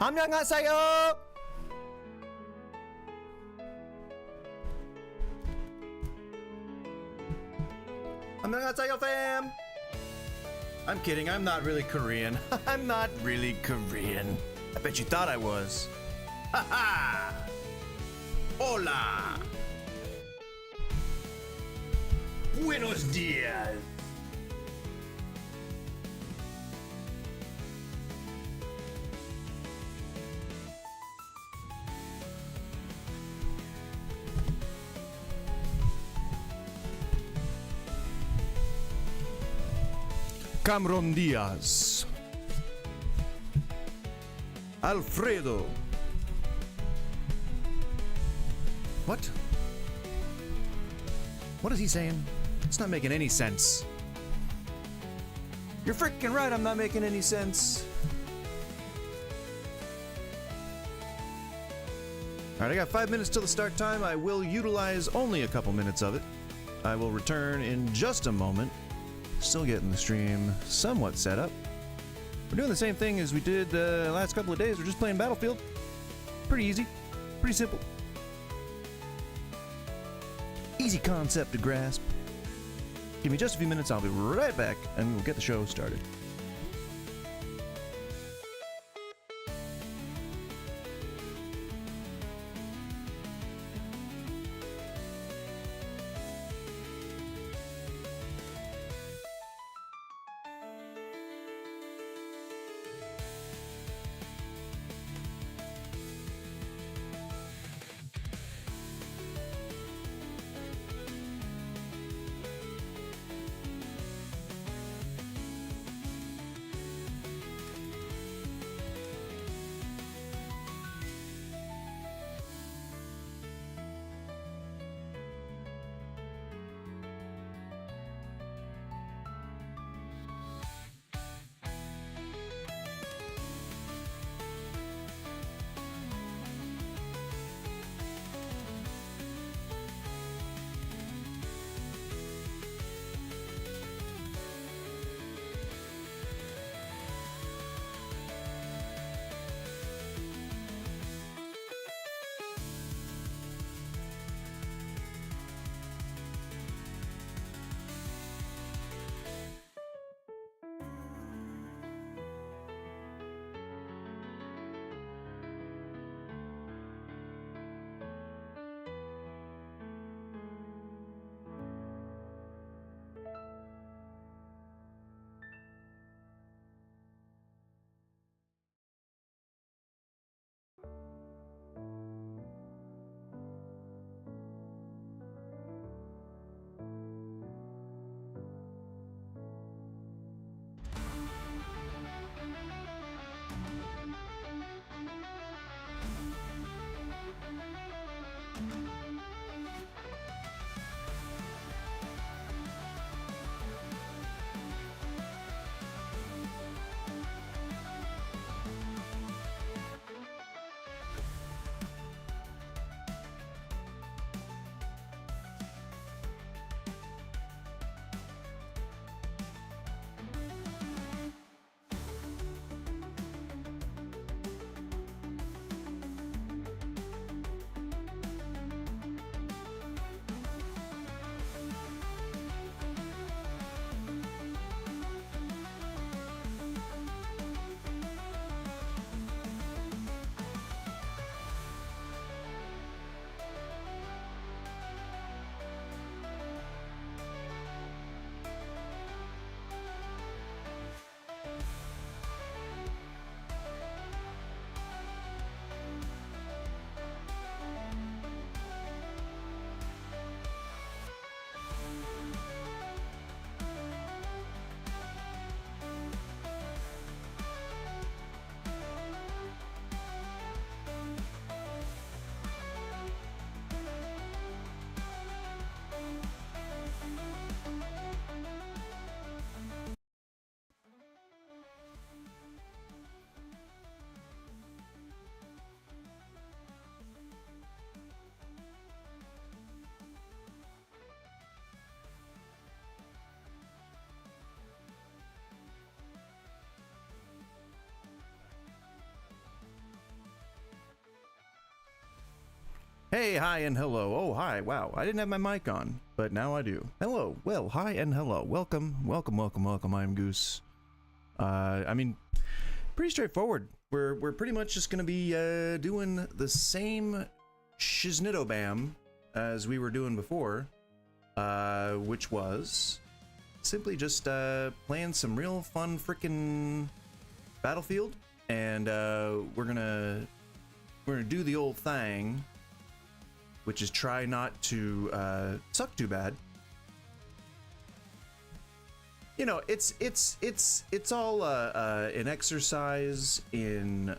안녕하세요. 안녕하세요, fam. I'm kidding, I'm not really Korean. I'm not really Korean. I bet you thought I was. Haha! Hola! Buenos dias! Cameron Diaz. Alfredo. What? What is he saying? It's not making any sense. You're freaking right, I'm not making any sense. Alright, I got 5 minutes till the start time. I will utilize only a couple minutes of it. I will return in just a moment. Still getting the stream somewhat set up. We're doing the same thing as we did the last couple of days. We're just playing Battlefield. Pretty easy. Pretty simple. Easy concept to grasp. Give me just a few minutes, I'll be right back, and we'll get the show started. Hey, hi, and hello. Oh, hi. Wow, I didn't have my mic on, but now I do. Hello. Well, hi and hello. Welcome, welcome, welcome, welcome. I'm Goose. I mean, pretty straightforward. We're pretty much just gonna be doing the same shiznitobam as we were doing before, which was simply just playing some real fun frickin' Battlefield, and we're gonna do the old thing, which is try not to suck too bad. You know, it's all an exercise in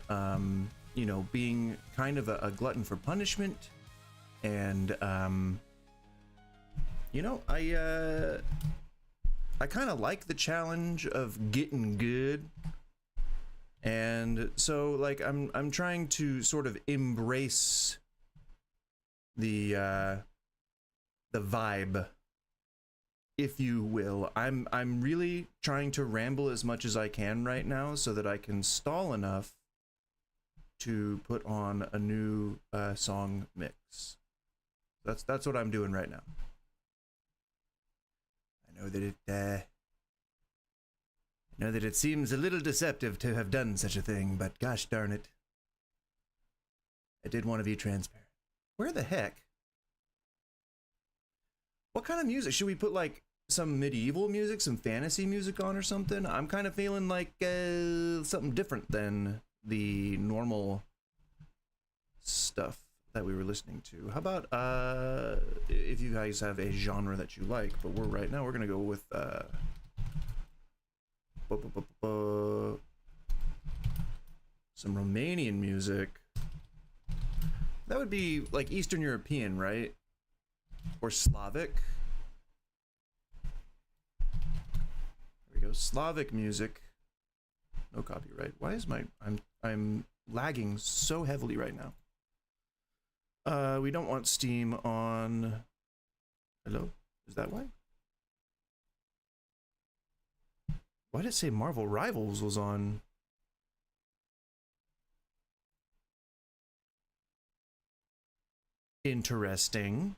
you know, being kind of a glutton for punishment, and you know, I kind of like the challenge of getting good, and so like I'm trying to sort of embrace the vibe, if you will. I'm really trying to ramble as much as I can right now so that I can stall enough to put on a new song mix. That's what I'm doing right now. I know that it seems a little deceptive to have done such a thing, but gosh darn it, I did want to be transparent. Where the heck? What kind of music? Should we put like some medieval music, some fantasy music on or something? I'm kind of feeling like something different than the normal stuff that we were listening to. How about if you guys have a genre that you like, but right now we're gonna go with some Romanian music. That would be like Eastern European, right? Or Slavic. There we go. Slavic music. No copyright. Why is I'm lagging so heavily right now? We don't want Steam on. Hello? Is that why? Why did it say Marvel Rivals was on? Interesting.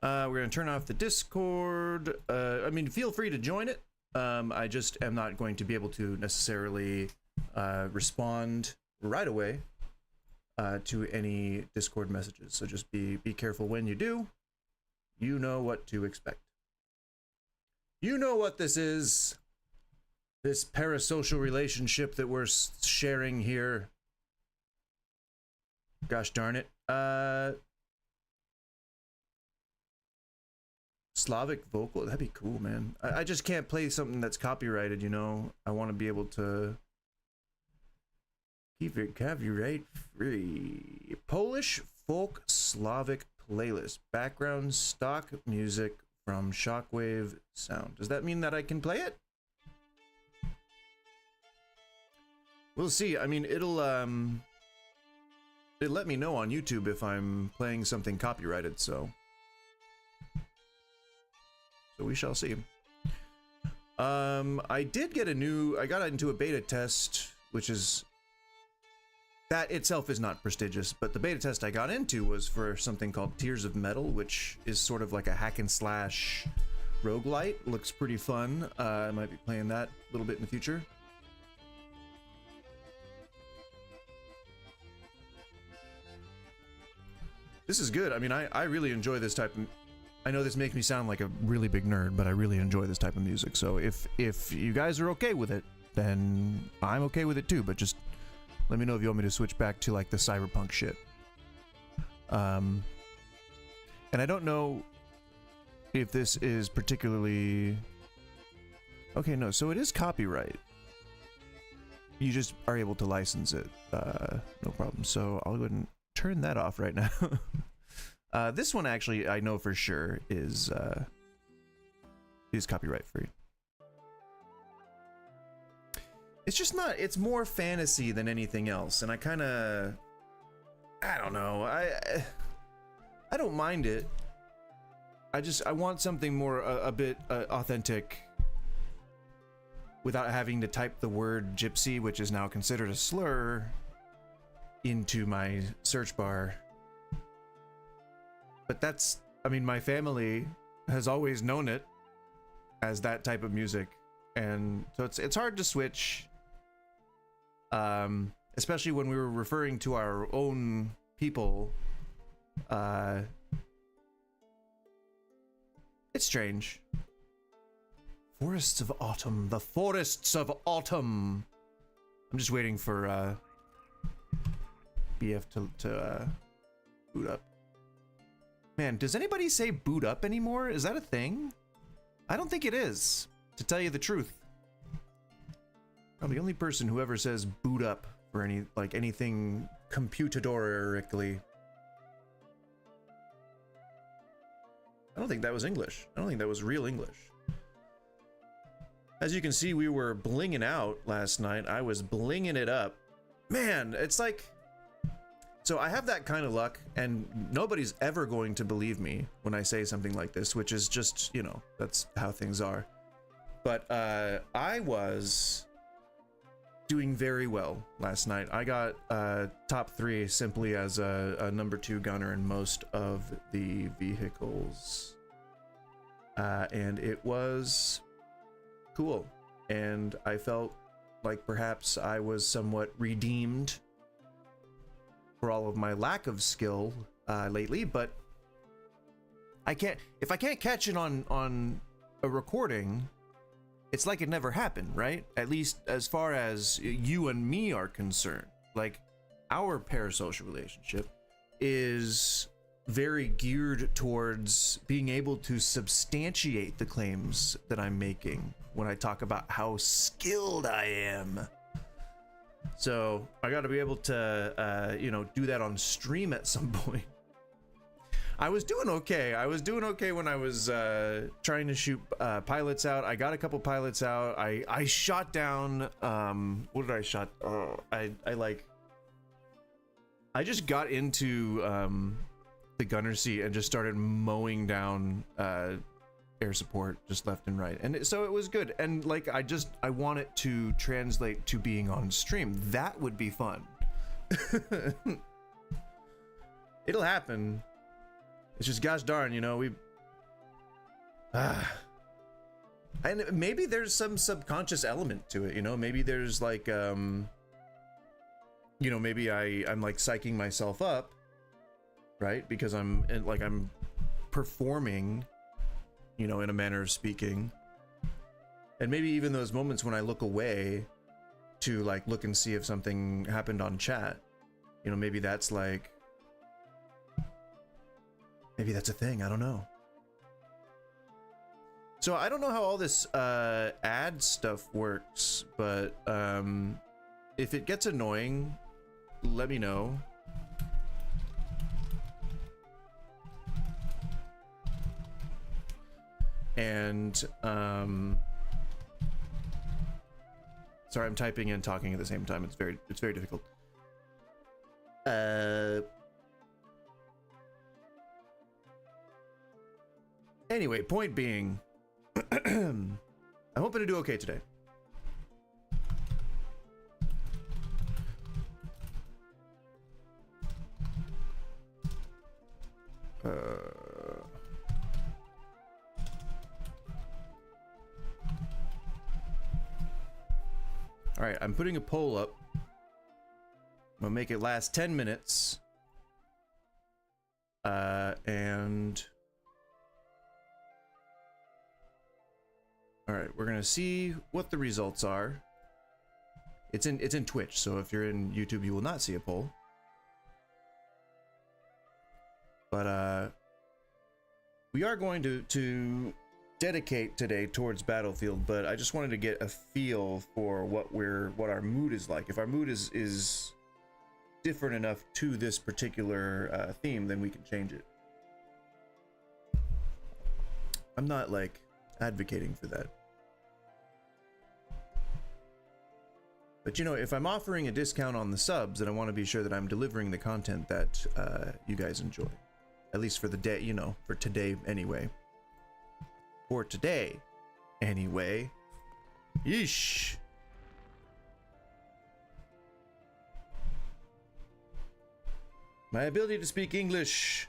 We're gonna turn off the Discord. I mean, feel free to join it. I just am not going to be able to necessarily respond right away to any Discord messages. So just be careful when you do. You know what to expect. You know what this is. This parasocial relationship that we're sharing here. Gosh darn it. Slavic vocal, that'd be cool, man. I just can't play something that's copyrighted, you know. I want to be able to keep it copyright free. Polish folk Slavic playlist. Background stock music from Shockwave Sound. Does that mean that I can play it? We'll see. I mean, it'll let me know on YouTube if I'm playing something copyrighted, so we shall see. I did get I got into a beta test, which is, that itself is not prestigious, but the beta test I got into was for something called Tears of Metal, which is sort of like a hack and slash roguelite. Looks pretty fun. I might be playing that a little bit in the future. This is good. I mean, I really enjoy this type of, I know this makes me sound like a really big nerd, but I really enjoy this type of music. So if you guys are okay with it, then I'm okay with it too. But just let me know if you want me to switch back to like the cyberpunk shit. And I don't know if this is particularly okay. No, so it is copyright. You just are able to license it, no problem. So I'll go ahead and turn that off right now. This one actually, I know for sure is copyright free. It's just not. It's more fantasy than anything else, and I kind of, I don't know. I don't mind it. I want something more a bit authentic, without having to type the word gypsy, which is now considered a slur, into my search bar. But that's, I mean, my family has always known it as that type of music, and so it's hard to switch, especially when we were referring to our own people. It's strange. Forests of Autumn, the Forests of Autumn. I'm just waiting for BF to boot up. Man, does anybody say boot up anymore? Is that a thing? I don't think it is, to tell you the truth. I'm the only person who ever says boot up for any, like, anything computadorically. I don't think that was English. I don't think that was real English. As you can see, we were blinging out last night. I was blinging it up. Man, it's like... So I have that kind of luck, and nobody's ever going to believe me when I say something like this, which is just, you know, that's how things are. But I was doing very well last night. I got top 3 simply as a number 2 gunner in most of the vehicles. And it was cool. And I felt like perhaps I was somewhat redeemed for all of my lack of skill lately, but if I can't catch it on a recording, it's like it never happened, right? At least as far as you and me are concerned. Like, our parasocial relationship is very geared towards being able to substantiate the claims that I'm making when I talk about how skilled I am. So I got to be able to, you know, do that on stream at some point. I was doing okay. I was doing okay when I was trying to shoot pilots out. I got a couple pilots out. I shot down. What did I shot? I just got into the gunner seat and just started mowing down air support just left and right, and so it was good. And like, I want it to translate to being on stream. That would be fun. It'll happen. It's just, gosh darn, you know, and maybe there's some subconscious element to it, you know. Maybe there's like you know, maybe I'm like psyching myself up, right? Because I'm performing, you know, in a manner of speaking. And maybe even those moments when I look away to like look and see if something happened on chat, you know, maybe that's like, maybe that's a thing. I don't know. So I don't know how all this ad stuff works, but if it gets annoying, let me know. And sorry, I'm typing and talking at the same time. It's very difficult. Anyway, point being, I'm hoping to do okay today. All right, I'm putting a poll up. I'm gonna make it last 10 minutes. And all right, we're gonna see what the results are. It's in Twitch, so if you're in YouTube, you will not see a poll. But we are going to dedicate today towards Battlefield, but I just wanted to get a feel for what our mood is like. If our mood is different enough to this particular theme, then we can change it. I'm not like advocating for that. But you know, if I'm offering a discount on the subs, then I want to be sure that I'm delivering the content that you guys enjoy. At least for the day, you know, for today anyway. For today anyway. Yeesh. My ability to speak English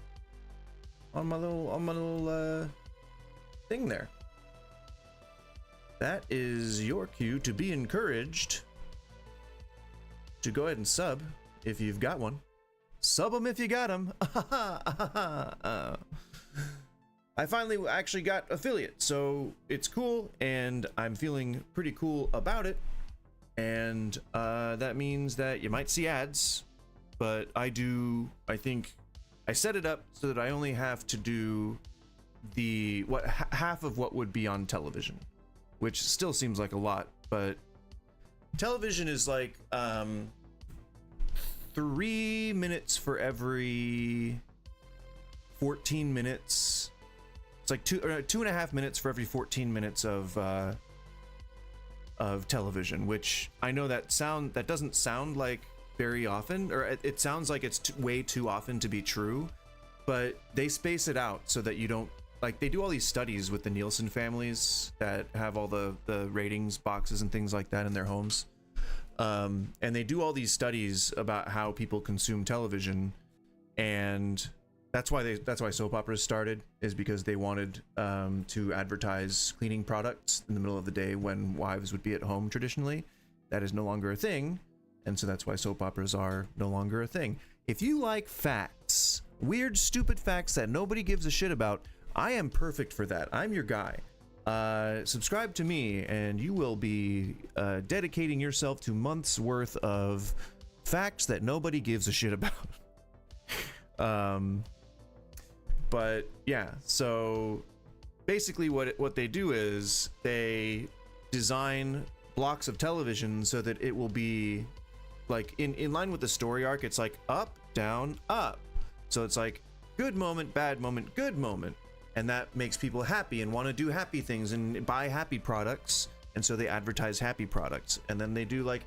on my little thing there. That is your cue to be encouraged to go ahead and sub if you've got one. Sub them if you got them. I finally actually got affiliate, so it's cool, and I'm feeling pretty cool about it. And that means that you might see ads, but I think I set it up so that I only have to do half of what would be on television, which still seems like a lot, but television is like 3 minutes for every 14 minutes. It's like 2.5 minutes for every 14 minutes of television, which I know that doesn't sound like very often, or it sounds like it's way too often to be true, but they space it out so that you don't, like, they do all these studies with the Nielsen families that have all the ratings boxes and things like that in their homes, and they do all these studies about how people consume television, and that's why soap operas started, is because they wanted to advertise cleaning products in the middle of the day when wives would be at home traditionally. That is no longer a thing, and so that's why soap operas are no longer a thing. If you like facts, weird, stupid facts that nobody gives a shit about, I am perfect for that. I'm your guy. Subscribe to me, and you will be dedicating yourself to months worth of facts that nobody gives a shit about. But yeah, so basically what they do is they design blocks of television so that it will be like in line with the story arc. It's like up, down, up. So it's like good moment, bad moment, good moment. And that makes people happy and want to do happy things and buy happy products. And so they advertise happy products. And then they do like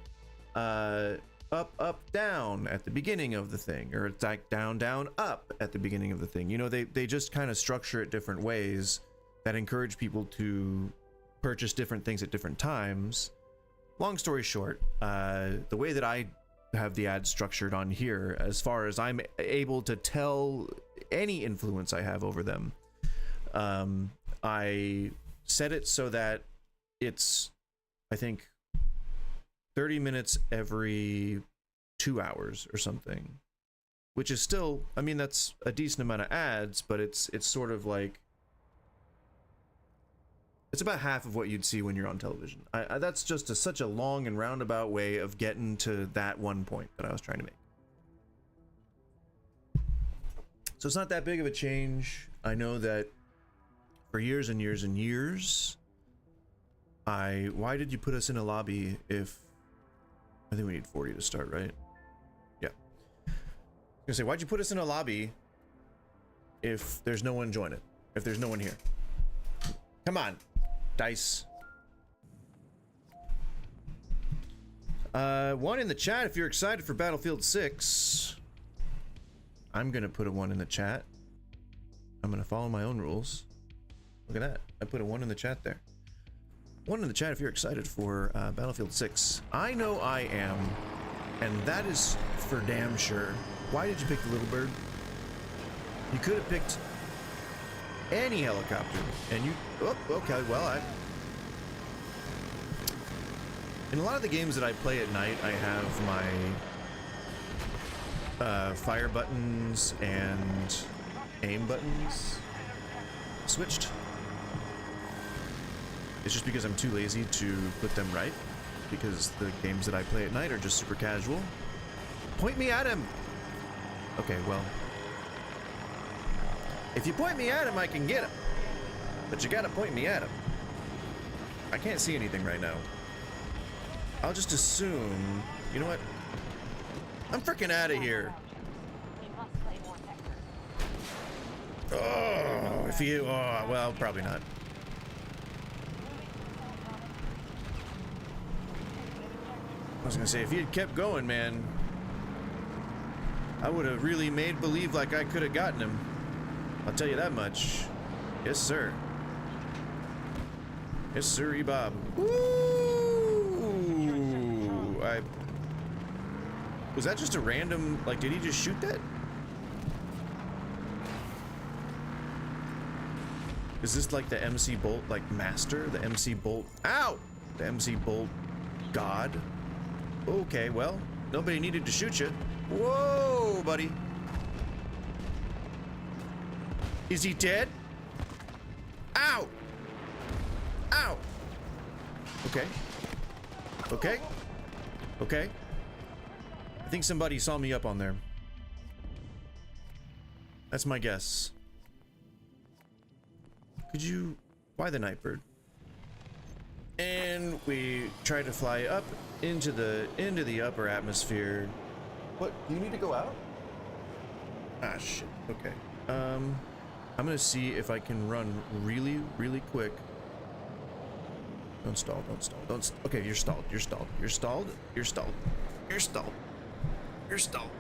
up, up, down at the beginning of the thing, or it's like down, down, up at the beginning of the thing. You know, they just kind of structure it different ways that encourage people to purchase different things at different times. Long story short, the way that I have the ads structured on here, as far as I'm able to tell any influence I have over them, I set it so that it's, I think, 30 minutes every 2 hours or something, which is still, I mean, that's a decent amount of ads, but it's sort of like, it's about half of what you'd see when you're on television. That's just such a long and roundabout way of getting to that one point that I was trying to make. So it's not that big of a change. I know that for years and years and years, why did you put us in a lobby if, I think we need 40 to start, right? Yeah. I was gonna say, why'd you put us in a lobby if there's no one join it? If there's no one here? Come on, dice. One in the chat if you're excited for Battlefield 6. I'm gonna put a 1 in the chat. I'm gonna follow my own rules. Look at that. I put a 1 in the chat there. 1 in the chat if you're excited for Battlefield 6. I know I am, and that is for damn sure. Why did you pick the little bird? You could have picked any helicopter, and you... Oh, okay, well, in a lot of the games that I play at night, I have my fire buttons and aim buttons switched. It's just because I'm too lazy to put them right, because the games that I play at night are just super casual. Point me at him! Okay, well, if you point me at him, I can get him. But you gotta point me at him. I can't see anything right now. I'll just assume... You know what? I'm freaking out of here. Oh, if you... Oh, well, probably not. I was gonna say, if he had kept going, man, I would have really made believe like I could have gotten him. I'll tell you that much. Yes, sir. Yes, sirree, Bob. Ooh! Was that just a random, like, did he just shoot that? Is this like the MC Bolt, like master? The MC Bolt, ow! The MC Bolt god? Okay, well, nobody needed to shoot you. Whoa, buddy. Is he dead? Ow! Ow! Okay. Okay. Okay. I think somebody saw me up on there. That's my guess. Could you... Why the Nightbird? And we try to fly up into the upper atmosphere. What? Do you need to go out? Ah, shit. Okay. I'm gonna see if I can run really, really quick. Don't stall, don't stall, don't st okay, you're stalled, you're stalled, you're stalled, you're stalled, you're stalled, you're stalled,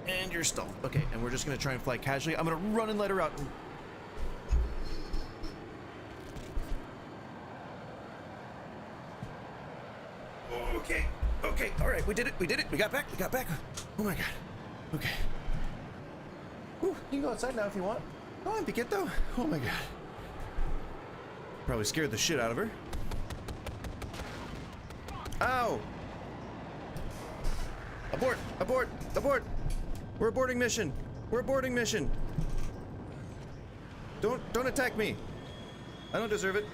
and you're stalled. Okay, and we're just gonna try and fly casually. I'm gonna run and let her out. Okay, okay, all right, we did it, we got back, Oh my god, okay. Whew, you can go outside now if you want. Go on, Piquetto. Oh my god. Probably scared the shit out of her. Ow! Abort! Abort! Abort! We're aborting mission! We're aborting mission! Don't attack me! I don't deserve it.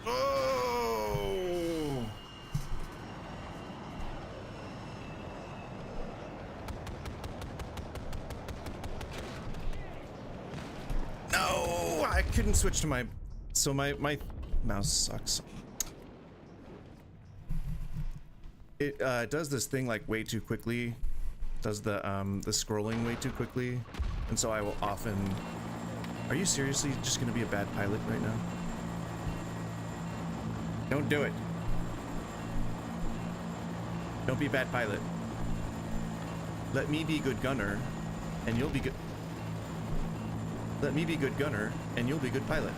Oh! No! I couldn't switch to my... So my mouse sucks. It does this thing like way too quickly. Does the scrolling way too quickly. And so I will often... Are you seriously just gonna be a bad pilot right now? Don't do it. Don't be a bad pilot. Let me be good gunner, and you'll be good... Let me be good gunner, and you'll be good pilot.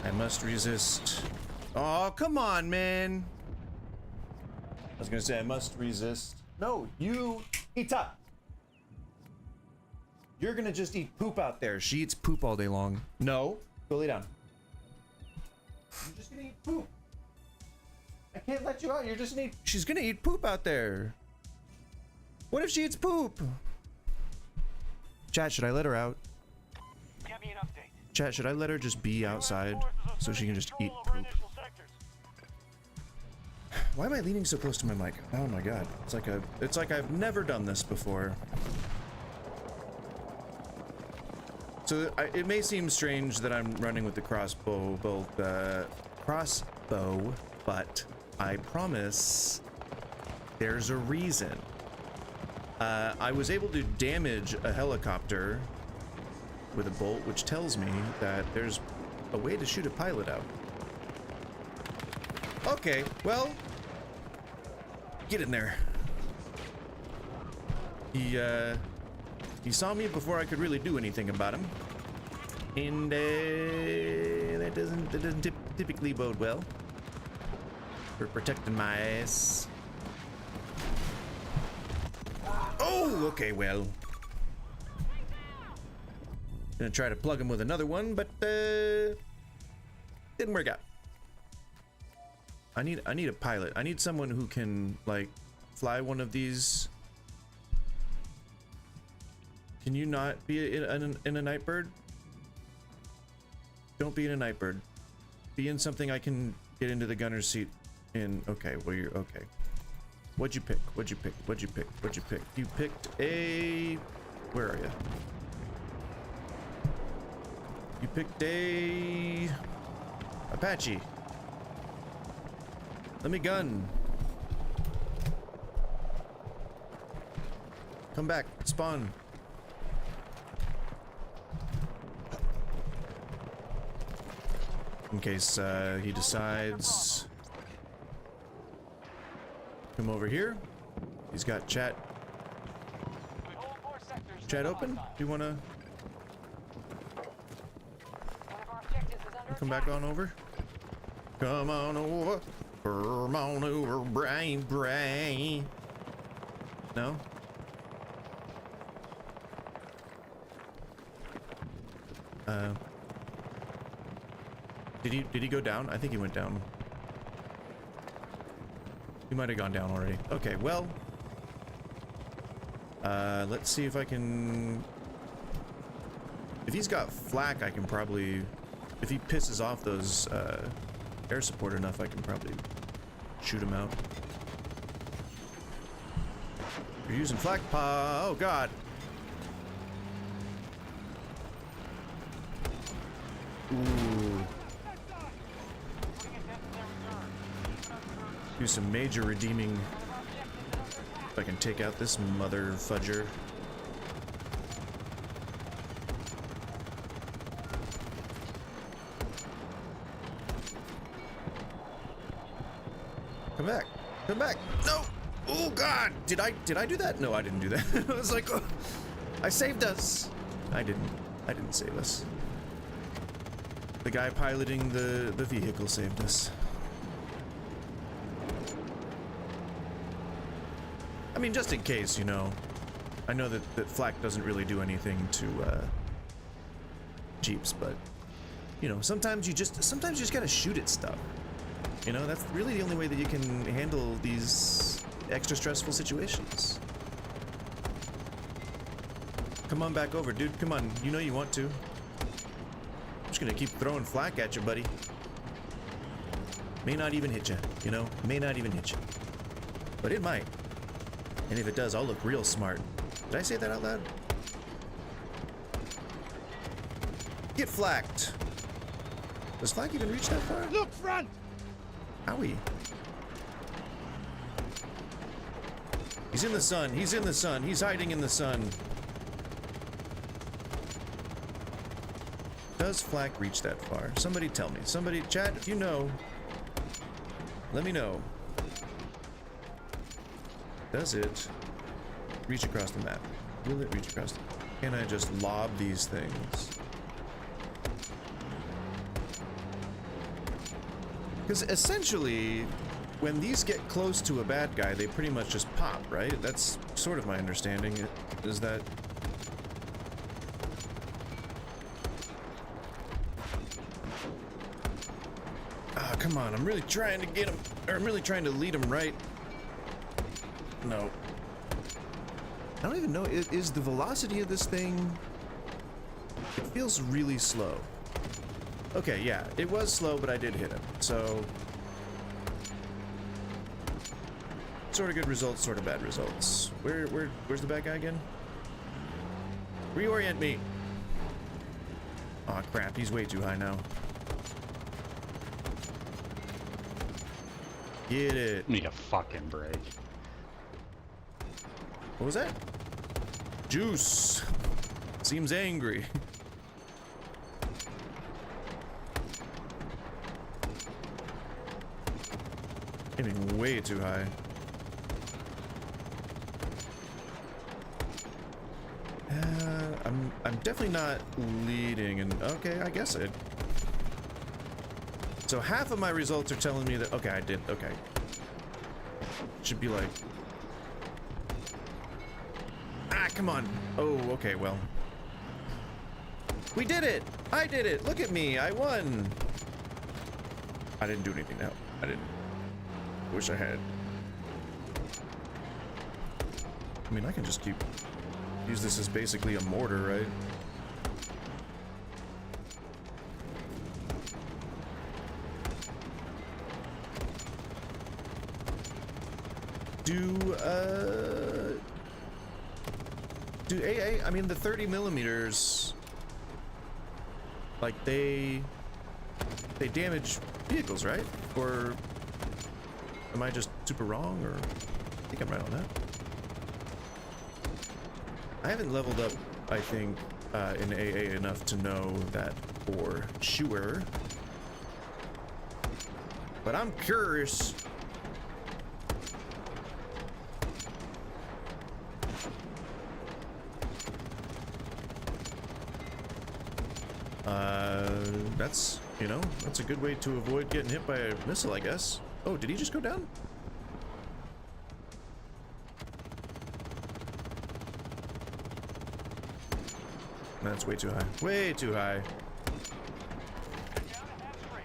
I must resist. Oh, come on, man. I was gonna say I must resist. No, you eat up. You're gonna just eat poop out there. She eats poop all day long. No, go lay down. You're just gonna eat poop. I can't let you out. You're just gonna eat. She's gonna eat poop out there. What if she eats poop? Chat, should I let her out? Get me an update. Chat, should I let her just be outside so she can just eat poop? Why am I leaning so close to my mic? Oh my god. It's like I've never done this before. So it may seem strange that I'm running with the crossbow, but I promise there's a reason. I was able to damage a helicopter with a bolt, which tells me that there's a way to shoot a pilot out. Okay, well, get in there. He saw me before I could really do anything about him, and that doesn't typically bode well for protecting my ass. Oh, okay, well. Gonna try to plug him with another one, but didn't work out. I need a pilot. I need someone who can like fly one of these. Can you not be in a Nightbird? Don't be in a Nightbird. Be in something I can get into the gunner's seat in. Okay, well you're okay. What'd you pick? What'd you pick? What'd you pick? What'd you pick? You picked a... Where are you? You picked a... Apache. Let me gun. Come back. Spawn. In case he decides... Come over here. He's got chat. Chat open? Do you wanna come back on over? Come on over. Come on over, brain. No? Did he go down? I think he went down. He might have gone down already. Okay, well, let's see if I can. If he's got flak, I can probably. If he pisses off those air support enough, I can probably shoot him out. You're using flak paw. Oh god. Ooh. Do some major redeeming. If I can take out this mother fudger. Come back. Come back. No. Oh god. Did I do that? No, I didn't do that. I was like, oh, I saved us. I didn't save us. The guy piloting the vehicle saved us. I mean, just in case, you know. I know that flak doesn't really do anything to Jeeps, but you know, sometimes you just gotta shoot at stuff. You know, that's really the only way that you can handle these extra stressful situations. Come on back over, dude. Come on. You know you want to. I'm just gonna keep throwing flak at you, buddy. May not even hit you, you know? May not even hit you. But it might. And if it does, I'll look real smart. Did I say that out loud? Get flaked. Does flak even reach that far? Look front! Owie. He's in the sun. He's in the sun. He's hiding in the sun. Does flak reach that far? Somebody tell me. Somebody, chat, if you know, let me know. Does it reach across the map? Will it reach across the map? Can I just lob these things? Because essentially, when these get close to a bad guy, they pretty much just pop, right? That's sort of my understanding, is that... Ah, come on, I'm really trying to get him, or I'm really trying to lead him right. No. I don't even know, is the velocity of this thing... It feels really slow. Okay, yeah, it was slow, but I did hit him, so... Sort of good results, sort of bad results. Where's the bad guy again? Reorient me! Aw, crap, he's way too high now. Get it. Need a fucking break. What was that? Juice! Seems angry. Getting way too high. I'm definitely not leading, and okay, I guess it. So half of my results are telling me that okay, I did. Okay, should be like, ah, come on. Oh, okay, well, we did it. I did it. Look at me. I won. I didn't do anything now. I didn't. Wish I had. I mean, I can just use this as basically a mortar, right? Do AA, I mean, the 30 millimeters, like they damage vehicles, right? Or am I just super wrong, or I think I'm right on that? I haven't leveled up, I think, in AA enough to know that for sure. But I'm curious. That's, you know, that's a good way to avoid getting hit by a missile, I guess. Oh, did he just go down? That's way too high. Way too high. Down and that's free.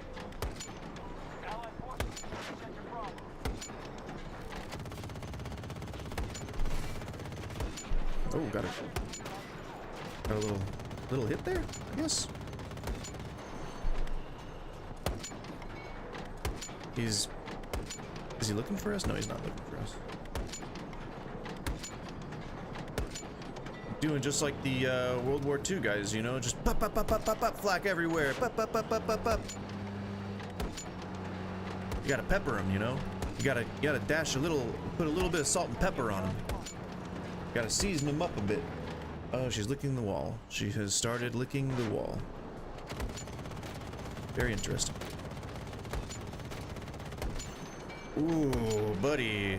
Allied forces sector Bravo. Oh, got it. Got a little hit there, I guess. Is he looking for us? No, he's not looking for us. Doing just like the World War II guys, you know, just pop, pop, pop, pop, pop, pop, flak everywhere. Pop, pop, pop, pop, pop, pop. You gotta pepper them, you know. You gotta dash a little, put a little bit of salt and pepper on them. Gotta season them up a bit. Oh, she's licking the wall. She has started licking the wall. Very interesting. Ooh, buddy.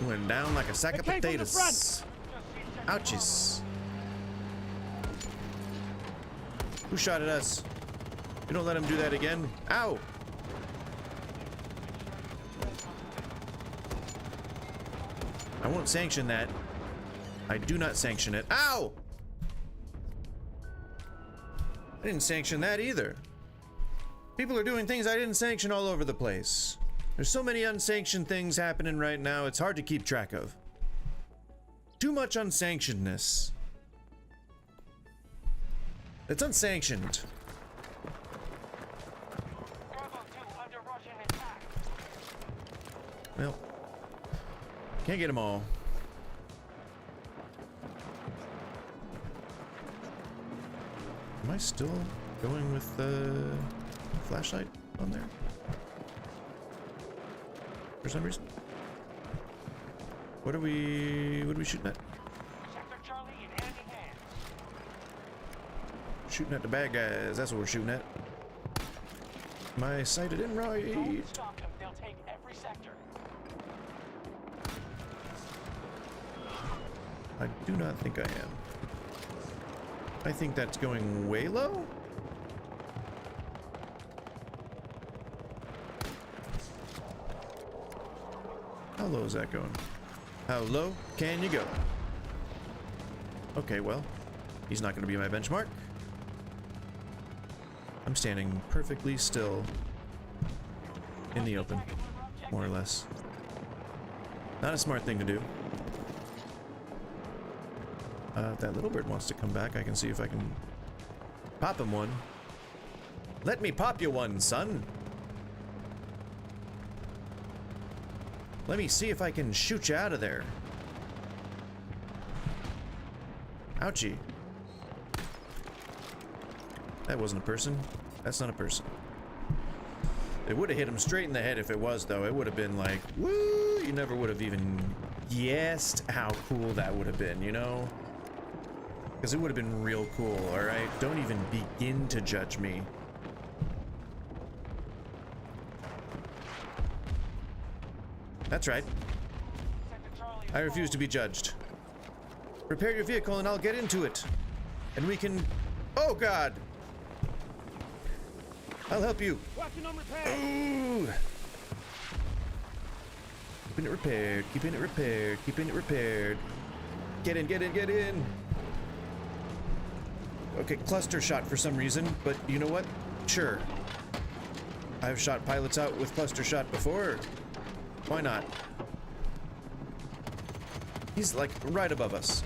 Went down like a sack of potatoes. Ouchies. Who shot at us? You don't let him do that again. Ow! I won't sanction that. I do not sanction it. Ow! I didn't sanction that either. People are doing things I didn't sanction all over the place. There's so many unsanctioned things happening right now, it's hard to keep track of. Too much unsanctionedness. It's unsanctioned. Bravo 2 under Russian attack. Well, can't get them all. Am I still going with the flashlight on there? For some reason. What are we shooting at? Sector Charlie in hand in hand. Shooting at the bad guys, that's what we're shooting at. Am I sighted in right? Don't stop them, they'll take every sector. I do not think I am. I think that's going way low. How low is that going? How low can you go? Okay, well, he's not going to be my benchmark. I'm standing perfectly still in the open, more or less. Not a smart thing to do. If that little bird wants to come back, I can see if I can pop him one. Let me pop you one, son. Let me see if I can shoot you out of there. Ouchie. That wasn't a person. That's not a person. It would have hit him straight in the head if it was, though. It would have been like, woo! You never would have even guessed how cool that would have been, you know? Because it would have been real cool, alright? Don't even begin to judge me. That's right. I refuse to be judged. Prepare your vehicle and I'll get into it. And we can... Oh, God! I'll help you. Ooh. Keeping it repaired, keeping it repaired, keeping it repaired. Get in, get in, get in. Okay, cluster shot for some reason, but you know what? Sure. I've shot pilots out with cluster shot before. Why not? He's like right above us.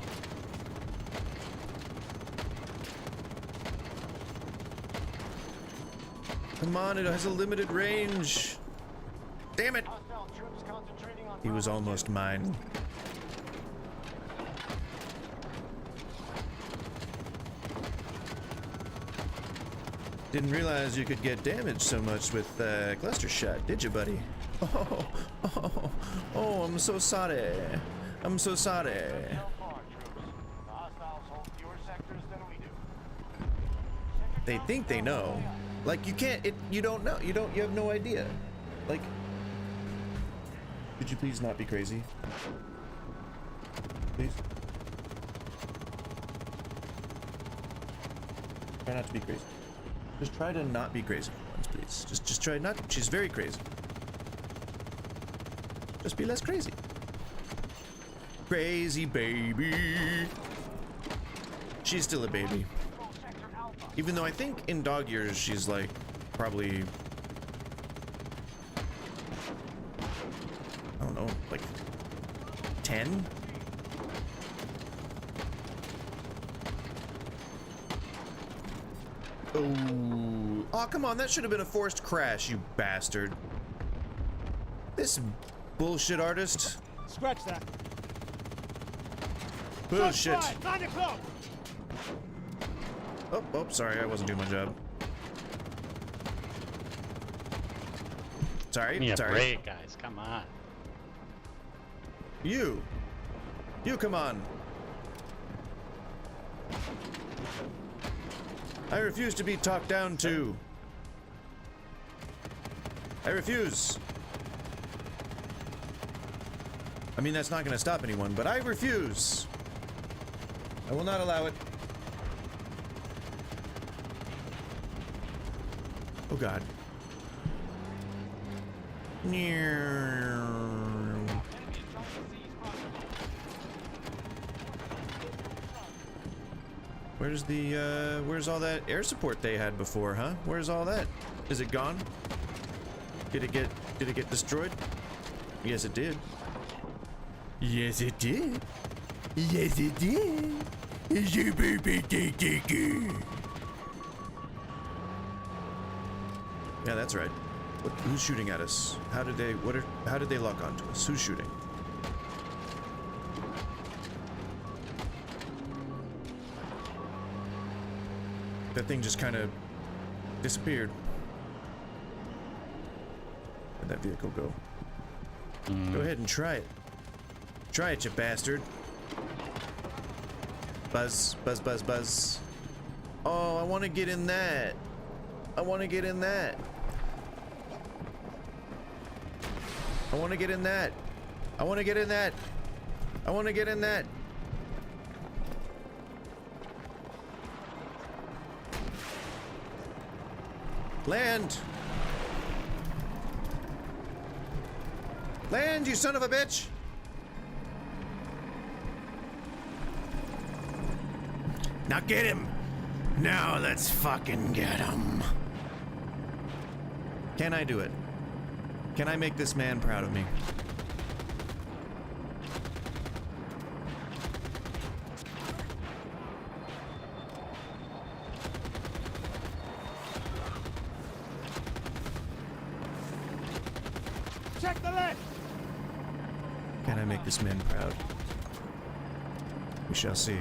Come on, it has a limited range. Damn it! He was almost mine. Didn't realize you could get damaged so much with cluster shot, did you, buddy? Oh, I'm so sorry. I'm so sorry. They think they know. Like, you can't, you don't know. You have no idea. Like, could you please not be crazy? Please? Try not to be crazy. Just try to not be crazy for once, please. Just try not. She's very crazy. Just be less crazy. Crazy baby. She's still a baby. Even though I think in dog years she's like probably, I don't know, like 10? Oh, come on, that should have been a forced crash, you bastard. This bullshit artist. Scratch that. Bullshit. 9 o'clock. Oh, sorry, I wasn't doing my job. Sorry, Give me a sorry. break, guys. Come on. You come on. I refuse to be talked down to. I refuse. I mean, that's not going to stop anyone, but I refuse. I will not allow it. Oh God. Where's the, where's all that air support they had before, huh? Where's all that? Is it gone? Did it get destroyed? Yes, it did. Yes, it did. Yes, it did. Yeah, that's right. Who's shooting at us? How did they lock onto us? Who's shooting? That thing just kind of disappeared. Where'd that vehicle go? Go ahead and try it. Try it, you bastard. Buzz, buzz, buzz, buzz. Oh, I want to get in that. I want to get in that. I want to get in that. I want to get in that. I want to get in that. Land. Land, you son of a bitch. Now get him. Now let's fucking get him. Can I do it? Can I make this man proud of me? Check the left. Can I make this man proud? We shall see.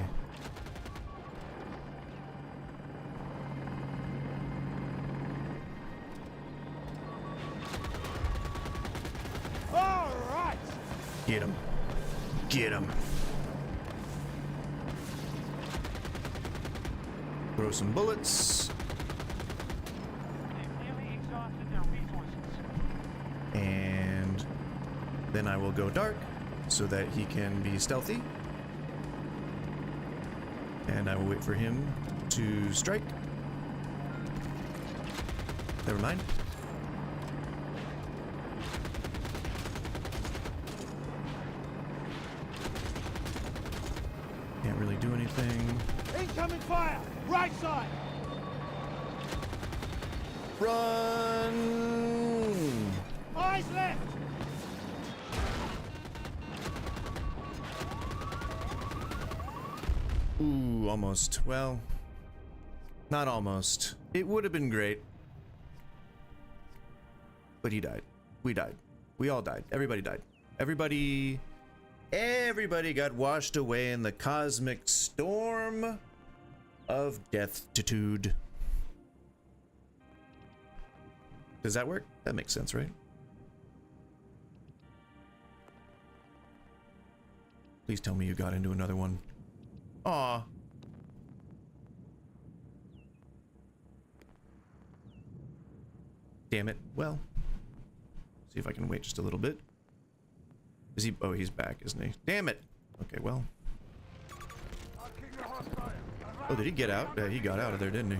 All right. Get him. Get him. Throw some bullets. They've nearly exhausted their resources. And then I will go dark so that he can be stealthy. And I will wait for him to strike. Never mind. Can't really do anything. Incoming fire. Right side. Run! Eyes left. Ooh, almost. Well, not almost. It would have been great. But he died. We died. We all died. Everybody died. Everybody got washed away in the cosmic storm of deathitude. Does that work? That makes sense, right? Please tell me you got into another one. Aw. Damn it. Well, see if I can wait just a little bit. Is he? Oh, he's back, isn't he? Damn it. Okay, well. Oh, did he get out? Yeah, he got out of there, didn't he?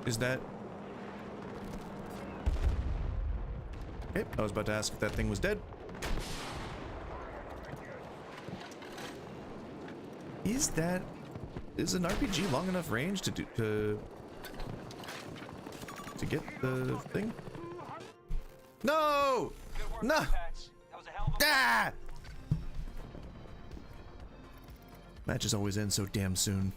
Is that... Okay, I was about to ask if that thing was dead. Is an RPG long enough range to get the thing? No! Good work, No! Patch. That was a hell of a Ah! Matches always end so damn soon.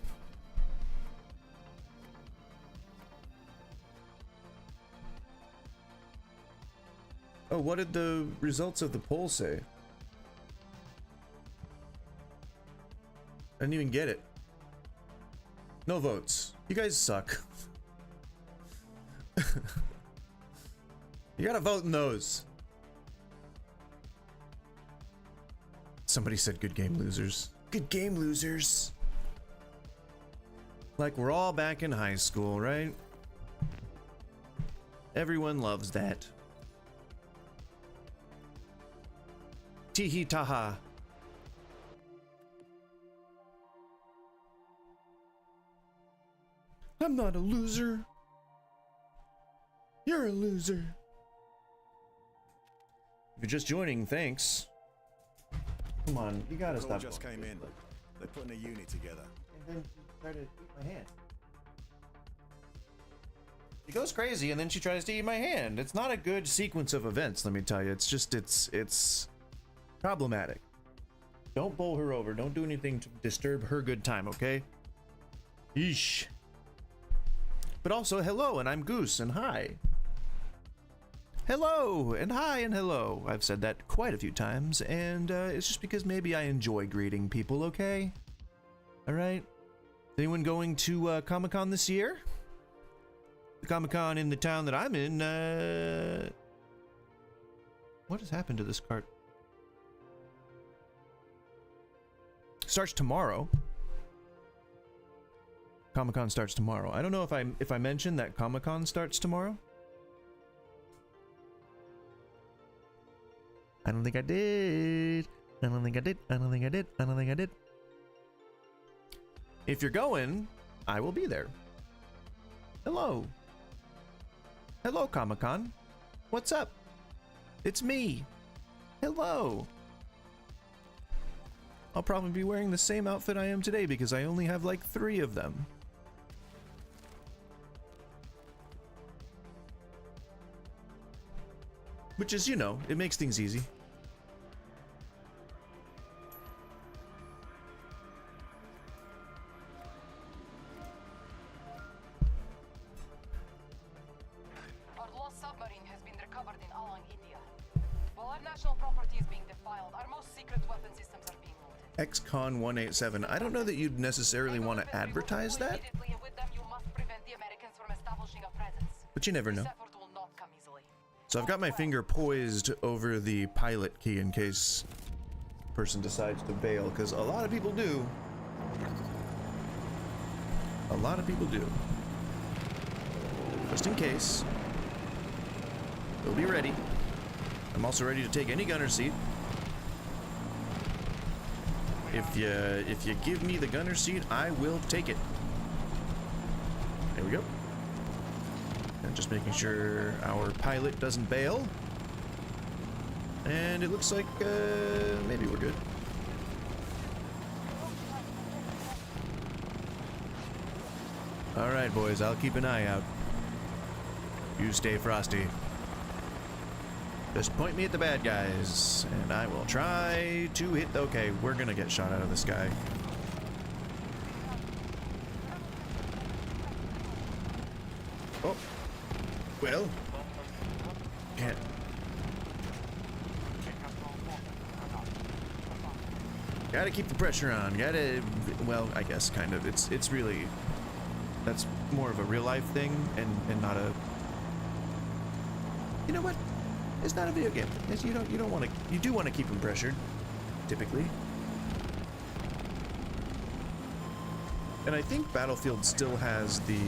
Oh, what did the results of the poll say? I didn't even get it. No votes. You guys suck. You gotta vote in those. Somebody said good game, losers. Good game, losers. Like we're all back in high school, right? Everyone loves that. Teehee taha. I'm not a loser. You're a loser. If you're just joining, thanks. Come on, you gotta Call stop. just came in. They're putting a unit together. And then she tried to eat my hand. She goes crazy and then she tries to eat my hand. It's not a good sequence of events, let me tell you. It's just, it's problematic. Don't bowl her over. Don't do anything to disturb her good time, okay? Yeesh. But also, hello, and I'm Goose, and hi. Hello, and hi, and hello. I've said that quite a few times, and it's just because maybe I enjoy greeting people, okay? Alright? Anyone going to Comic-Con this year? The Comic-Con in the town that I'm in, what has happened to this cart? Starts tomorrow. Comic-Con starts tomorrow. I don't know if I mentioned that Comic-Con starts tomorrow. I don't think I did. I don't think I did. I don't think I did. I don't think I did. If you're going, I will be there. Hello. Hello, Comic-Con. What's up? It's me. Hello. I'll probably be wearing the same outfit I am today because I only have like 3 of them. Which is, you know, it makes things easy. Our lost submarine has been recovered in Along, India. While our national property is being defiled, our most secret weapon systems are being looted. XCon 187. I don't know that you'd necessarily want to advertise that, Immediately, and with them you must prevent the Americans from establishing a presence. but you never know. This effort will not come easily. So I've got my finger poised over the pilot key in case the person decides to bail, because a lot of people do. A lot of people do. Just in case. We'll be ready. I'm also ready to take any gunner seat. If you give me the gunner seat, I will take it. There we go. And just making sure our pilot doesn't bail. And it looks like maybe we're good. All right, boys, I'll keep an eye out. You stay frosty. Just point me at the bad guys, and I will try to hit. Okay, we're gonna get shot out of the sky. Oh, well, can't. Gotta keep the pressure on. Gotta, well, I guess kind of. It's really, that's more of a real life thing, and not a. You know what? It's not a video game. It's, you don't want to. You do want to keep them pressured, typically. And I think Battlefield still has the,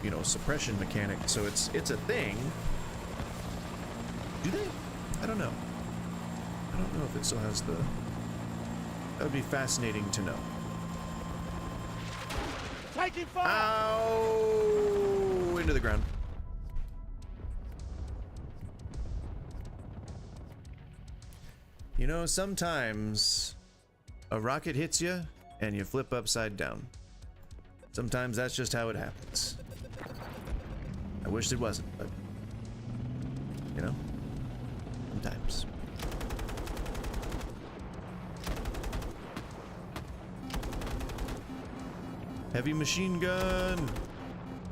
you know, suppression mechanic, so it's a thing. Do they? I don't know. I don't know if it still has the. That would be fascinating to know. Taking fire! Ow! into the ground. You know, sometimes a rocket hits you and you flip upside down. Sometimes that's just how it happens. I wish it wasn't, but you know, sometimes. Heavy machine gun.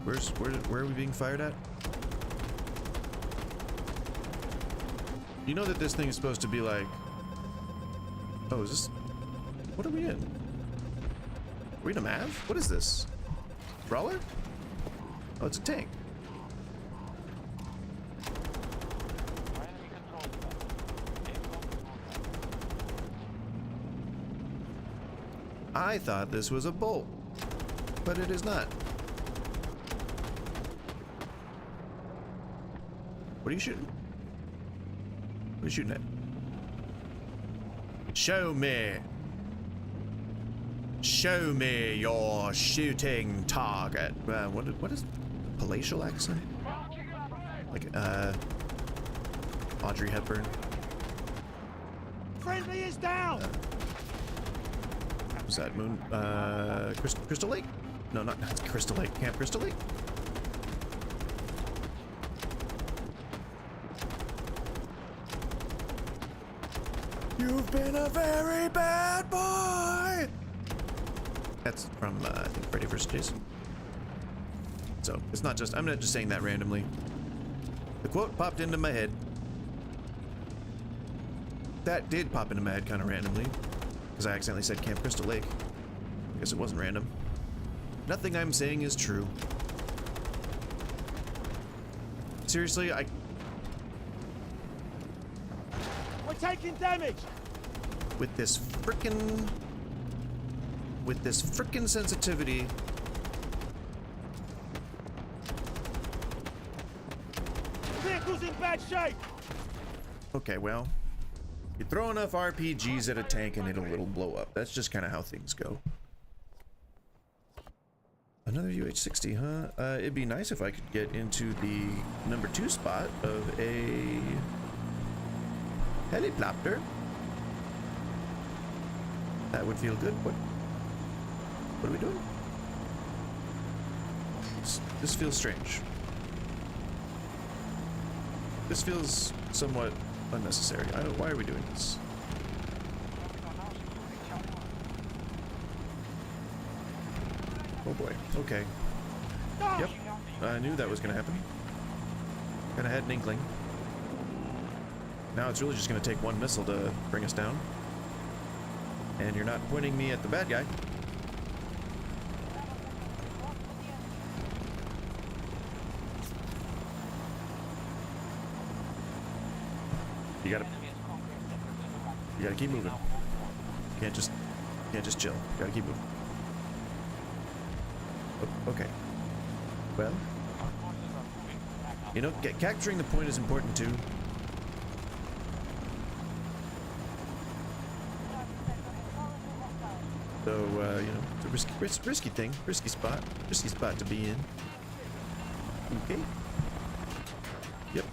Where are we being fired at? You know that this thing is supposed to be like. Oh, is this? What are we in? Are we in a MAV? What is this? Brawler? Oh, it's a tank. I thought this was a bolt, but it is not. What are you shooting? What are you shooting at? Show me. Show me your shooting target. What is palatial accent? Like Audrey Hepburn. Friendly is down. Was that Moon? Crystal Lake? No, not Crystal Lake. Camp Crystal Lake. You've been a very bad boy. That's from I think Freddy vs. Jason. So it's not just. I'm not just saying that randomly. The quote popped into my head. That did pop into my head kind of randomly, because I accidentally said Camp Crystal Lake. I guess it wasn't random. Nothing I'm saying is true. Seriously, We're taking damage. with this frickin' sensitivity. Vehicle's in bad shape. Okay, well, you throw enough RPGs at a tank and it'll blow up. That's just kind of how things go. Another UH-60, huh? It'd be nice if I could get into the number 2 spot of a helicopter. That would feel good. What are we doing? This feels strange. This feels somewhat unnecessary. Why are we doing this? Oh boy. Okay. Yep. I knew that was gonna happen. Kinda had an inkling. Now it's really just gonna take one missile to bring us down. And you're not pointing me at the bad guy. You gotta keep moving. You can't just chill. You gotta keep moving. Oh, okay. Well, you know, capturing the point is important too. So, you know, it's a risky thing, risky spot to be in. Okay. Yep.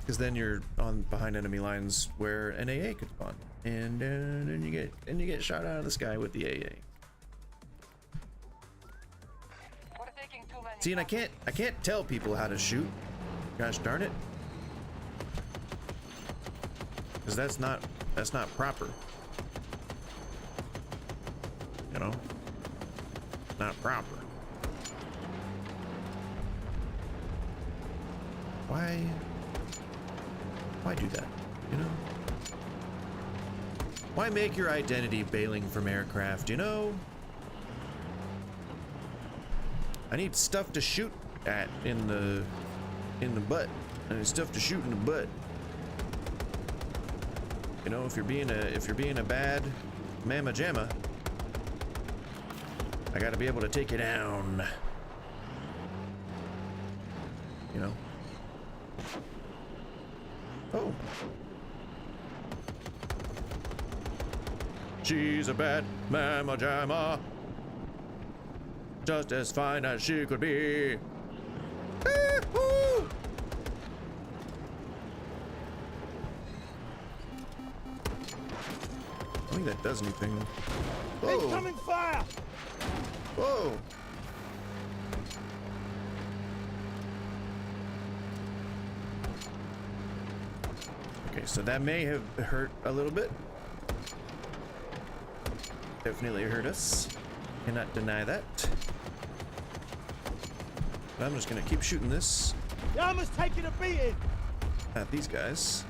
Because then you're on behind enemy lines where an AA could spawn, and then you get shot out of the sky with the AA. See, and I can't tell people how to shoot. Gosh darn it. Because that's not proper. You know? Not proper. Why do that? You know? Why make your identity bailing from aircraft, you know? I need stuff to shoot at in the butt. I need stuff to shoot in the butt. You know, if you're being a bad mamma jamma, I gotta be able to take you down. You know? Oh. She's a bad mamma jamma. Just as fine as she could be. Woo! I think that does anything. Whoa! Incoming fire! Whoa! Okay, so that may have hurt a little bit. Definitely hurt us. Cannot deny that. But I'm just gonna keep shooting this The armor's taking a beating! at these guys.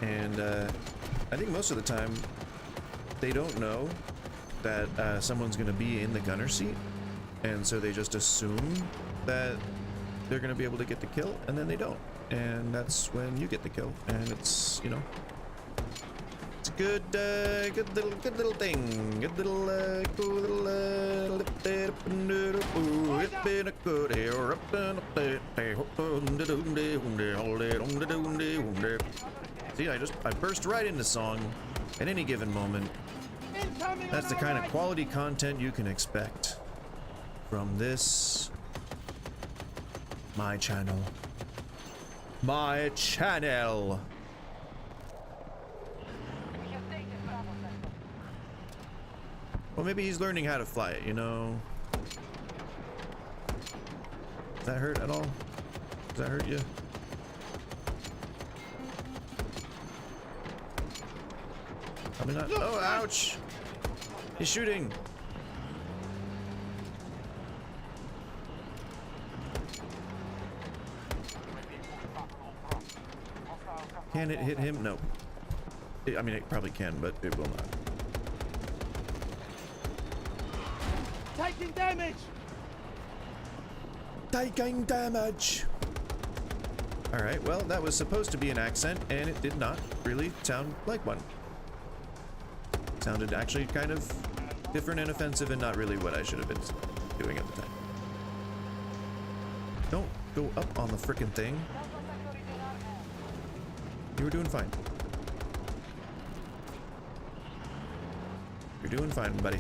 And I think most of the time they don't know that someone's gonna be in the gunner seat, and so they just assume that they're gonna be able to get the kill, and then they don't. And that's when you get the kill, and it's, you know, it's a good little thing, good little cool little See, I burst right into song at any given moment. Incoming That's the on kind our of quality content you can expect from this my channel. My channel. We have taken Bravo sector. Well, maybe he's learning how to fly it, you know. Does that hurt at all? Does that hurt you? Probably not. Oh, ouch! He's shooting. Can it hit him? No. I mean, it probably can, but it will not. taking damage! Taking damage! Alright, well, that was supposed to be an accent, and it did not really sound like one. Sounded actually kind of different and offensive, and not really what I should have been doing at the time. Don't go up on the frickin' thing. You were doing fine. You're doing fine, buddy.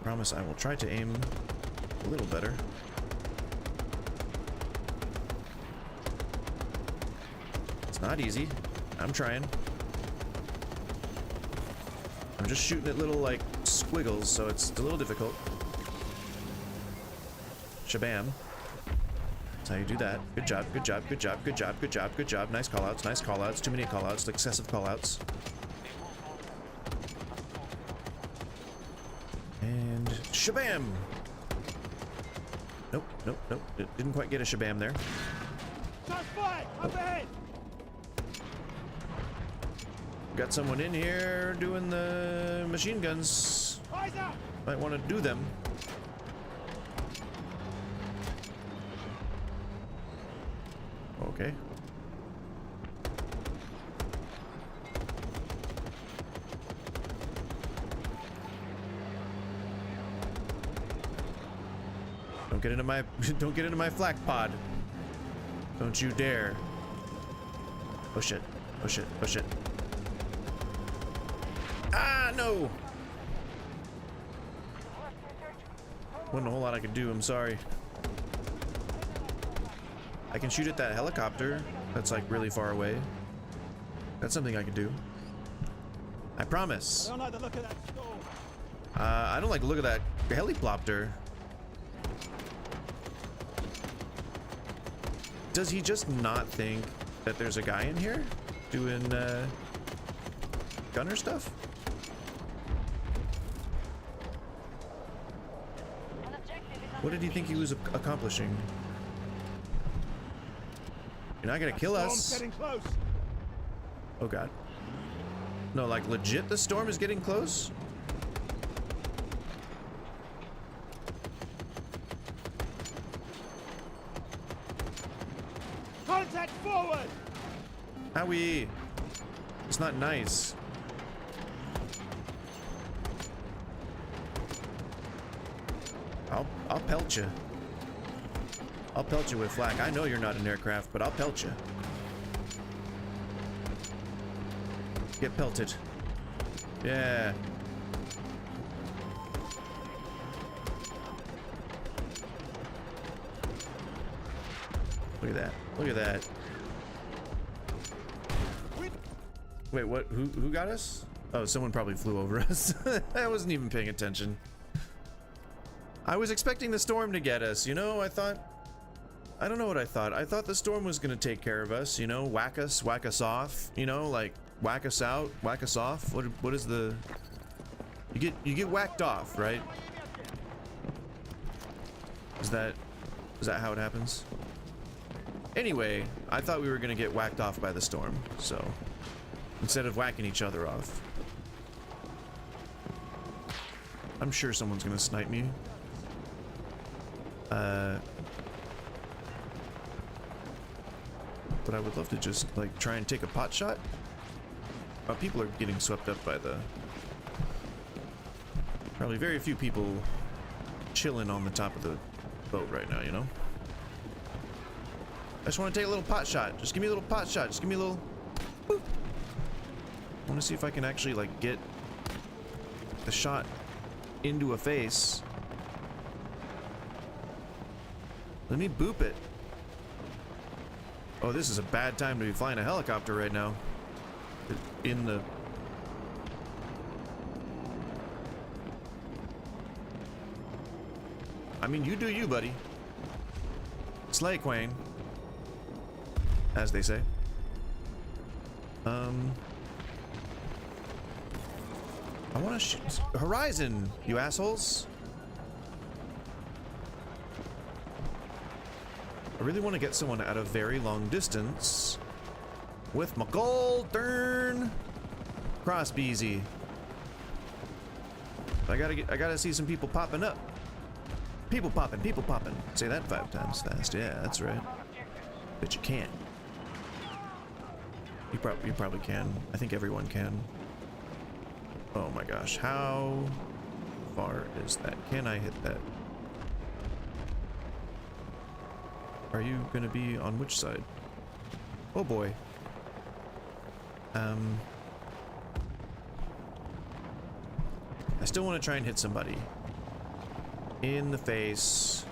Promise I will try to aim a little better. It's not easy. I'm trying. I'm just shooting at little, like, squiggles, so it's a little difficult. Shabam. That's how you do that. Good job, good job, good job, good job, good job, good job. Nice callouts, nice callouts. Too many callouts, excessive callouts. And shabam! Nope, nope, nope. It didn't quite get a shabam there. Shots fired! Up ahead! Got someone in here doing the machine guns. Eyes up! Might want to do them. Okay. Don't get into my don't get into my flak pod. Don't you dare. Oh shit. Oh shit. Oh shit. Ah, no. Wasn't a whole lot I could do, I'm sorry. I can shoot at that helicopter that's like really far away. That's something I can do. I promise. I don't like the look of that storm. I don't like the look of that helicopter. Does he just not think that there's a guy in here doing gunner stuff? What did he think he was accomplishing? You're not gonna kill Storm's us. getting close. Oh god. No, like legit the storm is getting close? Contact forward! Howie! It's not nice. I'll pelt you. I'll pelt you with flak. I know you're not an aircraft, but I'll pelt you. Get pelted. Yeah. Look at that. Look at that. Wait, what? Who got us? Oh, someone probably flew over us. I wasn't even paying attention. I was expecting the storm to get us, you know? I don't know what I thought. I thought the storm was gonna take care of us, you know? Whack us off, you know? Like, whack us out, whack us off. What is the... You get whacked off, right? Is that how it happens? Anyway, I thought we were gonna get whacked off by the storm, so... Instead of whacking each other off. I'm sure someone's gonna snipe me. But I would love to just, like, try and take a pot shot. People are getting swept up by the... Probably very few people chilling on the top of the boat right now, you know? I just want to take a little pot shot. Just give me a little pot shot. Just give me a little... Boop. I want to see if I can actually, like, get the shot into a face. Let me boop it. Oh, this is a bad time to be flying a helicopter right now. In the... I mean, you do you, buddy. Slay Queen, as they say. I want to shoot Horizon, you assholes. I really want to get someone at a very long distance with my golden crossbeezy. I gotta see some people popping up. People popping, people popping. Say that 5 times fast. Yeah, that's right. But you can't. You probably can. I think everyone can. Oh my gosh, how far is that? Can I hit that? Are you gonna be on which side? Oh boy. I still want to try and hit somebody in the face.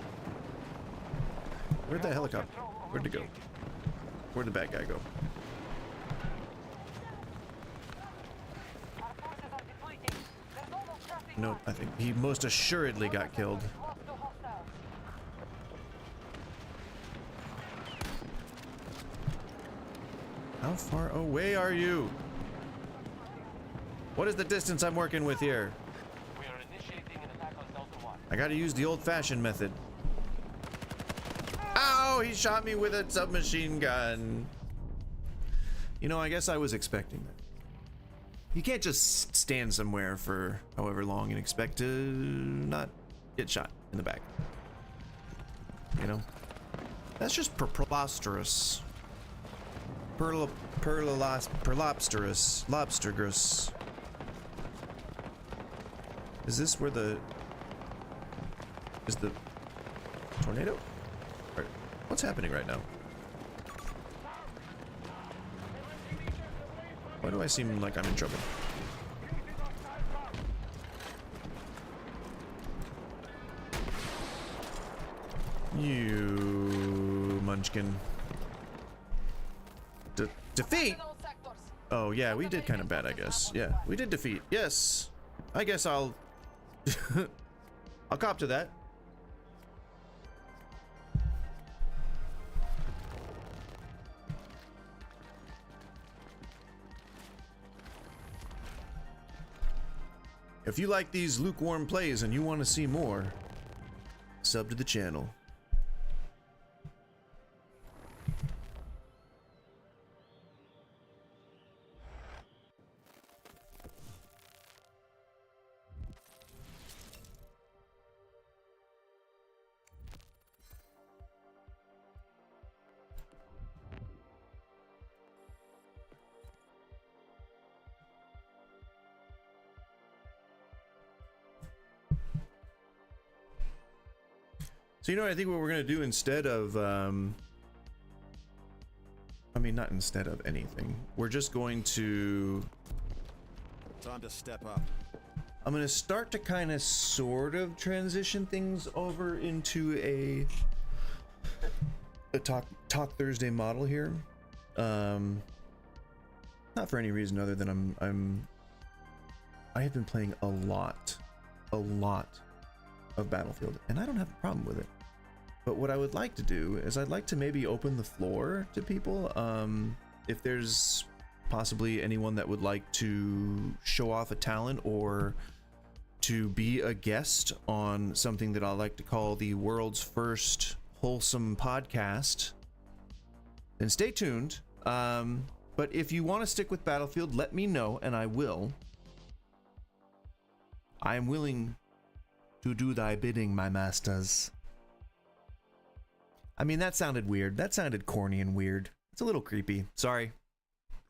Where'd that helicopter? Where'd it go? Where'd the bad guy go? Nope, I think he most assuredly got killed. How far away are you? What is the distance I'm working with here? We are initiating an attack on Delta 1. I gotta use the old-fashioned method. Ow! He shot me with a submachine gun. You know, I guess I was expecting that. You can't just stand somewhere for however long and expect to not get shot in the back. You know? That's just preposterous. Perlopsterous. Lobstergrous. Is this where the... Is the tornado? Or what's happening right now? Why do I seem like I'm in trouble? You munchkin. Defeat? Oh yeah, we did kind of bad, I guess. Yeah, we did defeat. Yes. I guess I'll... I'll cop to that. If you like these lukewarm plays and you want to see more, sub to the channel. So you know what I think what we're gonna do instead of I mean not instead of anything. We're just going to Time to step up. I'm gonna start to kind of sort of transition things over into a Talk Thursday model here. Not for any reason other than I have been playing a lot of Battlefield, and I don't have a problem with it. But what I would like to do is I'd like to maybe open the floor to people. If there's possibly anyone that would like to show off a talent or to be a guest on something that I like to call the world's first wholesome podcast, then stay tuned. But if you want to stick with Battlefield, let me know and I will. I am willing to do thy bidding, my masters. I mean, that sounded weird. That sounded corny and weird. It's a little creepy. Sorry.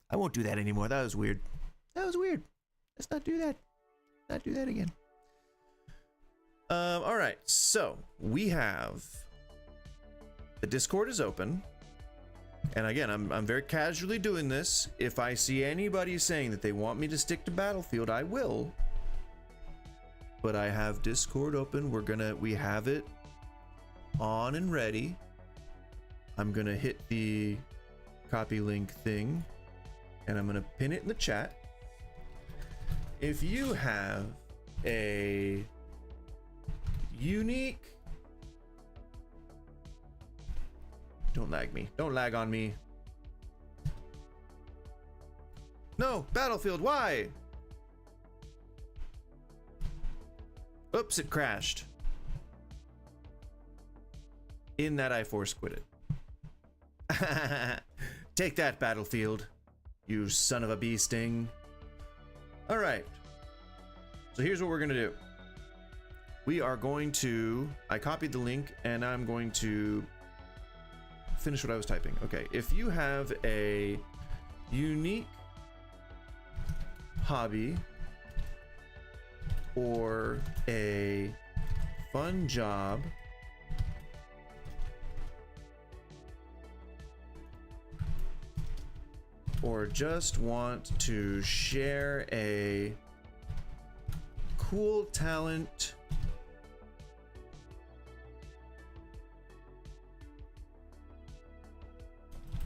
I won't do that anymore. That was weird. That was weird. Let's not do that. Not do that again. All right. So we have the Discord is open. And again, I'm very casually doing this. If I see anybody saying that they want me to stick to Battlefield, I will. But I have Discord open. We have it on and ready. I'm gonna hit the copy link thing and I'm gonna pin it in the chat. If you have a unique, don't lag me, don't lag on me. No, Battlefield, why? Oops, it crashed. In that I force quit it. Take that, Battlefield, you son of a bee sting. All right. So here's what we're gonna do. We are going to, I copied the link and I'm going to finish what I was typing. Okay, if you have a unique hobby or a fun job or just want to share a cool talent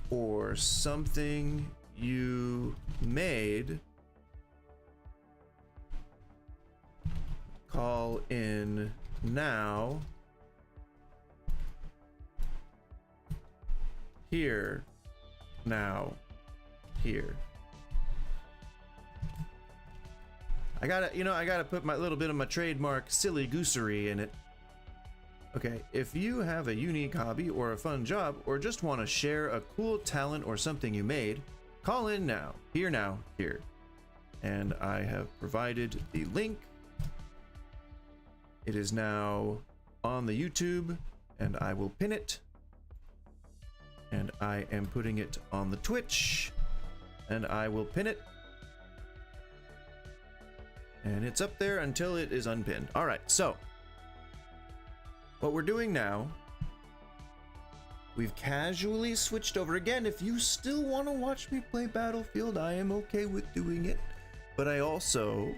or something you made, call in now, here, now, here. I gotta put my little bit of my trademark silly goosery in it. Okay, if you have a unique hobby or a fun job or just want to share a cool talent or something you made, call in now, here. And I have provided the link. It is now on the YouTube and I will pin it. And I am putting it on the Twitch and I will pin it. And it's up there until it is unpinned. All right, so what we're doing now, we've casually switched over. Again, if you still want to watch me play Battlefield, I am okay with doing it. But I also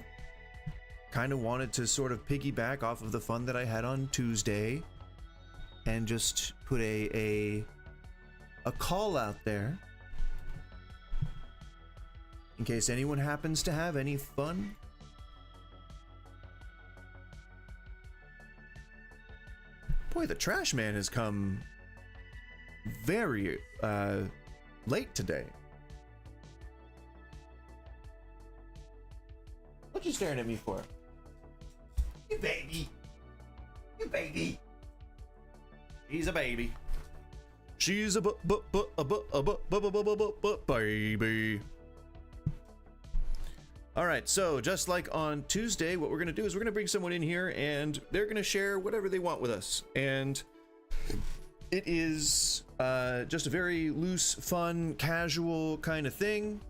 kind of wanted to sort of piggyback off of the fun that I had on Tuesday and just put a call out there in case anyone happens to have any fun. Boy, the trash man has come very late today. What you staring at me for? You baby. You baby. She's a baby. She's a baby. All right, so just like on Tuesday, what we're gonna do is we're gonna bring someone in here and they're gonna share whatever they want with us. And it is just a very loose, fun, casual kind of thing.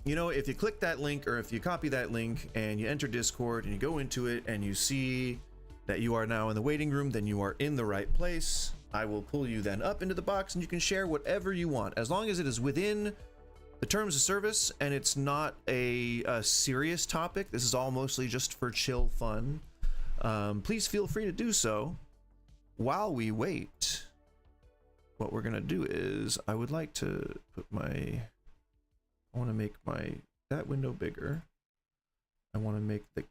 You know, if you click that link or if you copy that link and you enter Discord and you go into it and you see that you are now in the waiting room, then you are in the right place. I will pull you then up into the box and you can share whatever you want, as long as it is within the terms of service and it's not a serious topic. This is all mostly just for chill fun. Please feel free to do so while we wait what we're gonna do is I would like to put I want to make that window bigger. I want to make the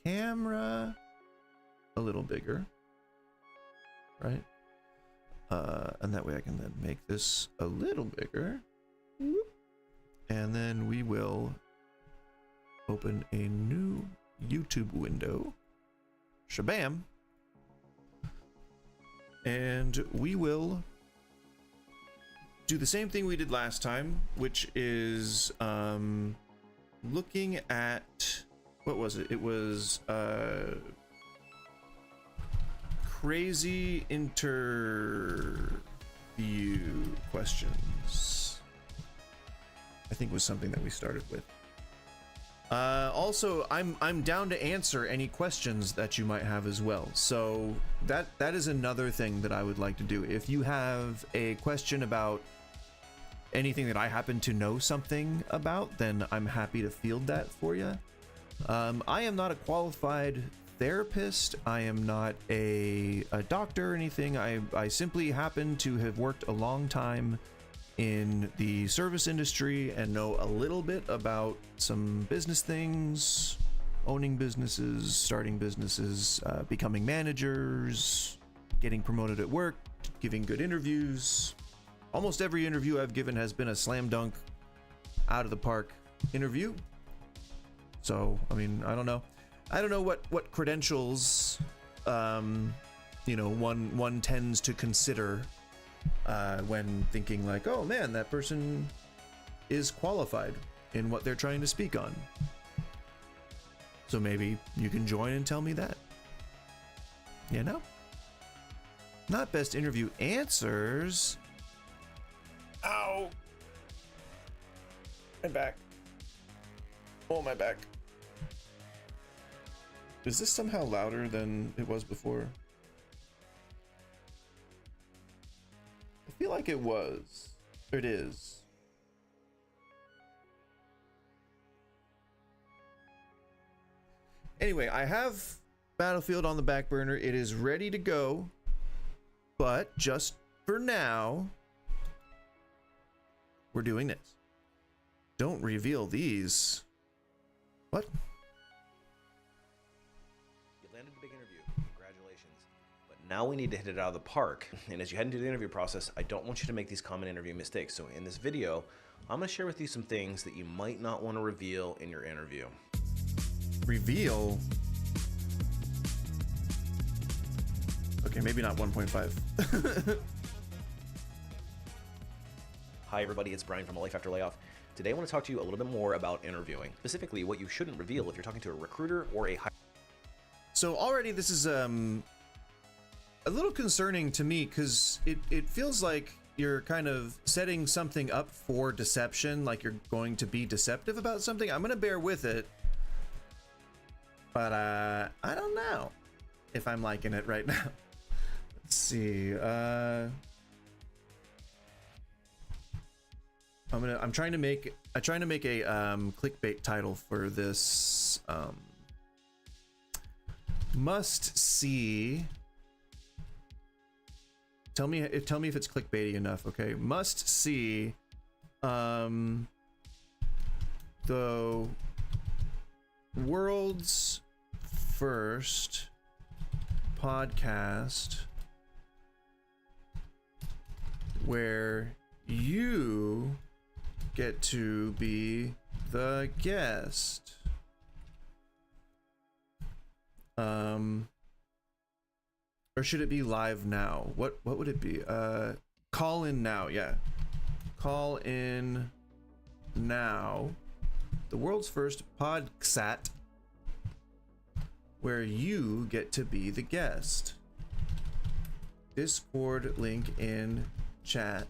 camera a little bigger, right? And that way I can then make this a little bigger. And then we will open a new YouTube window. Shabam. And we will do the same thing we did last time, which is looking at, what was it? It was crazy interview questions, I think was something that we started with. Also, I'm down to answer any questions that you might have as well. So that is another thing that I would like to do. If you have a question about anything that I happen to know something about, then I'm happy to field that for you. I am not a qualified therapist. I am not a doctor or anything. I simply happen to have worked a long time in the service industry and know a little bit about some business things, owning businesses, starting businesses, becoming managers, getting promoted at work, giving good interviews. Almost every interview I've given has been a slam dunk, out of the park interview. So, I mean, I don't know what credentials, you know, one tends to consider when thinking like, oh man, that person is qualified in what they're trying to speak on. So maybe you can join and tell me that. You know? Not best interview answers. Ow! My back. Oh, my back. Is this somehow louder than it was before? I feel like it was. Or it is. Anyway, I have Battlefield on the back burner. It is ready to go. But just for now, we're doing this. Don't reveal these. What? You landed a big interview. Congratulations. But now we need to hit it out of the park. And as you head into the interview process, I don't want you to make these common interview mistakes. So in this video, I'm going to share with you some things that you might not want to reveal in your interview. Reveal? Okay, maybe not 1.5. Hi everybody, it's Brian from A Life After Layoff. Today I want to talk to you a little bit more about interviewing, specifically what you shouldn't reveal if you're talking to a recruiter or a So already this is a little concerning to me, because it feels like you're kind of setting something up for deception, like you're going to be deceptive about something. I'm going to bear with it, but I don't know if I'm liking it right now. Let's see. I'm trying to make a clickbait title for this. Must see. Tell me if it's clickbaity enough, okay? Must see the world's first podcast where you get to be the guest. Or should it be live now? What would it be? Call in now, yeah. Call in now. The world's first podcast where you get to be the guest. Discord link in chat.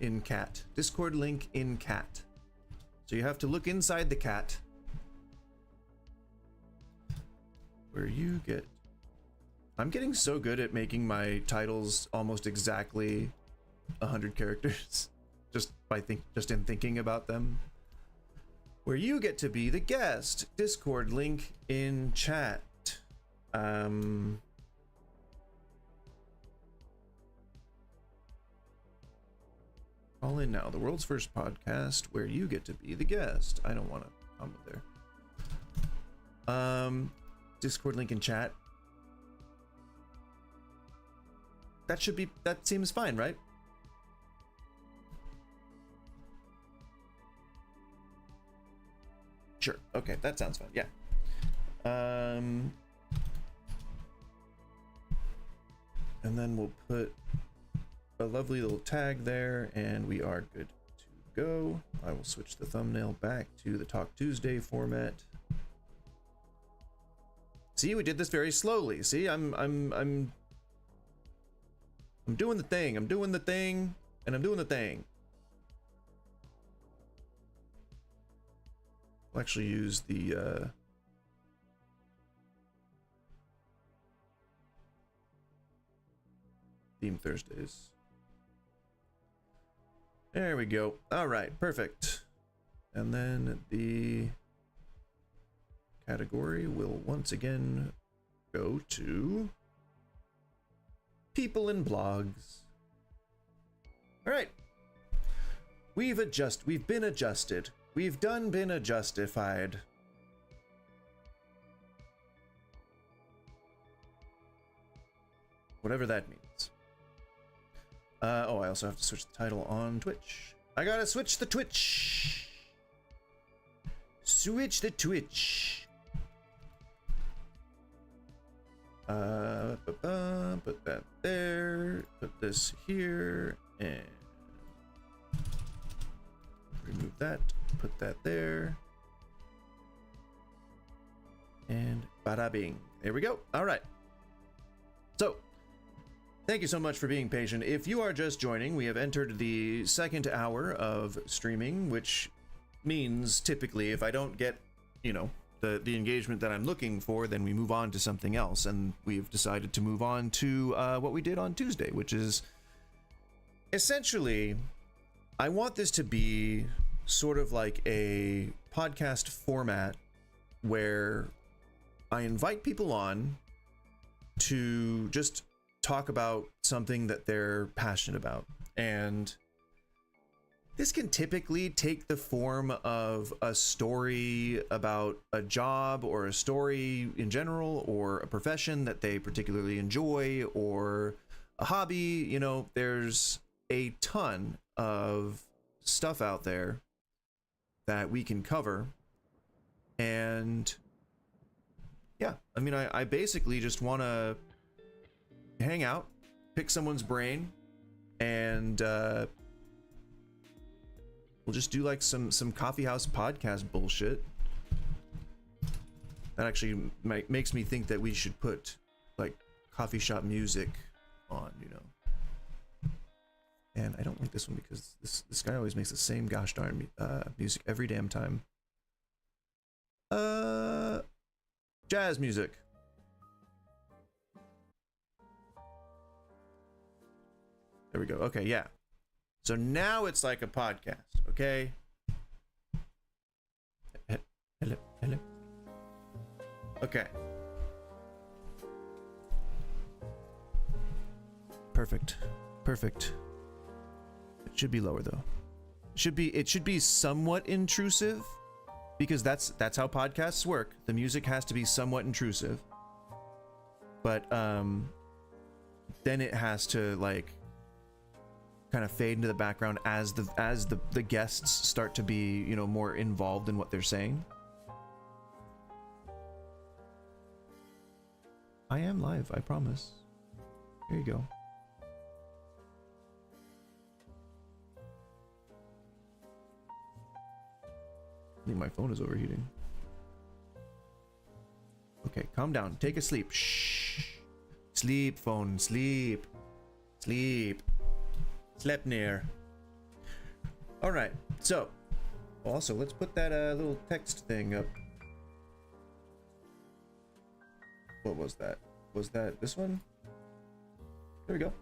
In cat. Discord link in cat. So you have to look inside the cat where you get. I'm getting so good at making my titles almost exactly 100 characters just in thinking about them. Where you get to be the guest. Discord link in chat. Call in now, the world's first podcast where you get to be the guest. I don't want to comment there. Discord link in chat. That seems fine, right? Sure. Okay, that sounds fine. Yeah. And then we'll put a lovely little tag there, and we are good to go. I will switch the thumbnail back to the Talk Tuesday format. See, we did this very slowly. See, I'm doing the thing. I'm doing the thing, and I'm doing the thing. I'll actually use the Theme Thursdays. There we go. All right, perfect. And then the category will once again go to people and blogs. All right. We've been adjusted. We've been adjustified. Whatever that means. Oh, I also have to switch the title on Twitch. I gotta switch the Twitch. Switch the Twitch. Put that there. Put this here. And remove that. Put that there. And bada bing. There we go. All right. So, thank you so much for being patient. If you are just joining, we have entered the second hour of streaming, which means typically if I don't get, you know, the engagement that I'm looking for, then we move on to something else. And we've decided to move on to what we did on Tuesday, which is essentially, I want this to be sort of like a podcast format where I invite people on to just talk about something that they're passionate about. And this can typically take the form of a story about a job or a story in general or a profession that they particularly enjoy or a hobby. You know, there's a ton of stuff out there that we can cover. And yeah, I mean, I basically just want to hang out, pick someone's brain, and we'll just do like some coffee house podcast bullshit. That actually makes me think that we should put like coffee shop music on, you know. And I don't like this one because this guy always makes the same gosh darn music every damn time. Jazz music. There we go. Okay, yeah. So now it's like a podcast, okay? Hello, hello. Okay. Perfect. Perfect. It should be lower though. It should be somewhat intrusive because that's how podcasts work. The music has to be somewhat intrusive. But then it has to like kind of fade into the background as the guests start to be, you know, more involved in what they're saying. I am live, I promise. Here you go. I think my phone is overheating. Okay, calm down. Take a sleep. Shh. Sleep, phone. Sleep. Sleep. Slept near. All right. So, also, let's put that little text thing up. What was that? Was that this one? There we go.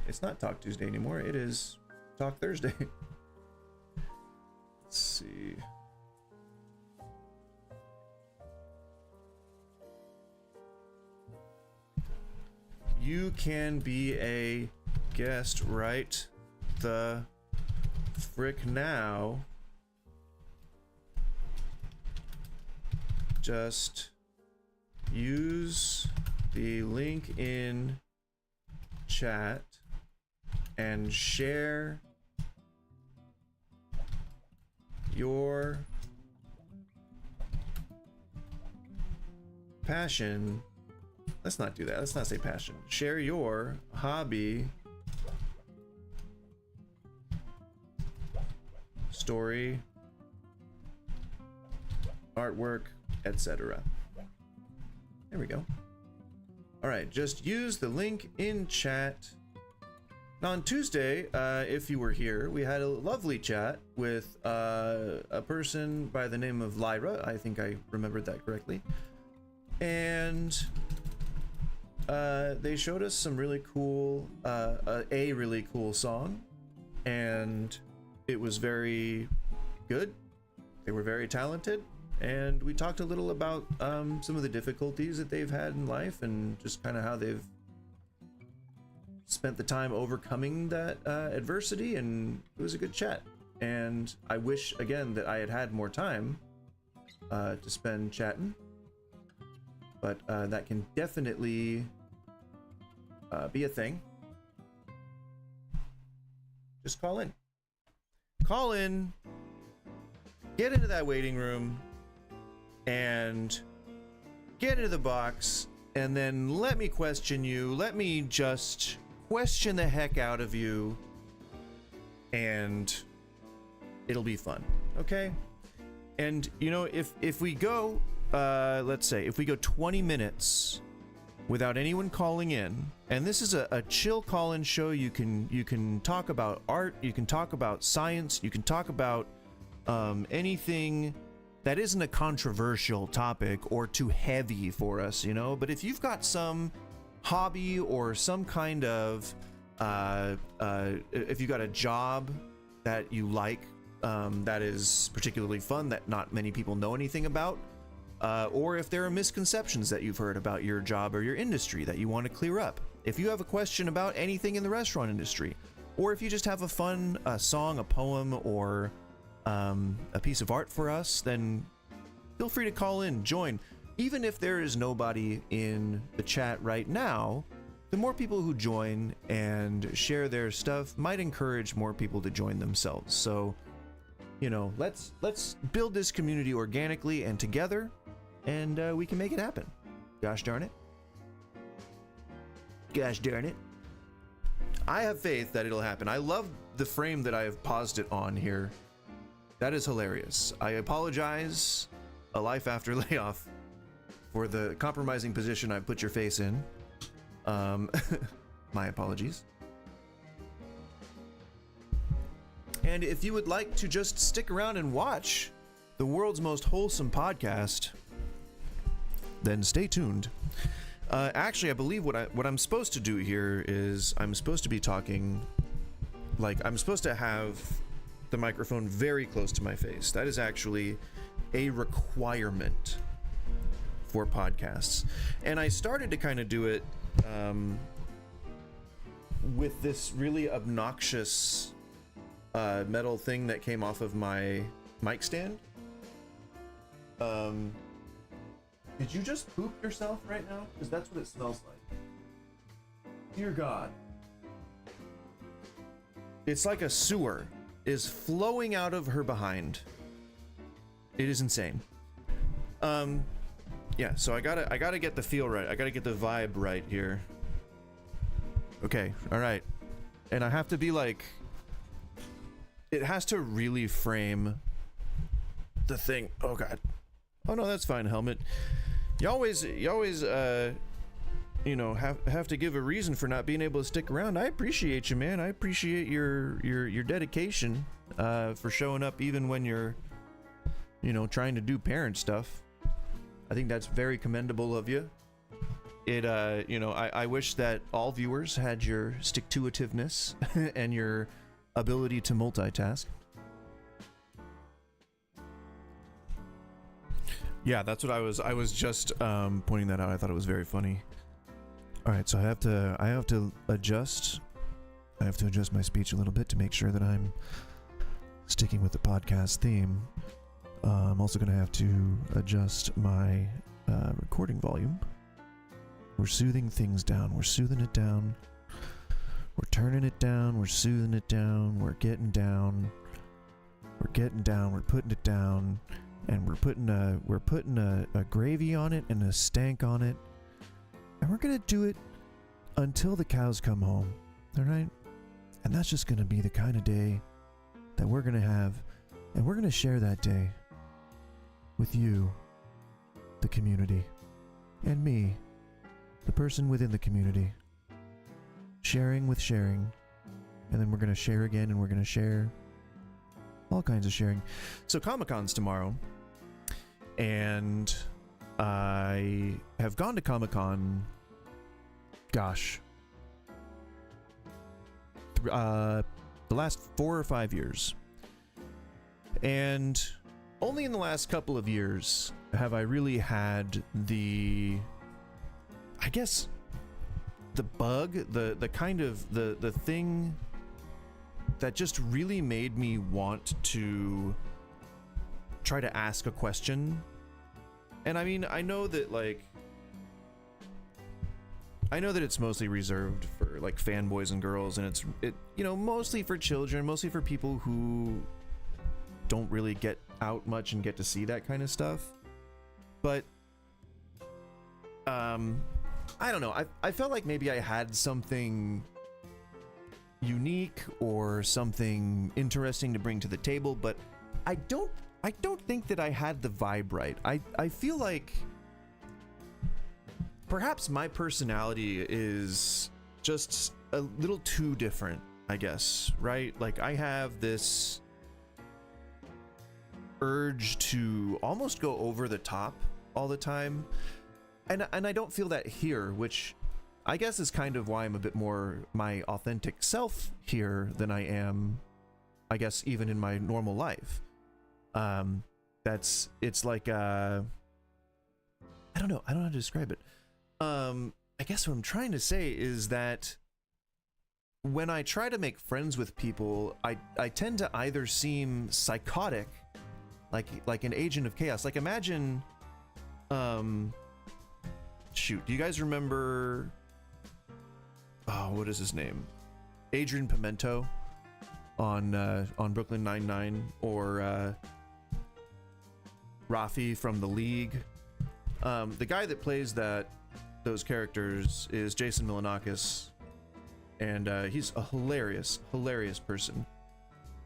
It's not Talk Tuesday anymore. It is Talk Thursday. Let's see. You can be a guessed right the frick now. Just use the link in chat and share your passion. Let's not do that. Let's not say passion. Share your hobby, story, artwork, etc. There we go. All right, just use the link in chat. Now on Tuesday, if you were here, we had a lovely chat with a person by the name of Lyra. I think I remembered that correctly. And they showed us some really cool, a really cool song, and it was very good. They were very talented, and we talked a little about some of the difficulties that they've had in life and just kind of how they've spent the time overcoming that adversity, and it was a good chat. And I wish again that I had had more time to spend chatting, but that can definitely be a thing. Just call in, get into that waiting room and get into the box, and then let me question you. Let me just question the heck out of you, and it'll be fun. Okay? And you know, if we go let's say if we go 20 minutes without anyone calling in, and this is a chill call-in show, you can talk about art, you can talk about science, you can talk about anything that isn't a controversial topic or too heavy for us, you know. But if you've got some hobby or some kind of if you got a job that you like, that is particularly fun, that not many people know anything about, or if there are misconceptions that you've heard about your job or your industry that you want to clear up, if you have a question about anything in the restaurant industry, or if you just have a fun song, a poem, or a piece of art for us, then feel free to call in, join. Even if there is nobody in the chat right now, the more people who join and share their stuff might encourage more people to join themselves. So, you know, let's build this community organically and together, and we can make it happen. Gosh darn it. Gosh darn it. I have faith that it'll happen. I love the frame that I have paused it on here. That is hilarious. I apologize, a life after layoff, for the compromising position I've put your face in. My apologies. And if you would like to just stick around and watch the world's most wholesome podcast, then stay tuned. Actually, I believe what I'm supposed to do here is I'm supposed to be talking, like, I'm supposed to have the microphone very close to my face. That is actually a requirement for podcasts. And I started to kind of do it with this really obnoxious metal thing that came off of my mic stand. Did you just poop yourself right now? Because that's what it smells like. Dear God. It's like a sewer is flowing out of her behind. It is insane. Yeah, so I gotta get the feel right. I gotta get the vibe right here. Okay, all right. And I have to be like, it has to really frame the thing. Oh God. Oh no, that's fine, Helmet. You always you know, have to give a reason for not being able to stick around. I appreciate you, man. I appreciate your dedication for showing up even when you're, you know, trying to do parent stuff. I think that's very commendable of you. It you know, I wish that all viewers had your stick-to-itiveness and your ability to multitask. Yeah, that's what I was just pointing that out. I thought it was very funny. All right, so I have to adjust I have to adjust my speech a little bit to make sure that I'm sticking with the podcast theme. I'm also going to have to adjust my recording volume. We're soothing things down. We're soothing it down. We're turning it down. We're soothing it down. We're getting down. We're getting down. We're putting it down. And we're putting a gravy on it and a stank on it. And we're going to do it until the cows come home. All right? And that's just going to be the kind of day that we're going to have. And we're going to share that day with you, the community, and me, the person within the community. Sharing with sharing. And then we're going to share again, and we're going to share all kinds of sharing. So Comic-Con's tomorrow. And I have gone to Comic-Con, gosh, the last 4 or 5 years. And only in the last couple of years have I really had the, I guess, the bug, the kind of, the thing that just really made me want to try to ask a question. And I mean, I know that it's mostly reserved for like fanboys and girls, and it's mostly for children, mostly for people who don't really get out much and get to see that kind of stuff. But I don't know, I felt like maybe I had something unique or something interesting to bring to the table, but I don't think that I had the vibe right. I feel like perhaps my personality is just a little too different, I guess, right? Like I have this urge to almost go over the top all the time. And I don't feel that here, which I guess is kind of why I'm a bit more my authentic self here than I am, I guess, even in my normal life. It's like, I don't know how to describe it. I guess what I'm trying to say is that when I try to make friends with people, I tend to either seem psychotic, like an agent of chaos. Like imagine, shoot, do you guys remember, oh, what is his name? Adrian Pimento on Brooklyn Nine-Nine, or Rafi from The League. The guy that plays those characters is Jason Milanakis, and he's a hilarious person.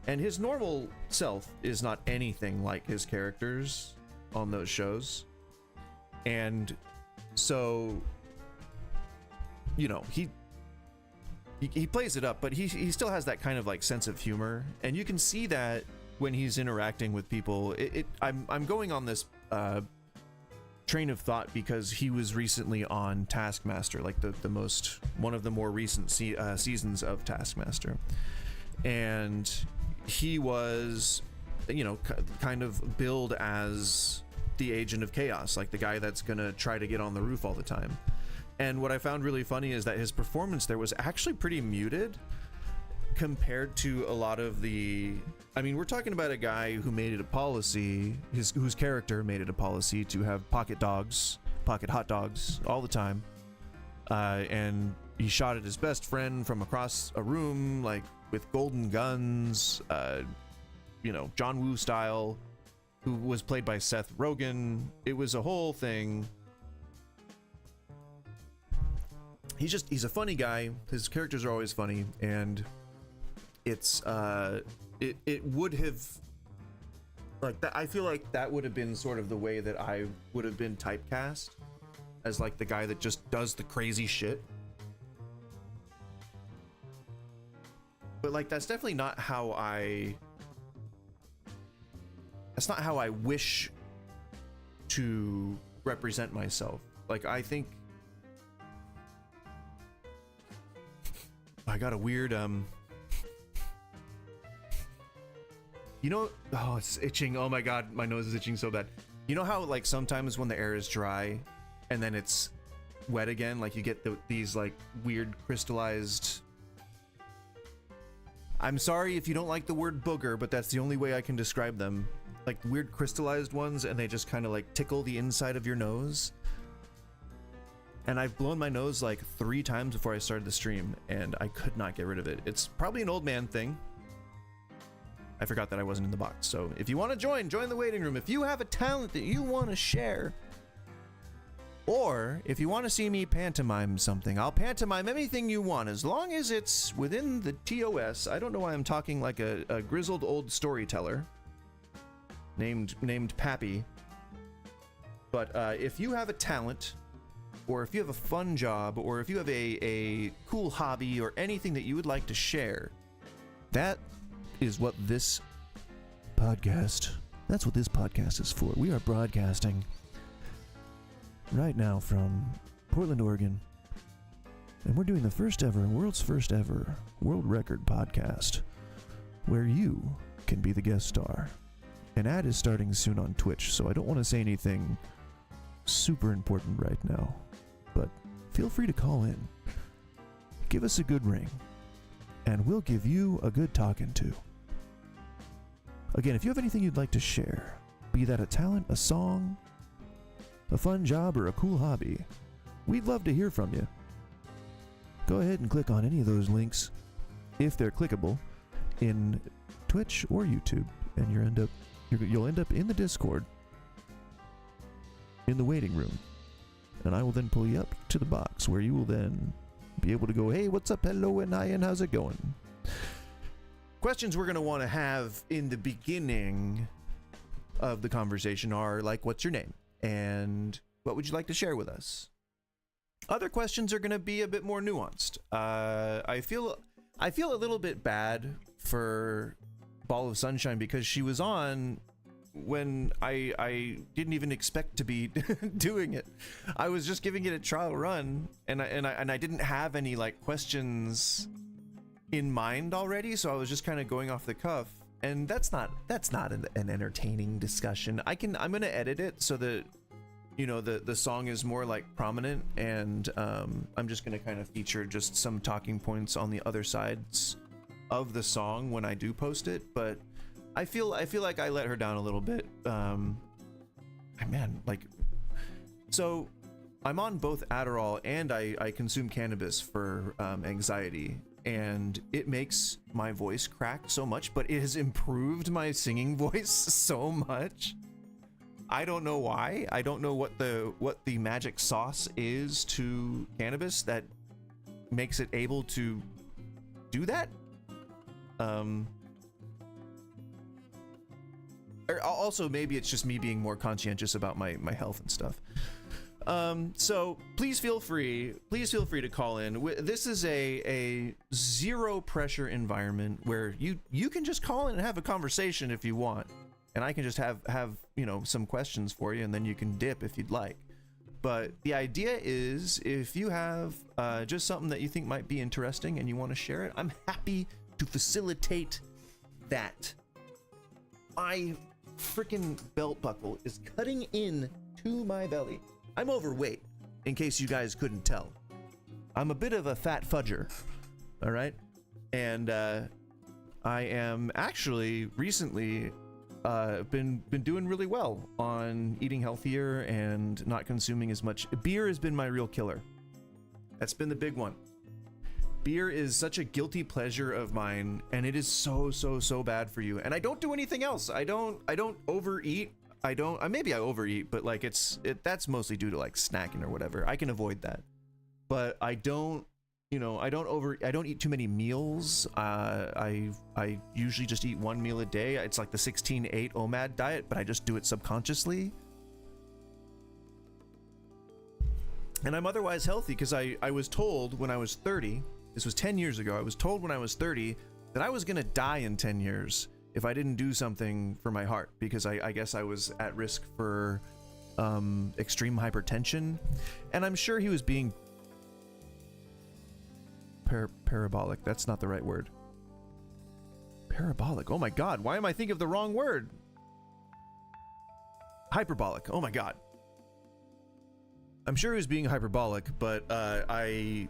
And his normal self is not anything like his characters on those shows. And so, he plays it up, but he still has that kind of like sense of humor, and you can see that when he's interacting with people. I'm going on this train of thought because he was recently on Taskmaster, like one of the more recent seasons of Taskmaster, and he was, kind of billed as the agent of chaos, like the guy that's gonna try to get on the roof all the time. And what I found really funny is that his performance there was actually pretty muted compared to a lot of the, I mean, we're talking about a guy who made it a policy, whose character made it a policy to have pocket hot dogs all the time. And he shot at his best friend from across a room, like with golden guns, John Woo style, who was played by Seth Rogen. It was a whole thing. He's a funny guy. His characters are always funny, and it's it would have, like, that, I feel like that would have been sort of the way that I would have been typecast, as like the guy that just does the crazy shit. But like that's definitely not how I wish to represent myself. Like I think I got a weird oh, it's itching. Oh my god, my nose is itching so bad. You know how like sometimes when the air is dry and then it's wet again, like you get these like weird crystallized I'm sorry if you don't like the word booger, but that's the only way I can describe them. Like weird crystallized ones, and they just kind of like tickle the inside of your nose. And I've blown my nose like 3 times before I started the stream, and I could not get rid of it. It's probably an old man thing. I forgot that I wasn't in the box. So if you want to join the waiting room. If you have a talent that you want to share, or if you want to see me pantomime something, I'll pantomime anything you want, as long as it's within the TOS. I don't know why I'm talking like a grizzled old storyteller named Pappy. But if you have a talent, or if you have a fun job, or if you have a cool hobby, or anything that you would like to share, that is what this podcast, that's what this podcast is for. We are broadcasting right now from Portland, Oregon, and we're doing the world's first ever world record podcast, where you can be the guest star. An ad is starting soon on Twitch, so I don't want to say anything super important right now, but feel free to call in. Give us a good ring, and we'll give you a good talking to. Again, if you have anything you'd like to share, be that a talent, a song, a fun job, or a cool hobby, we'd love to hear from you. Go ahead and click on any of those links, if they're clickable, in Twitch or YouTube, and you'll end up in the Discord, in the waiting room, and I will then pull you up to the box, where you will then be able to go, hey, what's up, hello, and hi, and how's it going? Questions we're going to want to have in the beginning of the conversation are like, what's your name? And what would you like to share with us? Other questions are going to be a bit more nuanced. I feel a little bit bad for Ball of Sunshine, because she was on when I didn't even expect to be doing it. I was just giving it a trial run, and I didn't have any like questions in mind already, so I was just kind of going off the cuff, and that's not an entertaining discussion. I'm gonna edit it so that, you know, the song is more like prominent, and I'm just gonna kind of feature just some talking points on the other sides of the song when I do post it. But I feel like I let her down a little bit. So I'm on both Adderall and I consume cannabis for anxiety, and it makes my voice crack so much, but it has improved my singing voice so much. I don't know why. I don't know what the magic sauce is to cannabis that makes it able to do that. Or also maybe it's just me being more conscientious about my health and stuff. So please feel free to call in. This is a zero pressure environment where you can just call in and have a conversation if you want, and I can just have you know, some questions for you, and then you can dip if you'd like. But the idea is, if you have just something that you think might be interesting and you want to share it, I'm happy to facilitate that. My freaking belt buckle is cutting in to my belly. I'm overweight, in case you guys couldn't tell. I'm a bit of a fat fudger, all right? And I am actually recently been doing really well on eating healthier and not consuming as much. Beer has been my real killer. That's been the big one. Beer is such a guilty pleasure of mine, and it is so bad for you. And I don't do anything else. I don't overeat. Maybe I overeat, but like that's mostly due to like snacking or whatever. I can avoid that. But I don't eat too many meals. I usually just eat one meal a day. It's like the 16-8 OMAD diet, but I just do it subconsciously. And I'm otherwise healthy, because I was told when I was 30, this was 10 years ago, I was told when I was 30 that I was gonna die in 10 years if I didn't do something for my heart, because I guess I was at risk for extreme hypertension. And I'm sure he was being parabolic. That's not the right word. Parabolic. Oh my god, why am I thinking of the wrong word? Hyperbolic. Oh my god. I'm sure he was being hyperbolic, but I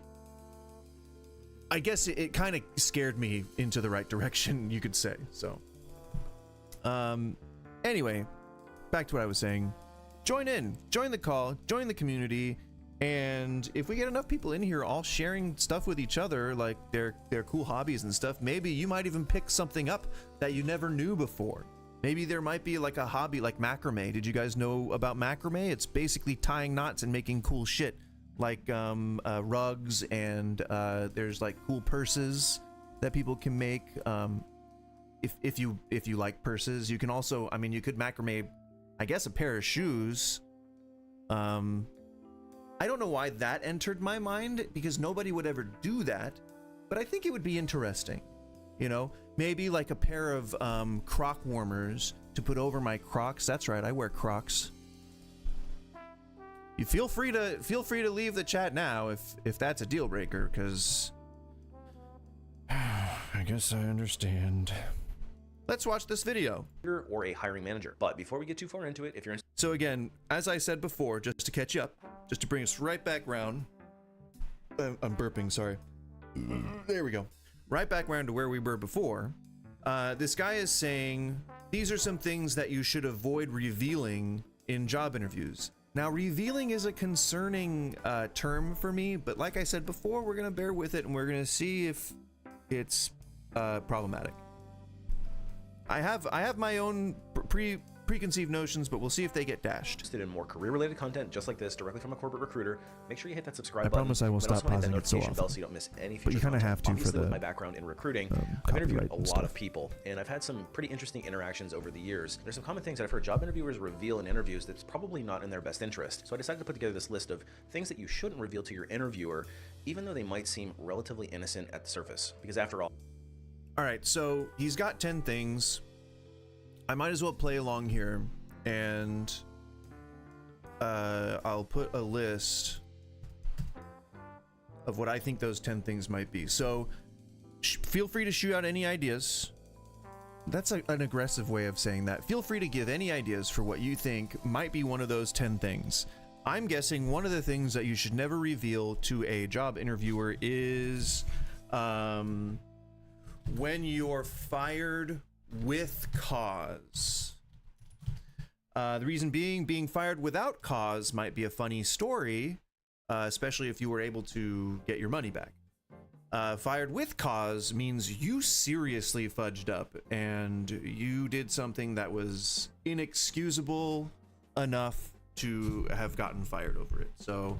I guess it kind of scared me into the right direction, you could say. So, anyway, back to what I was saying. Join in, join the call, join the community, and if we get enough people in here all sharing stuff with each other, like their cool hobbies and stuff, maybe you might even pick something up that you never knew before. Maybe there might be like a hobby like macrame. Did you guys know about macrame? It's basically tying knots and making cool shit, like rugs, and there's like cool purses that people can make. If you like purses, you can also, I mean, you could macrame, I guess, a pair of shoes. I don't know why that entered my mind, because nobody would ever do that, but I think it would be interesting. You know, maybe like a pair of croc warmers to put over my Crocs. That's right, I wear Crocs. You feel free to leave the chat now if that's a deal breaker, because I guess I understand. Let's watch this video. Or a hiring manager. But before we get too far into it, if you're So again, as I said before, just to catch you up, just to bring us right back round. I'm burping, sorry. There we go. Right back round to where we were before. This guy is saying these are some things that you should avoid revealing in job interviews. Now, revealing is a concerning term for me, but like I said before, we're gonna bear with it and we're gonna see if it's problematic. I have my own preconceived notions, but we'll see if they get dashed. interested in more career-related content just like this directly from a corporate recruiter, make sure you hit that subscribe I button. promise I will but stop also hit that pausing it so notification bell often. so you don't miss any future But you kind of content. have to for Obviously, with the my background in recruiting, I've interviewed copyright a and lot stuff. of people, and I've had some pretty interesting interactions over the years. There's some common things that I've heard job interviewers reveal in interviews that's probably not in their best interest. So I decided to put together this list of things that you shouldn't reveal to your interviewer, even though they might seem relatively innocent at the surface. Because after all right, so he's got 10 things. I might as well play along here, and I'll put a list of what I think those 10 things might be. So feel free to shoot out any ideas. That's an aggressive way of saying that. Feel free to give any ideas for what you think might be one of those 10 things. I'm guessing one of the things that you should never reveal to a job interviewer is when you're fired with cause. The reason being fired without cause might be a funny story, especially if you were able to get your money back. Fired with cause means you seriously fudged up and you did something that was inexcusable enough to have gotten fired over it. So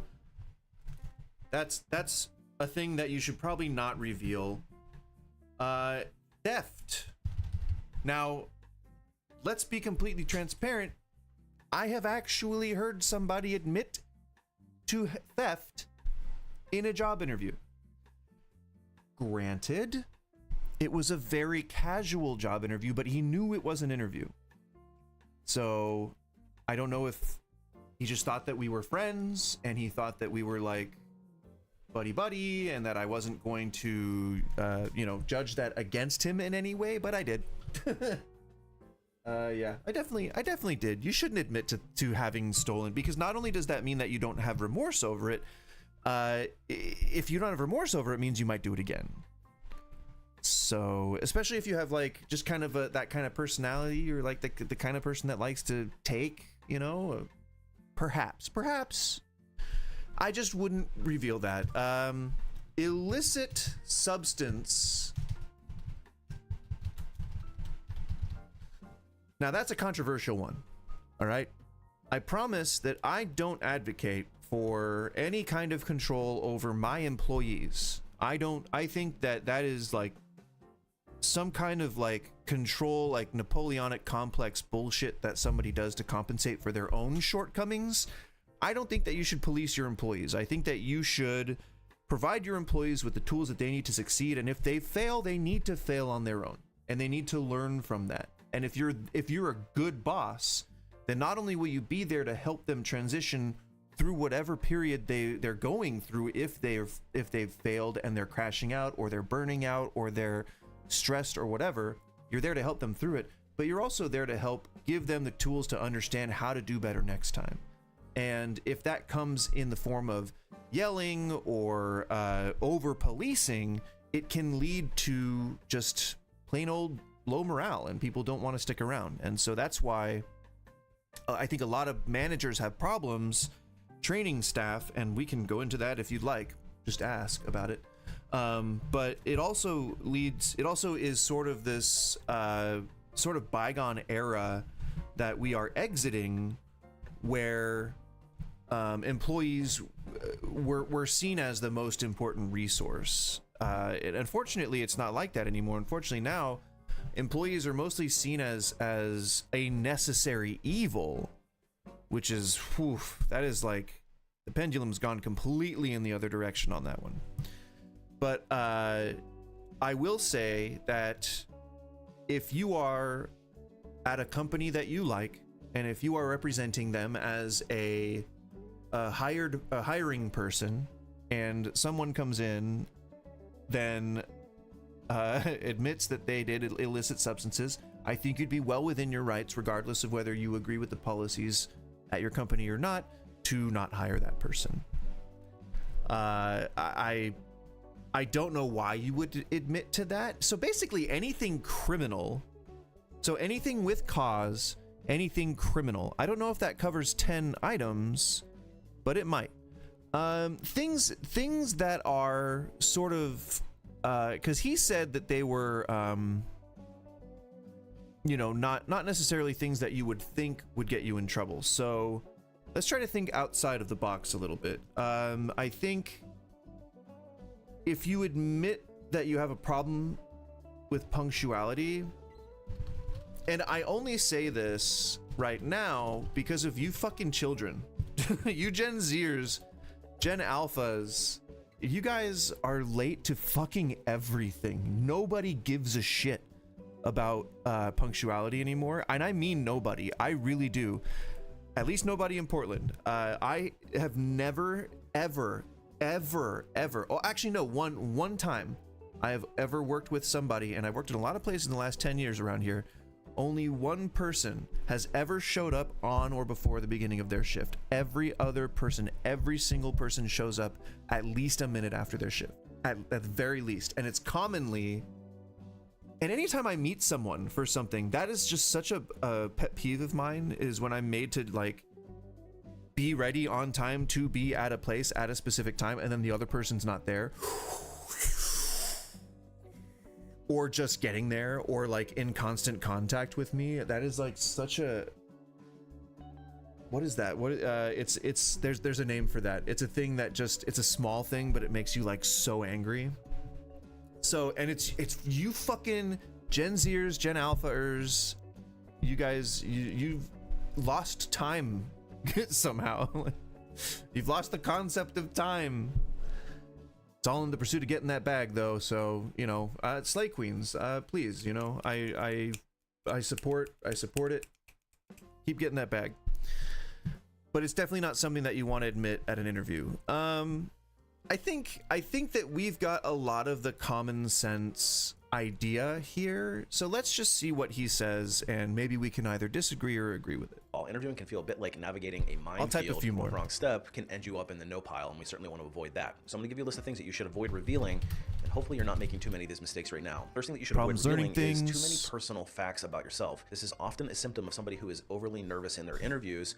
that's a thing that you should probably not reveal. Theft. Now, let's be completely transparent. I have actually heard somebody admit to theft in a job interview. Granted, it was a very casual job interview, but he knew it was an interview. So I don't know if he just thought that we were friends and he thought that we were like buddy and that I wasn't going to, judge that against him in any way, but I did. Yeah, I definitely did. You shouldn't admit to having stolen, because not only does that mean that you don't have remorse over it, if you don't have remorse over it, means you might do it again. So, especially if you have like just kind of that kind of personality, or like the kind of person that likes to take, perhaps I just wouldn't reveal that. Illicit substance. Now that's a controversial one. All right. I promise that I don't advocate for any kind of control over my employees. I think that is like some kind of like control, like Napoleonic complex bullshit that somebody does to compensate for their own shortcomings. I don't think that you should police your employees. I think that you should provide your employees with the tools that they need to succeed, and if they fail, they need to fail on their own, and they need to learn from that. And if you're a good boss, then not only will you be there to help them transition through whatever period they're going through, if they've failed and they're crashing out, or they're burning out, or they're stressed, or whatever, you're there to help them through it, but you're also there to help give them the tools to understand how to do better next time. And if that comes in the form of yelling or over policing, it can lead to just plain old low morale, and people don't want to stick around. And so that's why I think a lot of managers have problems training staff, and we can go into that if you'd like. Just ask about it. But it also is sort of this sort of bygone era that we are exiting, where employees were seen as the most important resource. Unfortunately, it's not like that anymore. Unfortunately, now employees are mostly seen as a necessary evil, which is, whew, that is like, the pendulum's gone completely in the other direction on that one. But I will say that if you are at a company that you like, and if you are representing them as a hiring person, and someone comes in, then admits that they did illicit substances, I think you'd be well within your rights, regardless of whether you agree with the policies at your company or not, to not hire that person. I don't know why you would admit to that. So basically anything criminal, so anything with cause, anything criminal. I don't know if that covers 10 items, but it might. Things that are sort of, because he said that they were, you know, not necessarily things that you would think would get you in trouble. So let's try to think outside of the box a little bit. I think if you admit that you have a problem with punctuality, and I only say this right now because of you fucking children, you Gen Zers, Gen Alphas, you guys are late to fucking everything. Nobody gives a shit about punctuality anymore, and I mean nobody. I really do. At least nobody in Portland. I have never, ever, oh, actually no, one time I have ever worked with somebody, and I've worked in a lot of places in the last 10 years around here. Only one person has ever showed up on or before the beginning of their shift. Every other person, every single person shows up at least a minute after their shift, at the very least. And it's commonly, and anytime I meet someone for something, that is just such a pet peeve of mine, is when I'm made to like be ready on time to be at a place at a specific time, and then the other person's not there, or just getting there, or like in constant contact with me. That is like such a, what is that? What there's a name for that. It's a thing that just, it's a small thing, but it makes you like so angry. So, and it's you fucking Gen Zers, Gen Alphas, you guys, you've lost time somehow. You've lost the concept of time. It's all in the pursuit of getting that bag, though. So, you know, Slay Queens, please, you know, I support it. Keep getting that bag. But it's definitely not something that you want to admit at an interview. I think that we've got a lot of the common sense idea here. So let's just see what he says, and maybe we can either disagree or agree with it. While interviewing can feel a bit like navigating a minefield, I'll type a few more. One wrong step can end you up in the no pile, and we certainly want to avoid that. So I'm going to give you a list of things that you should avoid revealing, and hopefully you're not making too many of these mistakes right now. First thing that you should avoid revealing is too many personal facts about yourself. This is often a symptom of somebody who is overly nervous in their interviews.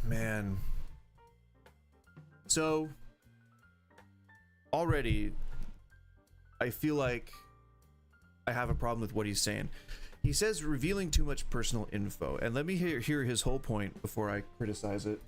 Man. So already I feel like I have a problem with what he's saying. He says revealing too much personal info, and let me hear his whole point before I criticize it.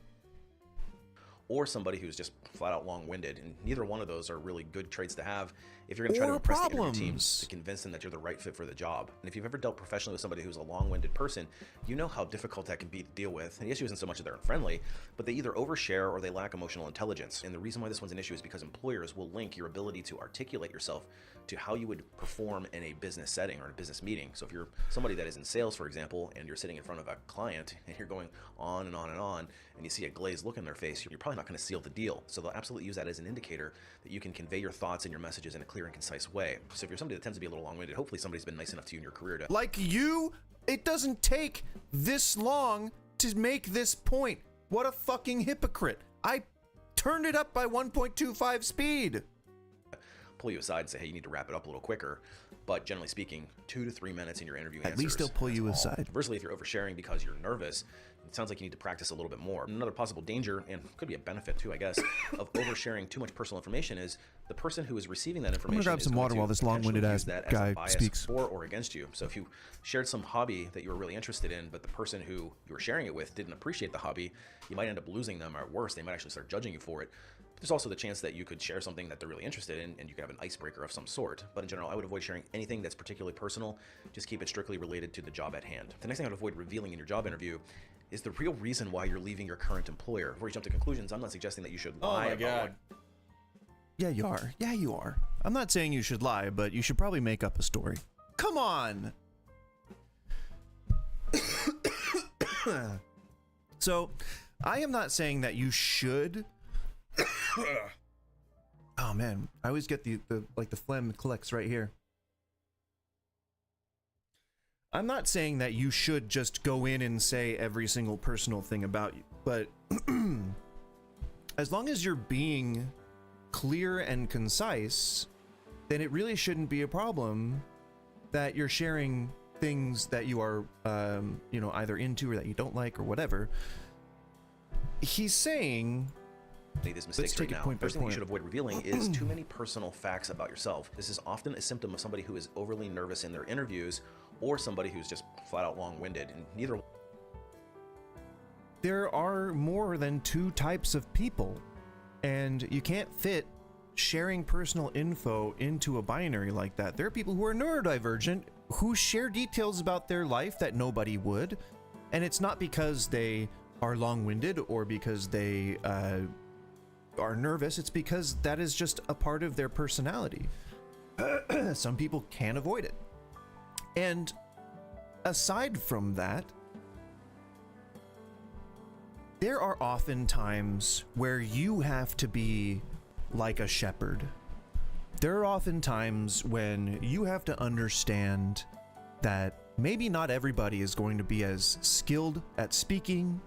Or somebody who's just flat out long-winded, and neither one of those are really good traits to have if you're going to try to impress the interview teams to convince them that you're the right fit for the job. And if you've ever dealt professionally with somebody who's a long-winded person, you know how difficult that can be to deal with. And the issue isn't so much that they're unfriendly, but they either overshare or they lack emotional intelligence. And the reason why this one's an issue is because employers will link your ability to articulate yourself to how you would perform in a business setting or a business meeting. So if you're somebody that is in sales, for example, and you're sitting in front of a client and you're going on and on and on, and you see a glazed look in their face, you're probably not going to seal the deal. So they'll absolutely use that as an indicator that you can convey your thoughts and your messages in a clear and concise way. So if you're somebody that tends to be a little long-winded, hopefully somebody's been nice enough to you in your career to... Like you, it doesn't take this long to make this point. What a fucking hypocrite. I turned it up by 1.25 speed. Pull you aside and say, hey, you need to wrap it up a little quicker. But generally speaking, 2 to 3 minutes in your interview At least they'll pull you aside. Conversely, if you're oversharing because you're nervous, it sounds like you need to practice a little bit more. Another possible danger, and could be a benefit too, I guess, of oversharing too much personal information is the person who is receiving that information. I'm gonna grab some water while this long-winded ass guy speaks. For or against you. So if you shared some hobby that you were really interested in, but the person who you were sharing it with didn't appreciate the hobby, you might end up losing them, or worse, they might actually start judging you for it. There's also the chance that you could share something that they're really interested in and you could have an icebreaker of some sort. But in general, I would avoid sharing anything that's particularly personal. Just keep it strictly related to the job at hand. The next thing I would avoid revealing in your job interview is the real reason why you're leaving your current employer. Before you jump to conclusions, I'm not suggesting that you should lie about what... Yeah, you are. Yeah, you are. I'm not saying you should lie, but you should probably make up a story. Come on! So, I am not saying that you should... Oh man, I always get the phlegm collects right here. I'm not saying that you should just go in and say every single personal thing about you, but as long as you're being clear and concise, then it really shouldn't be a problem that you're sharing things that you are, you know, either into or that you don't like or whatever. He's saying... This mistake right now. First thing you should avoid revealing is too many personal facts about yourself. This is often a symptom of somebody who is overly nervous in their interviews or somebody who's just flat out long-winded, and neither. There are more than 2 types of people, and you can't fit sharing personal info into a binary like that. There are people who are neurodivergent who share details about their life that nobody would, and it's not because they are long-winded or because they are nervous. It's because that is just a part of their personality. Some people can't avoid it. And aside from that, there are often times where you have to be like a shepherd. There are often times when you have to understand that maybe not everybody is going to be as skilled at speaking,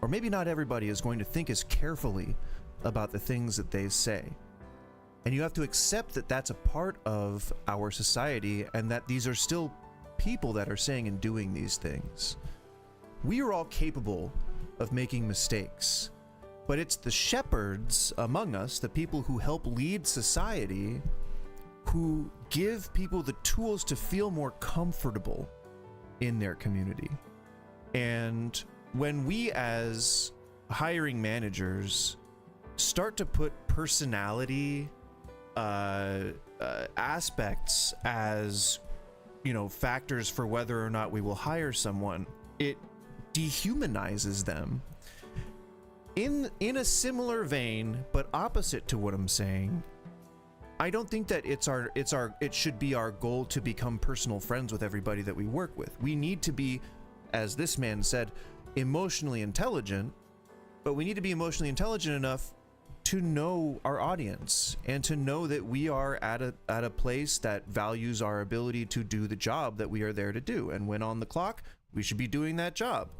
or maybe not everybody is going to think as carefully about the things that they say. And you have to accept that that's a part of our society and that these are still people that are saying and doing these things. We are all capable of making mistakes, but it's the shepherds among us, the people who help lead society, who give people the tools to feel more comfortable in their community. And when we as hiring managers start to put personality aspects as, you know, factors for whether or not we will hire someone, it dehumanizes them. In a similar vein, but opposite to what I'm saying, I don't think that it should be our goal to become personal friends with everybody that we work with. We need to be, as this man said, emotionally intelligent, but we need to be emotionally intelligent enough to know our audience and to know that we are at a place that values our ability to do the job that we are there to do. And when on the clock, we should be doing that job.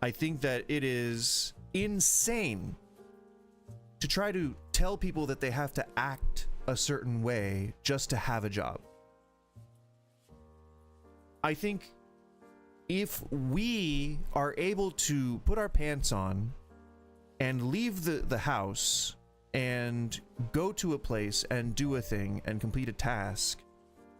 I think that it is insane to try to tell people that they have to act a certain way just to have a job. I think if we are able to put our pants on and leave the house and go to a place and do a thing and complete a task,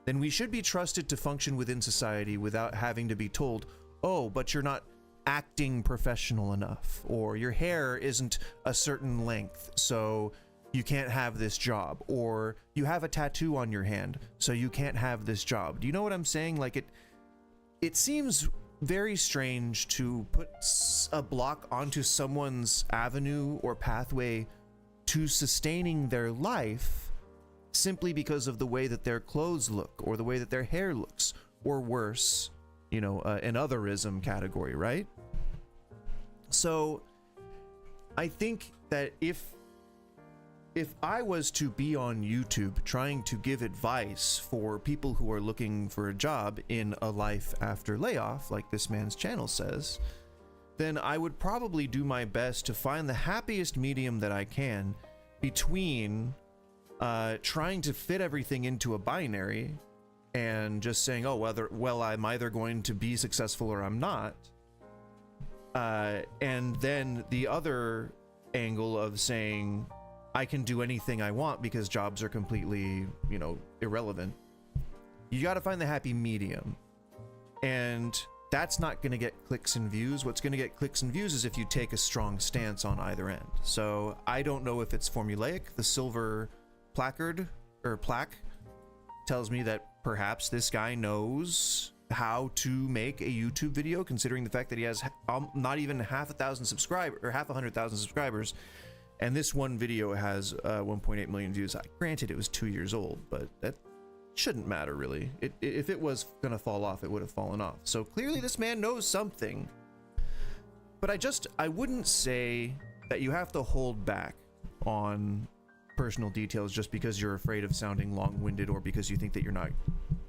then we should be trusted to function within society without having to be told, oh, but you're not acting professional enough, or your hair isn't a certain length, so you can't have this job, or you have a tattoo on your hand, so you can't have this job. Do you know what I'm saying? Like, it seems very strange to put a block onto someone's avenue or pathway to sustaining their life simply because of the way that their clothes look or the way that their hair looks, or worse, you know, an otherism category, right? So I think that if I was to be on YouTube trying to give advice for people who are looking for a job in a life after layoff, like this man's channel says, then I would probably do my best to find the happiest medium that I can between trying to fit everything into a binary and just saying, oh, well, I'm either going to be successful or I'm not. And then the other angle of saying, I can do anything I want because jobs are completely, you know, irrelevant. You got to find the happy medium. And that's not going to get clicks and views. What's going to get clicks and views is if you take a strong stance on either end. So I don't know if it's formulaic. The silver placard or plaque tells me that perhaps this guy knows how to make a YouTube video, considering the fact that he has not even half a thousand subscribers or half 100,000 subscribers. And this one video has 1.8 million views. Granted, it was 2 years old, but that shouldn't matter really. If it was gonna fall off, it would have fallen off. So clearly this man knows something. But I wouldn't say that you have to hold back on personal details just because you're afraid of sounding long-winded or because you think that you're not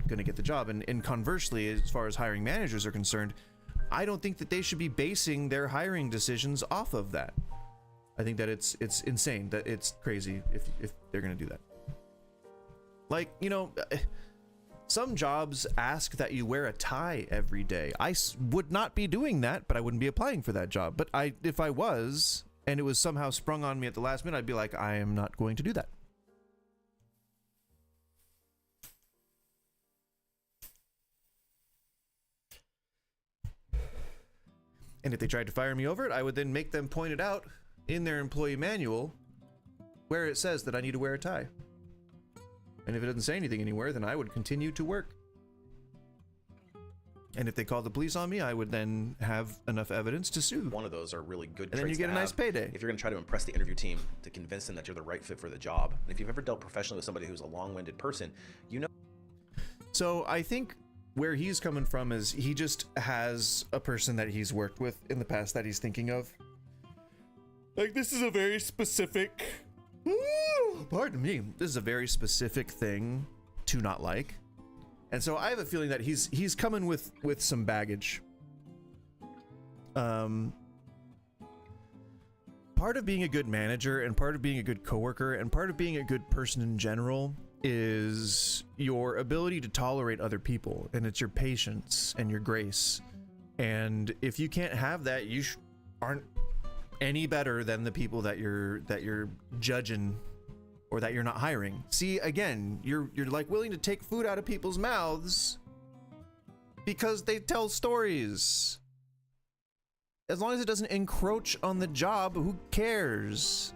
gonna get the job. And conversely, as far as hiring managers are concerned, I don't think that they should be basing their hiring decisions off of that. I think that it's insane, that it's crazy if they're gonna do that. Like, you know, some jobs ask that you wear a tie every day. I would not be doing that, but I wouldn't be applying for that job. But if I was, and it was somehow sprung on me at the last minute, I'd be like, I am not going to do that. And if they tried to fire me over it, I would then make them point it out in their employee manual where it says that I need to wear a tie. And if it doesn't say anything anywhere, then I would continue to work. And if they called the police on me, I would then have enough evidence to sue. One of those are really good and then you get a nice payday. If you're going to try to impress the interview team to convince them that you're the right fit for the job. And if you've ever dealt professionally with somebody who's a long-winded person, you know. So I think where he's coming from is he just has a person that he's worked with in the past that he's thinking of. Like, this is a very specific, pardon me, this is a very specific thing to not like. And so I have a feeling that he's coming with some baggage. Part of being a good manager and part of being a good coworker and part of being a good person in general is your ability to tolerate other people, and it's your patience and your grace. And if you can't have that, you aren't any better than the people that you're judging or that you're not hiring. See, again, you're like willing to take food out of people's mouths because they tell stories. As long as it doesn't encroach on the job, who cares?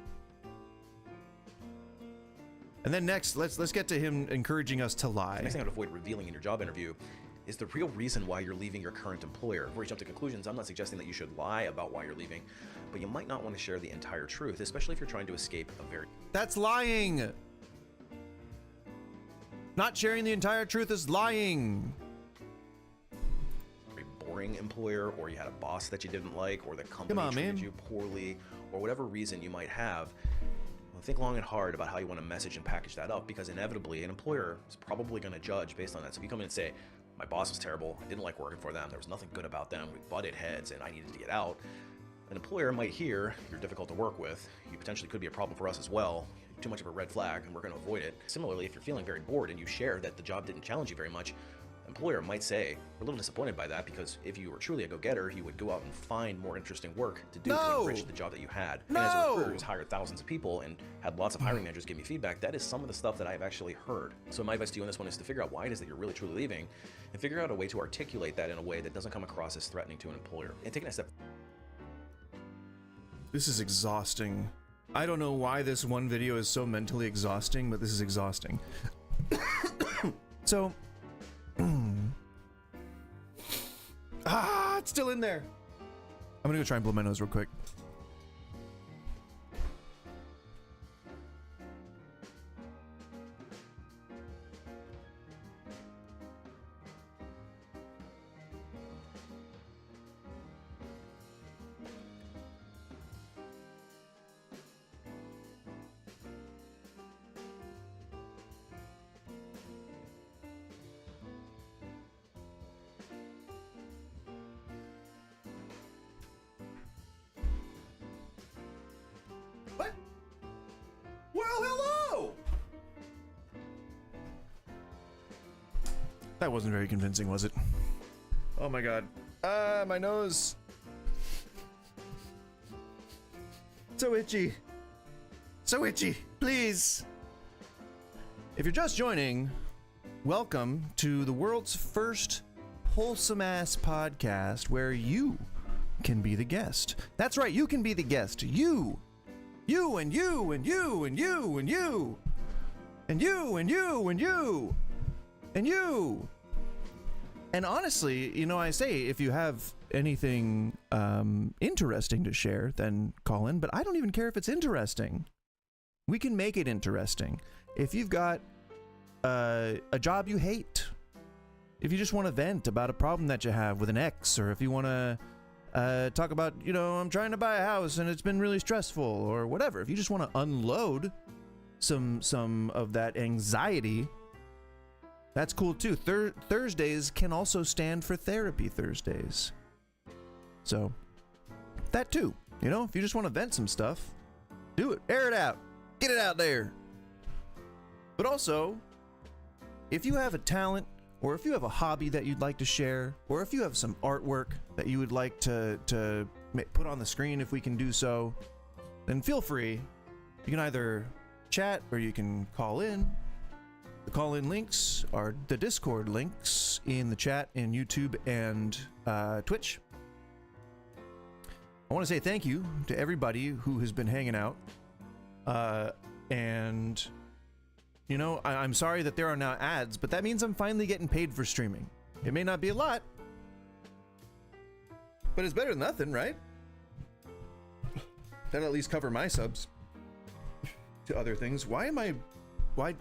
And then next, let's get to him encouraging us to lie. The next thing I would avoid revealing in your job interview is the real reason why you're leaving your current employer. Before you jump to conclusions, I'm not suggesting that you should lie about why you're leaving, but you might not want to share the entire truth, especially if you're trying to escape a very... That's lying. Not sharing the entire truth is lying. very boring employer, or you had a boss that you didn't like, or the company treated you poorly, or whatever reason you might have. Well, think long and hard about how you want to message and package that up, because inevitably an employer is probably going to judge based on that. So if you come in and say, my boss was terrible, I didn't like working for them, there was nothing good about them, we butted heads and I needed to get out, an employer might hear you're difficult to work with, you potentially could be a problem for us as well, too much of a red flag and we're going to avoid it. Similarly, if you're feeling very bored and you share that the job didn't challenge you very much, employer might say, we're a little disappointed by that, because if you were truly a go-getter, he would go out and find more interesting work to do to enrich the job that you had. And as a recruiter who's hired thousands of people and had lots of hiring managers give me feedback, that is some of the stuff that I've actually heard. So my advice to you on this one is to figure out why it is that you're really truly leaving, and figure out a way to articulate that in a way that doesn't come across as threatening to an employer. And taking a step... This is exhausting. I don't know why this one video is so mentally exhausting, but this is exhausting. So... it's still in there. I'm gonna go try and blow my nose real quick. That wasn't very convincing, was it? Oh my god. My nose. So itchy. So itchy. Please. If you're just joining, welcome to the world's first wholesome ass podcast where you can be the guest. That's right, you can be the guest. You and you and you and you and you and you and you and you and you. And honestly, you know, I say if you have anything interesting to share, then call in, but I don't even care if it's interesting. We can make it interesting. If you've got a job you hate, if you just want to vent about a problem that you have with an ex, or if you want to talk about, you know, I'm trying to buy a house and it's been really stressful, or whatever. If you just want to unload some of that anxiety, that's cool too. Thursdays can also stand for Therapy Thursdays. So, that too. You know, if you just want to vent some stuff, do it. Air it out. Get it out there. But also, if you have a talent, or if you have a hobby that you'd like to share, or if you have some artwork that you would like to put on the screen if we can do so, then feel free. You can either chat or you can call in. The call-in links are the Discord links in the chat in YouTube and Twitch. I want to say thank you to everybody who has been hanging out. And, you know, I'm sorry that there are now ads, but that means I'm finally getting paid for streaming. It may not be a lot, but it's better than nothing, right? That'll at least cover my subs to other things. Why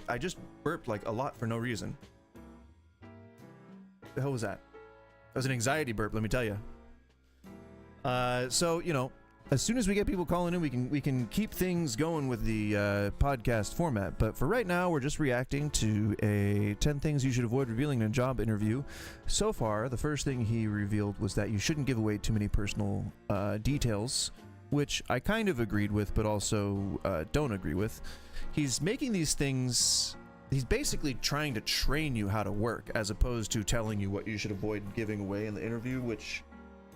I just burped like a lot for no reason. The hell was that? That was an anxiety burp, let me tell you. So, you know, as soon as we get people calling in, we can keep things going with the podcast format. But for right now, we're just reacting to a 10 things you should avoid revealing in a job interview. So far, the first thing he revealed was that you shouldn't give away too many personal details, which I kind of agreed with, but also don't agree with. He's making these things, he's basically trying to train you how to work, as opposed to telling you what you should avoid giving away in the interview, which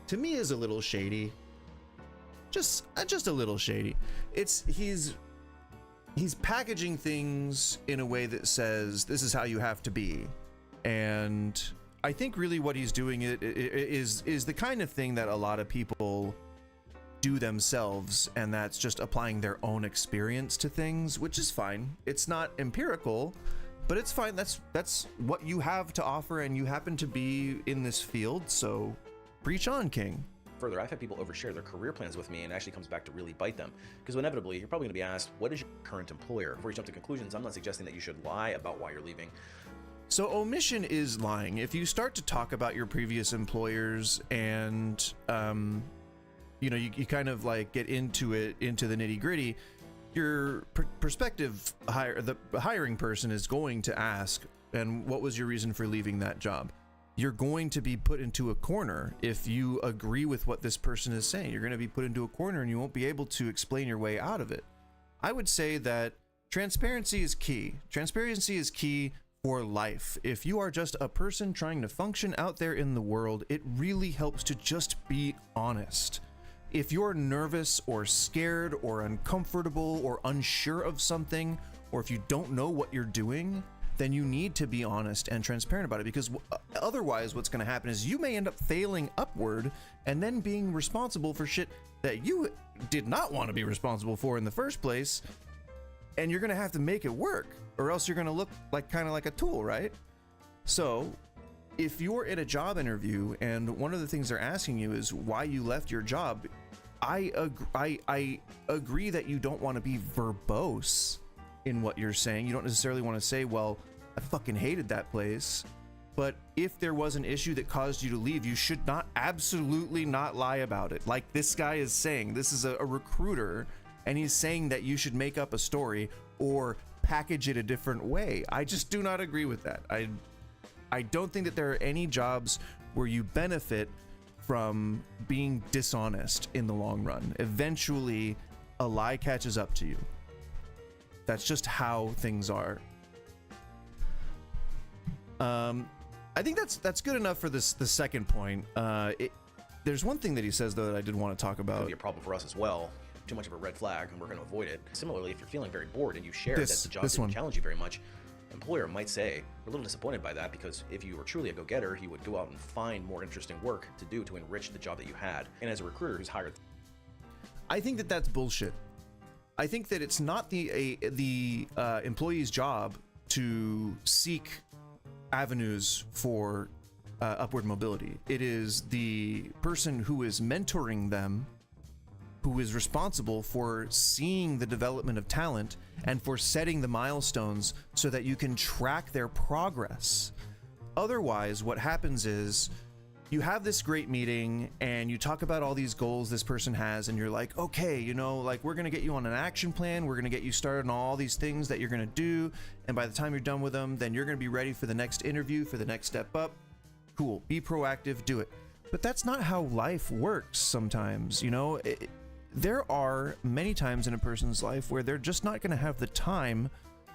to me is a little shady. Just a little shady. He's packaging things in a way that says this is how you have to be, and I think really what he's doing is the kind of thing that a lot of people do themselves, and that's just applying their own experience to things, which is fine. It's not empirical, but it's fine. That's what you have to offer, and you happen to be in this field, so preach on, King. Further, I've had people overshare their career plans with me, and it actually comes back to really bite them. Because inevitably, you're probably going to be asked, what is your current employer? Before you jump to conclusions, I'm not suggesting that you should lie about why you're leaving. So omission is lying. If you start to talk about your previous employers and, you know, you kind of like get into the nitty gritty, your prospective the hiring person is going to ask, and what was your reason for leaving that job? You're going to be put into a corner if you agree with what this person is saying. You're going to be put into a corner and you won't be able to explain your way out of it. I would say that transparency is key. Transparency is key for life. If you are just a person trying to function out there in the world, it really helps to just be honest. If you're nervous or scared or uncomfortable or unsure of something, or if you don't know what you're doing, then you need to be honest and transparent about it, because otherwise what's going to happen is you may end up failing upward and then being responsible for shit that you did not want to be responsible for in the first place, and you're going to have to make it work, or else you're going to look like kind of like a tool, right? So if you're in a job interview and one of the things they're asking you is why you left your job, I agree that you don't want to be verbose in what you're saying. You don't necessarily want to say, well, I fucking hated that place. But if there was an issue that caused you to leave, you should absolutely not lie about it. Like this guy is saying, this is a recruiter, and he's saying that you should make up a story or package it a different way. I just do not agree with that. I don't think that there are any jobs where you benefit from being dishonest in the long run. Eventually, a lie catches up to you. That's just how things are. I think that's good enough for the second point. There's one thing that he says though that I did want to talk Could about. be a problem for us as well. Too much of a red flag, and we're going to avoid it. Similarly, if you're feeling very bored and you share that the job didn't challenge you very much, employer might say, we're a little disappointed by that, because if you were truly a go-getter, he would go out and find more interesting work to do to enrich the job that you had. And as a recruiter who's hired, I think that that's bullshit. I think that it's not the employee's job to seek avenues for upward mobility. It is the person who is mentoring them who is responsible for seeing the development of talent and for setting the milestones so that you can track their progress. Otherwise, what happens is you have this great meeting and you talk about all these goals this person has, and you're like, okay, you know, like, we're gonna get you on an action plan, we're gonna get you started on all these things that you're gonna do, and by the time you're done with them, then you're gonna be ready for the next interview, for the next step up. Cool, be proactive, do it. But that's not how life works sometimes, you know? There are many times in a person's life where they're just not going to have the time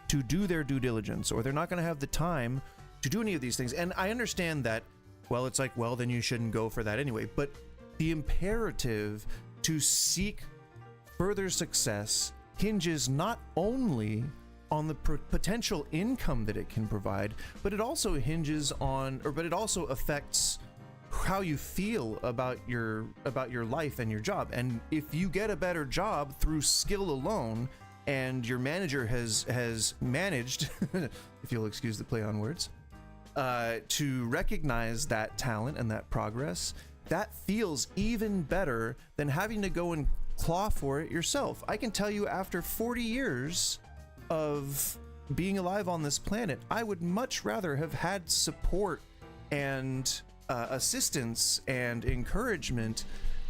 to do their due diligence, or they're not going to have the time to do any of these things. And I understand that, well, it's like, well, then you shouldn't go for that anyway. But the imperative to seek further success hinges not only on the potential income that it can provide, but it also hinges on, but it also affects how you feel about your life and your job. And if you get a better job through skill alone, and your manager has managed, if you'll excuse the play on words, to recognize that talent and that progress, that feels even better than having to go and claw for it yourself. I can tell you, after 40 years of being alive on this planet, I would much rather have had support and assistance and encouragement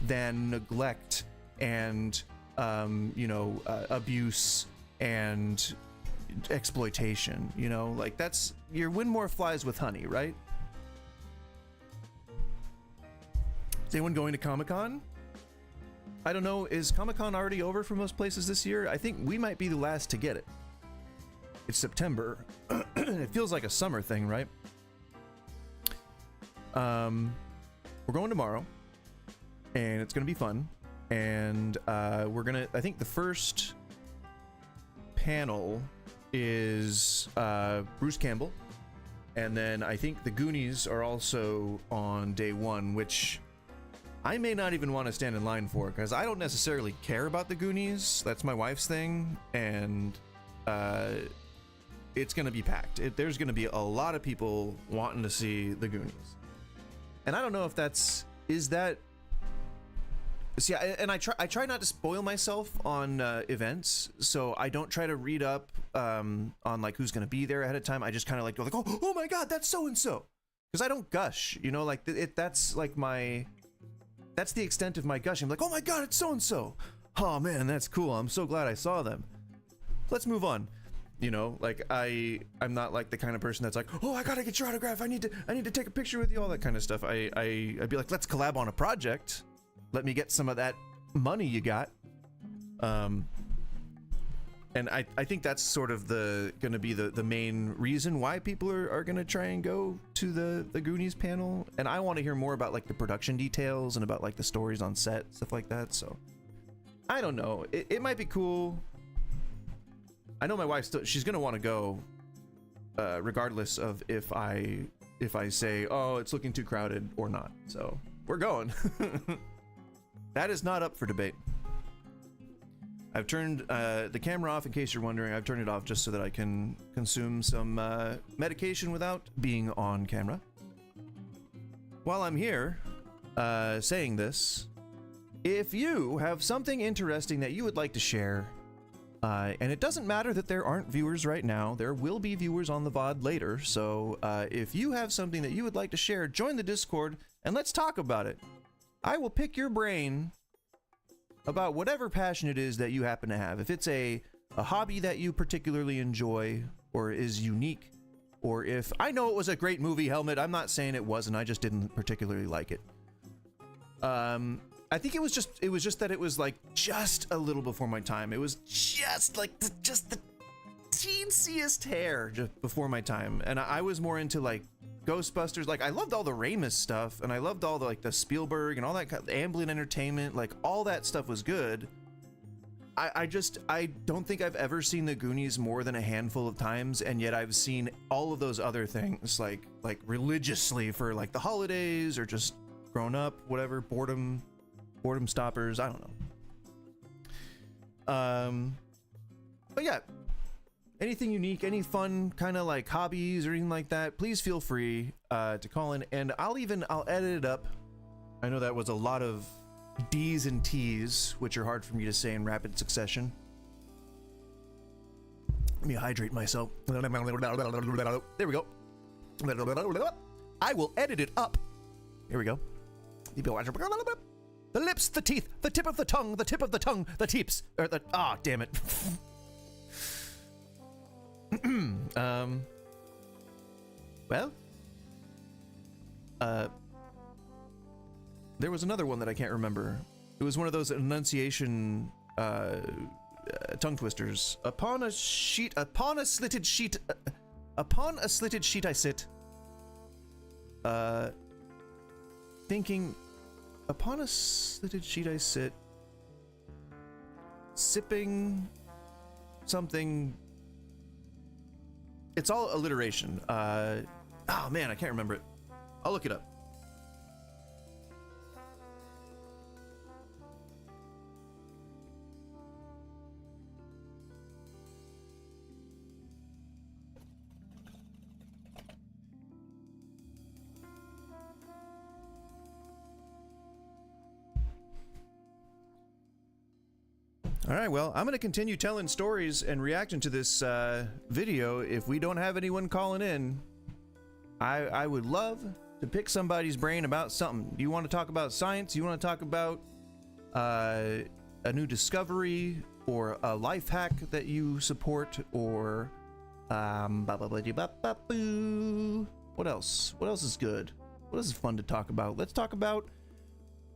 than neglect and abuse and exploitation. You know, like, that's, you win more flies with honey, right? Is anyone going to Comic-Con? I don't know, is Comic-Con already over for most places this year? I think we might be the last to get it. It's September. It feels like a summer thing, right? We're going tomorrow, and it's gonna be fun, and we're gonna, I think the first panel is Bruce Campbell, and then I think the Goonies are also on day one, which I may not even want to stand in line for, because I don't necessarily care about the Goonies. That's my wife's thing, and it's gonna be packed. There's gonna be a lot of people wanting to see the Goonies. And I don't know if is that. See, and I try not to spoil myself on events, so I don't try to read up on like who's gonna be there ahead of time. I just kind of like go like, oh my god, that's so and so, because I don't gush, you know, like that's like that's the extent of my gushing. I'm like, oh my god, it's so and so. Oh man, that's cool. I'm so glad I saw them. Let's move on. You know, like I'm not like the kind of person that's like, oh, I gotta get your autograph. I need to take a picture with you. All that kind of stuff. I'd be like, let's collab on a project. Let me get some of that money you got. And I think that's sort of gonna be the main reason why people are gonna try and go to the Goonies panel. And I want to hear more about like the production details and about like the stories on set, stuff like that. So I don't know. It might be cool. I know my wife she's gonna want to go, regardless of if I say, oh, it's looking too crowded or not. So we're going. That is not up for debate. I've turned the camera off, in case you're wondering. I've turned it off just so that I can consume some medication without being on camera. While I'm here saying this, if you have something interesting that you would like to share, and it doesn't matter that there aren't viewers right now, there will be viewers on the VOD later, so if you have something that you would like to share, join the Discord and let's talk about it. I will pick your brain about whatever passion it is that you happen to have. If it's a hobby that you particularly enjoy or is unique, or if I know it was a great movie, Helmet, I'm not saying it wasn't, I just didn't particularly like it. I think it was just that it was like just a little before my time. It was just like the teensiest hair just before my time, and I was more into like Ghostbusters. Like, I loved all the Ramis stuff, and I loved all the, like, the Spielberg and all that kind of Amblin Entertainment. Like, all that stuff was good. I don't think I've ever seen the Goonies more than a handful of times, and yet I've seen all of those other things, like religiously for, like, the holidays or just growing up, whatever, boredom stoppers, I don't know. But yeah, anything unique, any fun kind of like hobbies or anything like that, please feel free to call in, and I'll edit it up. I know that was a lot of D's and T's, which are hard for me to say in rapid succession. Let me hydrate myself. There we go. I will edit it up. Here we go. The lips, the teeth, the tip of the tongue, the tip of the tongue, the teeps, or the, damn it. Well, there was another one that I can't remember. It was one of those enunciation tongue twisters. Upon a slitted sheet I sit. Thinking, upon a slitted sheet I sit. Sipping something. It's all alliteration. Oh man, I can't remember it. I'll look it up. All right, well, I'm going to continue telling stories and reacting to this video if we don't have anyone calling in. I would love to pick somebody's brain about something. You want to talk about science? You want to talk about a new discovery or a life hack that you support, or what else? What else is good? What else is fun to talk about? Let's talk about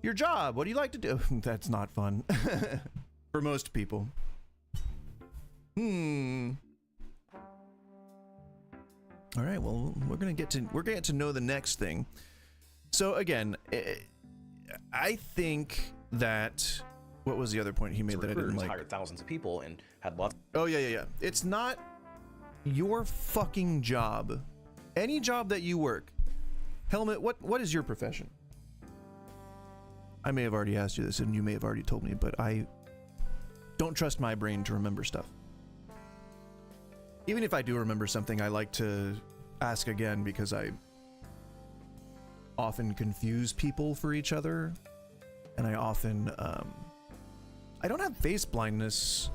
your job. What do you like to do? That's not fun. For most people. All right, well, we're gonna get to know the next thing. So again, I think that, what was the other point he made that I didn't like? Hired thousands of people and had lots. Oh yeah. It's not your fucking job. Any job that you work. Helmet, what is your profession? I may have already asked you this, and you may have already told me, but I don't trust my brain to remember stuff. Even if I do remember something, I like to ask again, because I often confuse people for each other, and I often I don't have face blindness.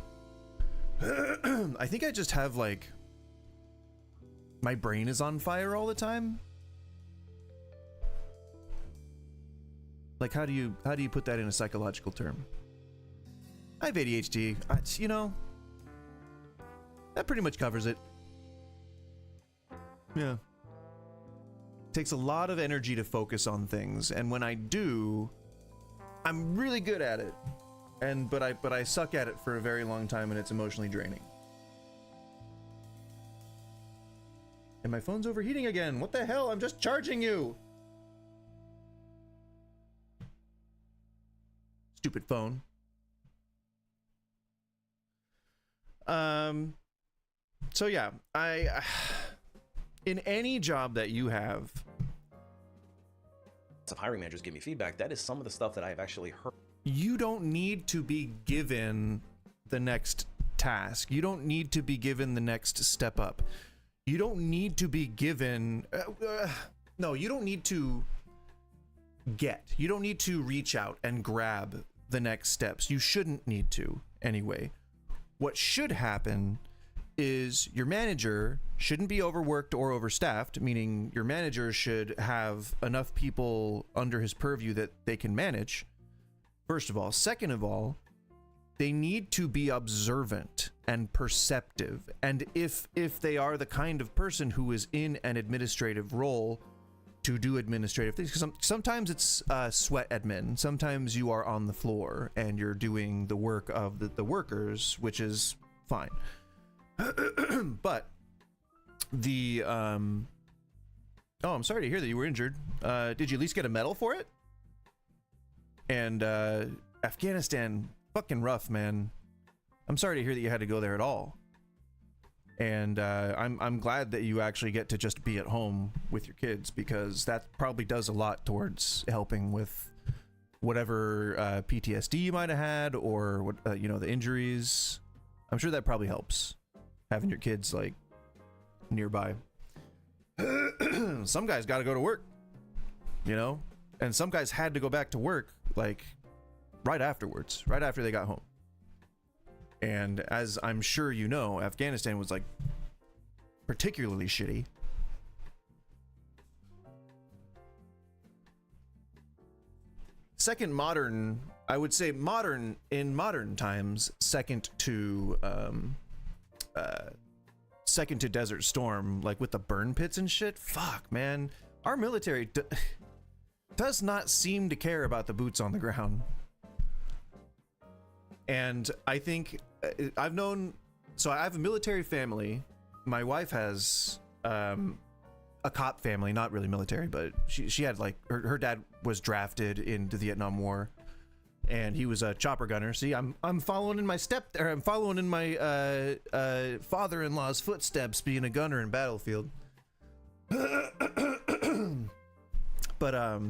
I think I just have, like, my brain is on fire all the time. Like, how do you put that in a psychological term? I have ADHD. You know, that pretty much covers it. Yeah. Takes a lot of energy to focus on things, and when I do, I'm really good at it. But I suck at it for a very long time, and it's emotionally draining. And my phone's overheating again. What the hell? I'm just charging you. Stupid phone. So yeah, in any job that you have, Some hiring managers give me feedback. That is some of the stuff that I've actually heard. you don't need to be given the next task. You don't need to be given the next step up. You don't need to be given, no, you don't need to you don't need to reach out and grab the next steps. You shouldn't need to anyway. What should happen is your manager shouldn't be overworked or overstaffed, meaning your manager should have enough people under his purview that they can manage, first of all. Second of all, they need to be observant and perceptive. And if they are the kind of person who is in an administrative role to do administrative things, because sometimes it's sweat admin, sometimes you are on the floor and you're doing the work of the workers, which is fine. But the Oh, I'm sorry to hear that you were injured. Did you at least get a medal for it? And Afghanistan, fucking rough, man. I'm sorry to hear that you had to go there at all. And I'm glad that you actually get to just be at home with your kids, because that probably does a lot towards helping with whatever PTSD you might have had, or what you know, the injuries. I'm sure that probably helps, having your kids like nearby. Some guys got to go to work, you know, and some guys had to go back to work like right afterwards, right after they got home. And as I'm sure you know, Afghanistan was like particularly shitty. Second modern, I would say modern in modern times, second to Desert Storm, like with the burn pits and shit. Fuck, man. Our military does not seem to care about the boots on the ground. And I think I've known, so I have a military family. My wife has a cop family, not really military, but she had like her dad was drafted into the Vietnam War, and he was a chopper gunner. See, I'm following in my I'm following in my father-in-law's footsteps, being a gunner in Battlefield. But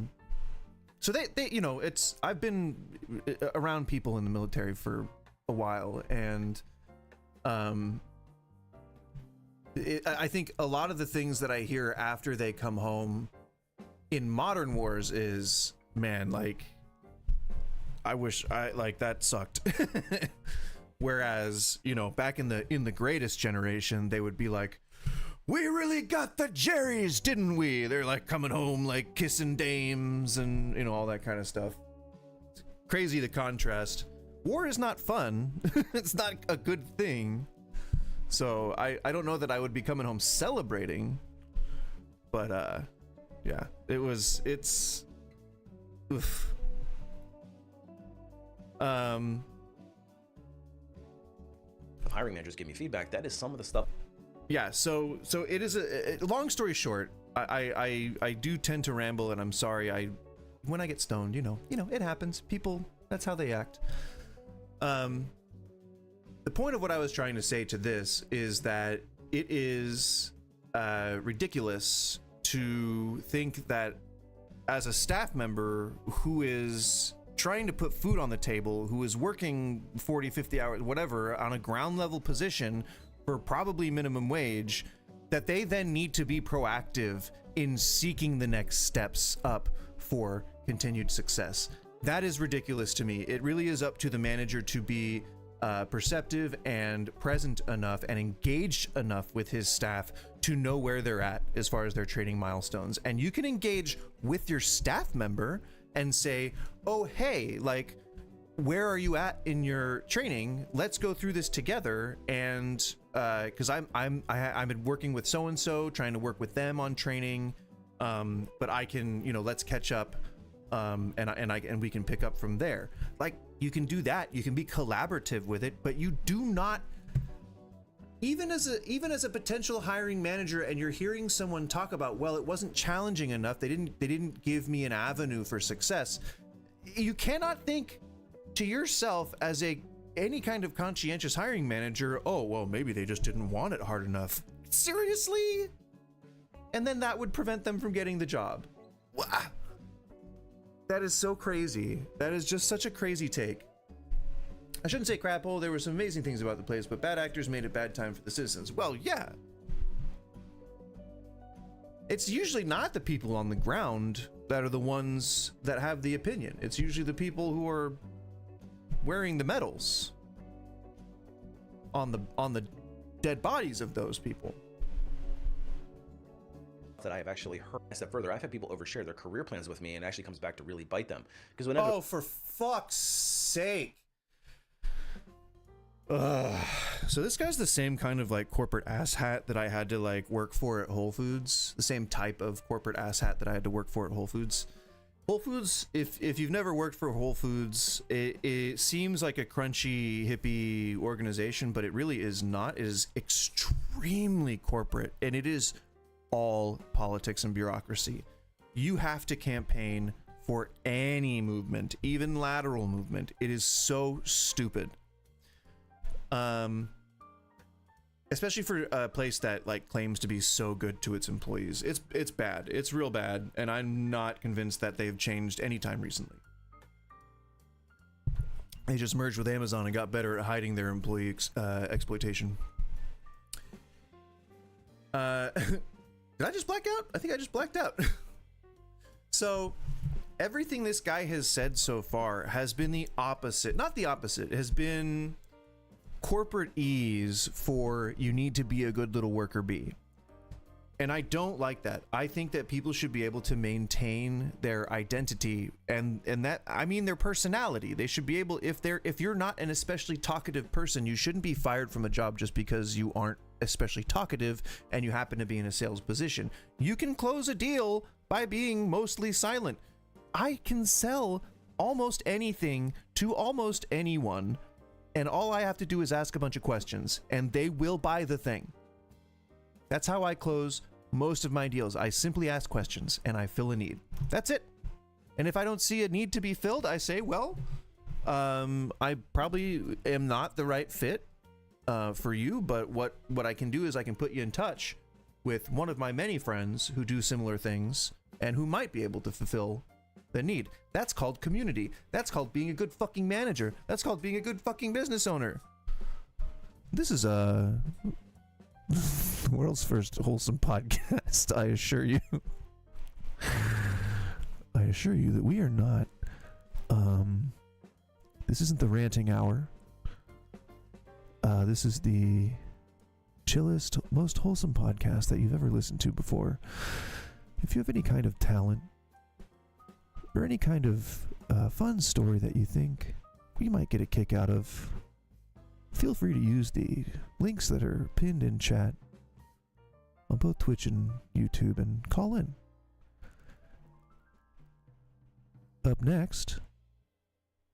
so they you know, it's, I've been around people in the military for a while, and I think a lot of the things that I hear after they come home in modern wars is, man, like, I wish I, like, that sucked. Whereas, you know, back in the greatest generation, they would be like, we really got the Jerry's, didn't we? They're like coming home, like kissing dames and, you know, all that kind of stuff. It's crazy, the contrast. War is not fun. It's not a good thing. So I don't know that I would be coming home celebrating, but yeah, it's oof. Hiring managers give me feedback. That is some of the stuff. Yeah, so it is a long story short, I do tend to ramble, and I'm sorry. When I get stoned, you know, it happens. People, that's how they act. The point of what I was trying to say to this is that it is ridiculous to think that as a staff member who is trying to put food on the table, who is working 40, 50 hours, whatever, on a ground level position for probably minimum wage, that they then need to be proactive in seeking the next steps up for continued success. That is ridiculous to me. It really is up to the manager to be perceptive and present enough and engaged enough with his staff to know where they're at as far as their training milestones. And you can engage with your staff member and say, oh, hey, like, where are you at in your training? Let's go through this together. And because I've been working with so and so, trying to work with them on training, but I can, you know, let's catch up, and we can pick up from there. Like, you can do that. You can be collaborative with it, but you do not. Even as a potential hiring manager, and you're hearing someone talk about, well, it wasn't challenging enough. They didn't give me an avenue for success. You cannot think to yourself as any kind of conscientious hiring manager, oh, well, maybe they just didn't want it hard enough. Seriously? And then that would prevent them from getting the job. Wow. That is so crazy. That is just such a crazy take. I shouldn't say crap hole. There were some amazing things about the place, but bad actors made it bad time for the citizens. Well, yeah. It's usually not the people on the ground that are the ones that have the opinion. It's usually the people who are wearing the medals on the dead bodies of those people. That I have actually heard a step further. I've had people overshare their career plans with me, and it actually comes back to really bite them. Because whenever, oh, for fuck's sake. So this guy's the same kind of like corporate asshat that I had to like work for at Whole Foods. The same type of corporate asshat that I had to work for at Whole Foods. Whole Foods, if you've never worked for Whole Foods, it seems like a crunchy hippie organization, but it really is not. It is extremely corporate, and it is all politics and bureaucracy. You have to campaign for any movement, even lateral movement. It is so stupid. Especially for a place that like claims to be so good to its employees. It's bad. It's real bad, and I'm not convinced that they've changed anytime recently. They just merged with Amazon and got better at hiding their employee exploitation. Did I just black out? I think I just blacked out. So, everything this guy has said so far has been the opposite. Not the opposite. It has been corporate ease for you need to be a good little worker bee. And I don't like that. I think that people should be able to maintain their identity and that, I mean, their personality. They should be able, if you're not an especially talkative person, you shouldn't be fired from a job just because you aren't especially talkative and you happen to be in a sales position. You can close a deal by being mostly silent. I can sell almost anything to almost anyone, and all I have to do is ask a bunch of questions and they will buy the thing. That's how I close most of my deals. I simply ask questions and I fill a need. That's it. And if I don't see a need to be filled, I say, well, I probably am not the right fit for you, but what I can do is I can put you in touch with one of my many friends who do similar things and who might be able to fulfill the need. That's called community. That's called being a good fucking manager. That's called being a good fucking business owner. This is the world's first wholesome podcast, I assure you. I assure you that we are not, this isn't the ranting hour. This is the chillest, most wholesome podcast that you've ever listened to before. If you have any kind of talent or any kind of fun story that you think we might get a kick out of, feel free to use the links that are pinned in chat on both Twitch and YouTube and call in. Up next,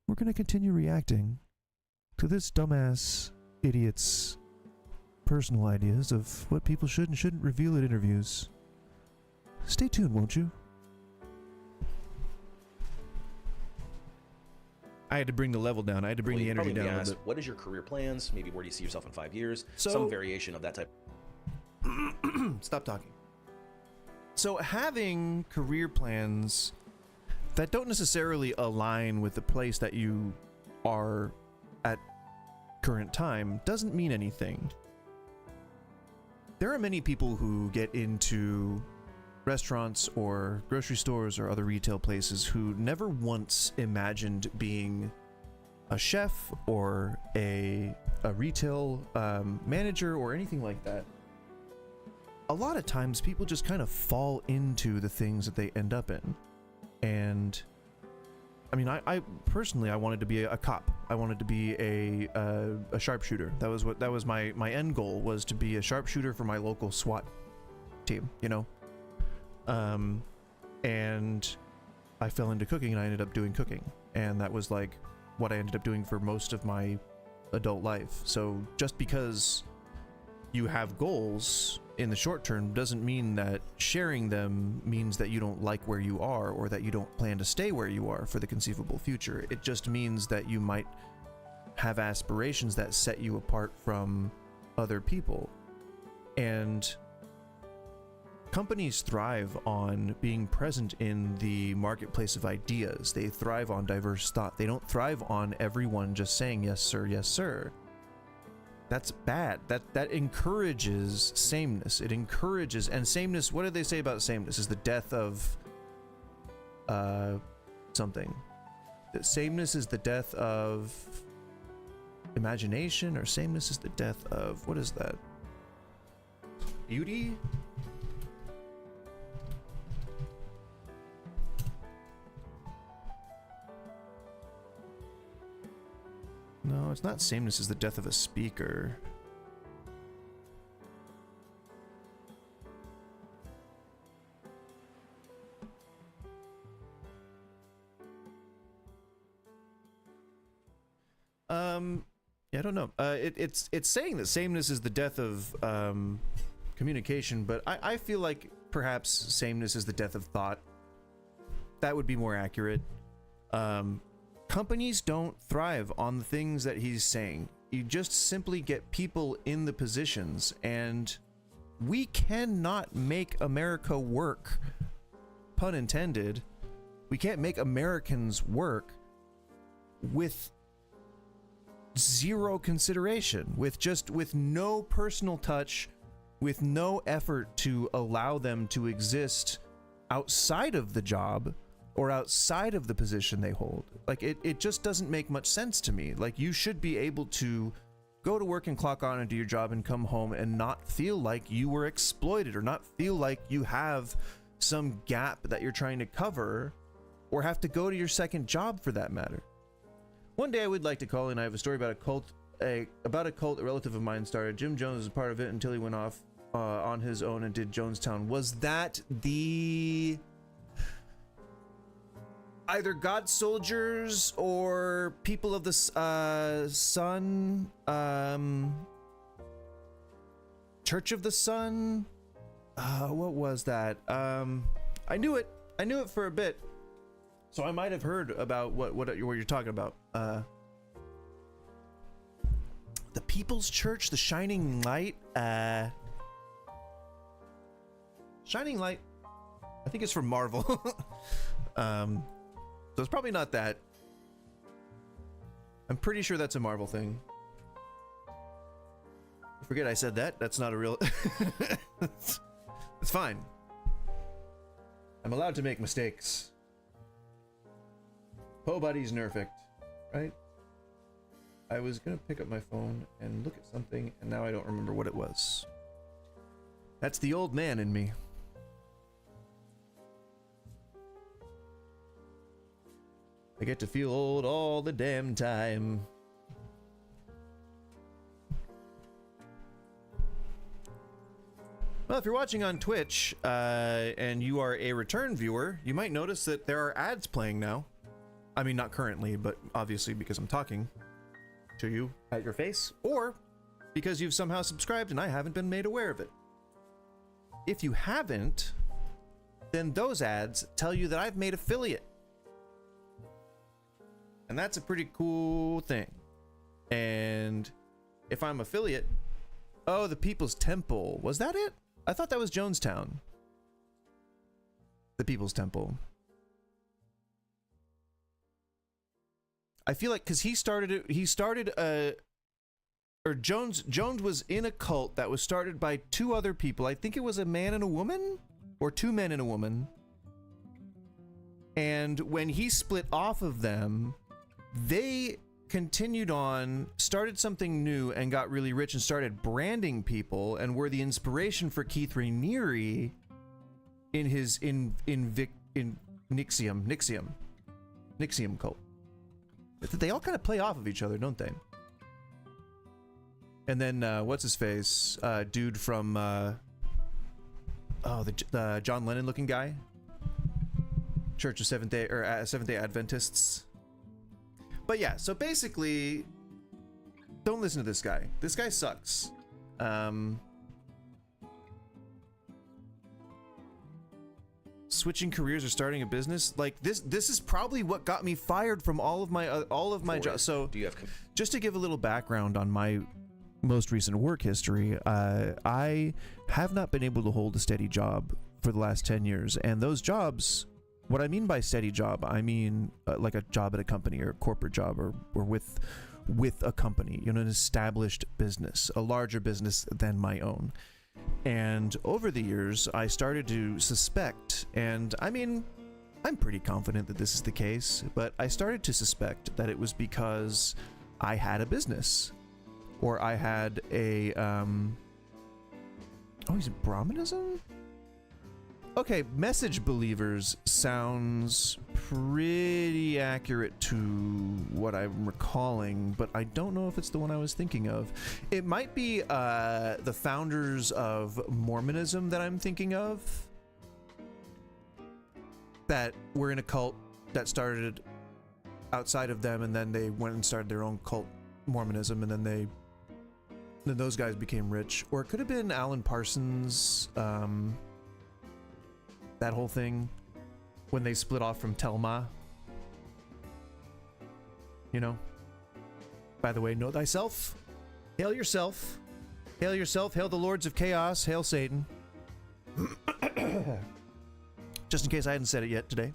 we're going to continue reacting to this dumbass idiot's personal ideas of what people should and shouldn't reveal at interviews. Stay tuned, won't you? I had to bring the level down. I had to bring the energy down a little bit. What is your career plans? Maybe where do you see yourself in 5 years? So, some variation of that type. Stop talking. So having career plans that don't necessarily align with the place that you are at current time doesn't mean anything. There are many people who get into restaurants or grocery stores or other retail places who never once imagined being a chef or a retail manager or anything like that. A lot of times people just kind of fall into the things that they end up in. And I mean, I personally, I wanted to be a cop. I wanted to be a sharpshooter. That was my end goal, was to be a sharpshooter for my local SWAT team, you know? And I fell into cooking and I ended up doing cooking. And that was like what I ended up doing for most of my adult life. So just because you have goals in the short term doesn't mean that sharing them means that you don't like where you are or that you don't plan to stay where you are for the conceivable future. It just means that you might have aspirations that set you apart from other people. And companies thrive on being present in the marketplace of ideas. They thrive on diverse thought. They don't thrive on everyone just saying yes sir, yes sir. That's bad. That encourages sameness. It encourages, and sameness, what do they say about sameness? Is the death of something. That sameness is the death of imagination, or sameness is the death of, what is that? Beauty? No, it's not sameness is the death of a speaker. Yeah, I don't know. It's saying that sameness is the death of communication, but I feel like perhaps sameness is the death of thought. That would be more accurate. Companies don't thrive on the things that he's saying. You just simply get people in the positions, and we cannot make America work, pun intended. We can't make Americans work with zero consideration, with no personal touch, with no effort to allow them to exist outside of the job or outside of the position they hold. Like, it just doesn't make much sense to me. Like, you should be able to go to work and clock on and do your job and come home and not feel like you were exploited, or not feel like you have some gap that you're trying to cover, or have to go to your second job for that matter. One day I would like to call in. I have a story about a cult a relative of mine started. Jim Jones was a part of it until he went off on his own and did Jonestown. Was that the either God Soldiers or People of the Sun, Church of the Sun? What was that? I knew it for a bit, so I might have heard about what you're talking about. The People's Church, the Shining Light. Shining Light. I think it's from Marvel. So it's probably not that. I'm pretty sure that's a Marvel thing. Forget I said that. That's not a real. It's fine. I'm allowed to make mistakes. Po buddy's nerfect, right? I was gonna pick up my phone and look at something, and now I don't remember what it was. That's the old man in me. I get to feel old all the damn time. Well, if you're watching on Twitch and you are a return viewer, you might notice that there are ads playing now. I mean, not currently, but obviously because I'm talking to you at your face, or because you've somehow subscribed and I haven't been made aware of it. If you haven't, then those ads tell you that I've made affiliate. And that's a pretty cool thing. And if I'm affiliate, oh, the People's Temple. Was that it? I thought that was Jonestown. The People's Temple. I feel like because he started Jones was in a cult that was started by two other people. I think it was a man and a woman, or two men and a woman. And when he split off of them, they continued on, started something new, and got really rich and started branding people, and were the inspiration for Keith Raniere in his Nixium cult. They all kind of play off of each other, don't they? And then what's his face? Dude from the John Lennon looking guy, Church of Seventh Day Adventists. But yeah, so basically, don't listen to this guy. This guy sucks. Switching careers or starting a business, like this is probably what got me fired from all of my jobs. So do you have just to give a little background on my most recent work history, I have not been able to hold a steady job for the last 10 years, and those jobs, what I mean by steady job, I mean like a job at a company or a corporate job, or with a company, you know, an established business, a larger business than my own. And over the years, I started to suspect, and I mean, I'm pretty confident that this is the case, but I started to suspect that it was because I had a business, or I had a, oh, is it Brahmanism? Okay, message believers sounds pretty accurate to what I'm recalling, but I don't know if it's the one I was thinking of. It might be the founders of Mormonism that I'm thinking of, that were in a cult that started outside of them, and then they went and started their own cult, Mormonism, and then they Then those guys became rich. Or it could have been Alan Parsons, that whole thing when they split off from Telma. You know? By the way, know thyself. Hail yourself. Hail yourself. Hail the lords of chaos. Hail Satan. Just in case I hadn't said it yet today.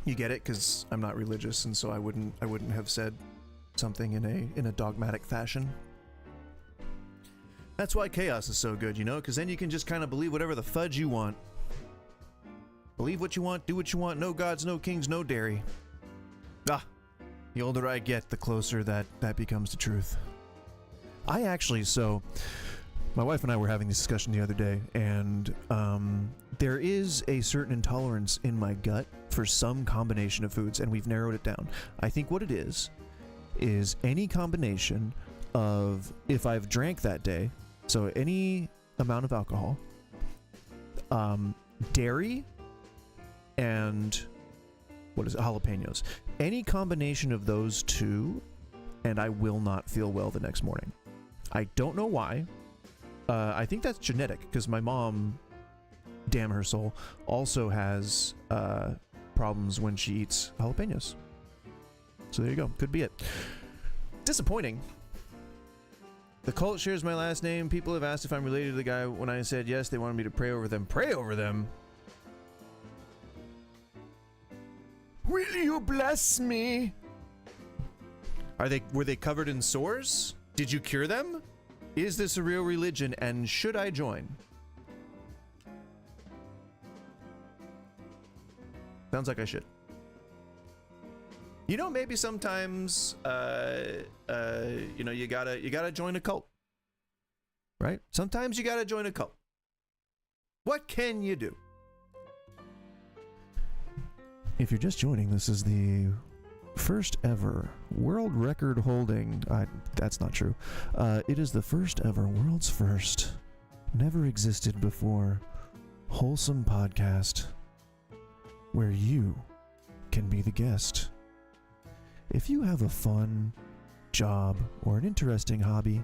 You get it? Because I'm not religious, and so I wouldn't have said something in a dogmatic fashion. That's why chaos is so good, you know, because then you can just kind of believe whatever the fudge you want. Believe what you want, do what you want, no gods, no kings, no dairy. Ah, the older I get, the closer that becomes the truth. I actually, so my wife and I were having this discussion the other day, and there is a certain intolerance in my gut for some combination of foods, and we've narrowed it down. I think what it is any combination of, if I've drank that day, so any amount of alcohol, dairy, and what is it, jalapenos. Any combination of those two, and I will not feel well the next morning. I don't know why. I think that's genetic, because my mom, damn her soul, also has problems when she eats jalapenos. So there you go. Could be it. Disappointing. The cult shares my last name. People have asked if I'm related to the guy. When I said yes, they wanted me to pray over them. Pray over them? Will you bless me? Were they covered in sores? Did you cure them? Is this a real religion, and should I join? Sounds like I should. You know, maybe sometimes, you know, you gotta join a cult, right? Sometimes you gotta join a cult. What can you do? If you're just joining, this is the first ever world record holding. That's not true. It is the first ever, world's first, never existed before, wholesome podcast where you can be the guest. If you have a fun job or an interesting hobby,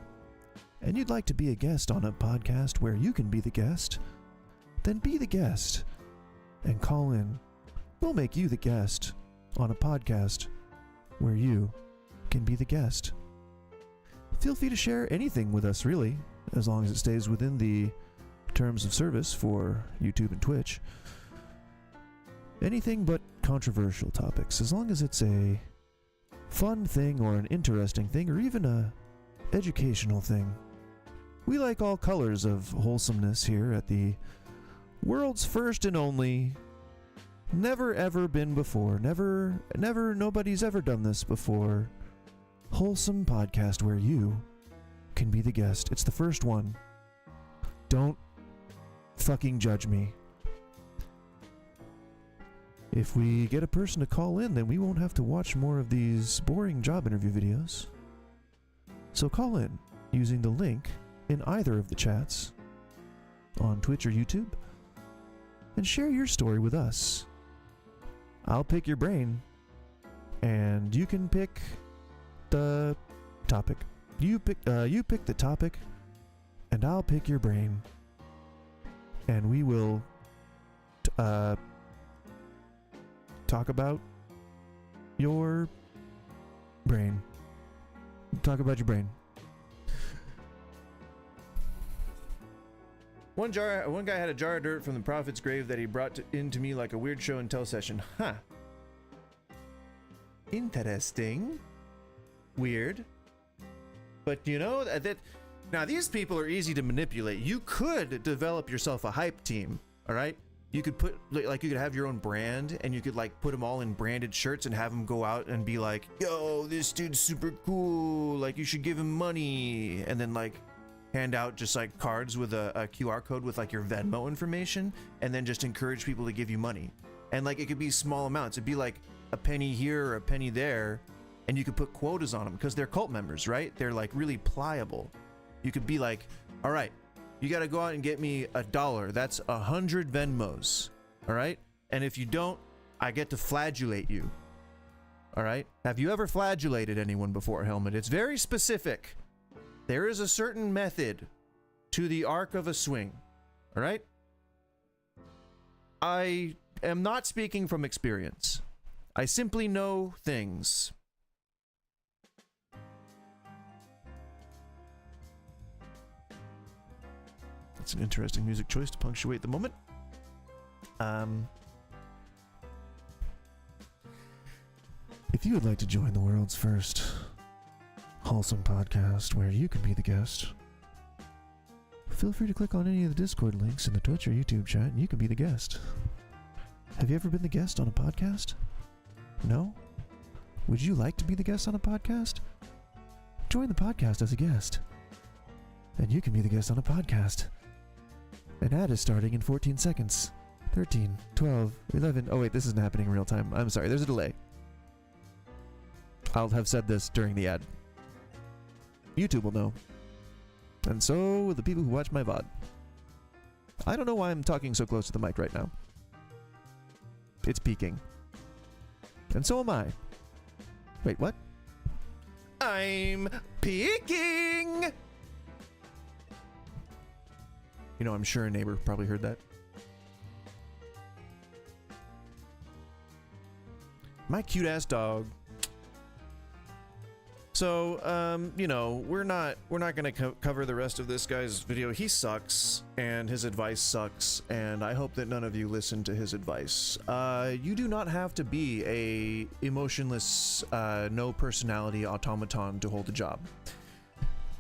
and you'd like to be a guest on a podcast where you can be the guest, then be the guest and call in. We'll make you the guest on a podcast where you can be the guest. Feel free to share anything with us, really, as long as it stays within the terms of service for YouTube and Twitch. Anything but controversial topics, as long as it's a fun thing or an interesting thing or even a educational thing. We like all colors of wholesomeness here at the world's first and only, never ever been before, never, nobody's ever done this before, wholesome podcast where you can be the guest. It's the first one. Don't fucking judge me. If we get a person to call in, then we won't have to watch more of these boring job interview videos. So call in using the link in either of the chats on Twitch or YouTube and share your story with us. I'll pick your brain and you can pick the topic. You pick the topic and I'll pick your brain and we will talk about your brain. Talk about your brain. One guy had a jar of dirt from the prophet's grave that he brought into me like a weird show and tell session. Huh. Interesting. Weird. But you know, now these people are easy to manipulate. You could develop yourself a hype team, all right? You could put, like, you could have your own brand and you could, like, put them all in branded shirts and have them go out and be like, yo, this dude's super cool. Like, you should give him money. And then, like, hand out just, like, cards with a QR code with, like, your Venmo information. And then just encourage people to give you money. And, like, it could be small amounts. It'd be, like, a penny here or a penny there. And you could put quotas on them because they're cult members, right? They're, like, really pliable. You could be like, all right, you got to go out and get me $1. That's 100 Venmos. All right. And if you don't, I get to flagellate you. All right? Have you ever flagellated anyone before, Helmet? It's very specific. There is a certain method to the arc of a swing. All right? I am not speaking from experience. I simply know things. That's an interesting music choice to punctuate the moment. If you would like to join the world's first wholesome podcast where you can be the guest, feel free to click on any of the Discord links in the Twitch or YouTube chat and you can be the guest. Have you ever been the guest on a podcast? No? Would you like to be the guest on a podcast? Join the podcast as a guest. And you can be the guest on a podcast. An ad is starting in 14 seconds. 13, 12, 11. Oh wait, this isn't happening in real time. I'm sorry, there's a delay. I'll have said this during the ad. YouTube will know. And so will the people who watch my VOD. I don't know why I'm talking so close to the mic right now. It's peaking. And so am I. Wait, what? I'm peaking! You know, I'm sure a neighbor probably heard that. My cute-ass dog. So, you know, we're not gonna cover the rest of this guy's video. He sucks, and his advice sucks, and I hope that none of you listen to his advice. You do not have to be a emotionless, no personality automaton to hold a job.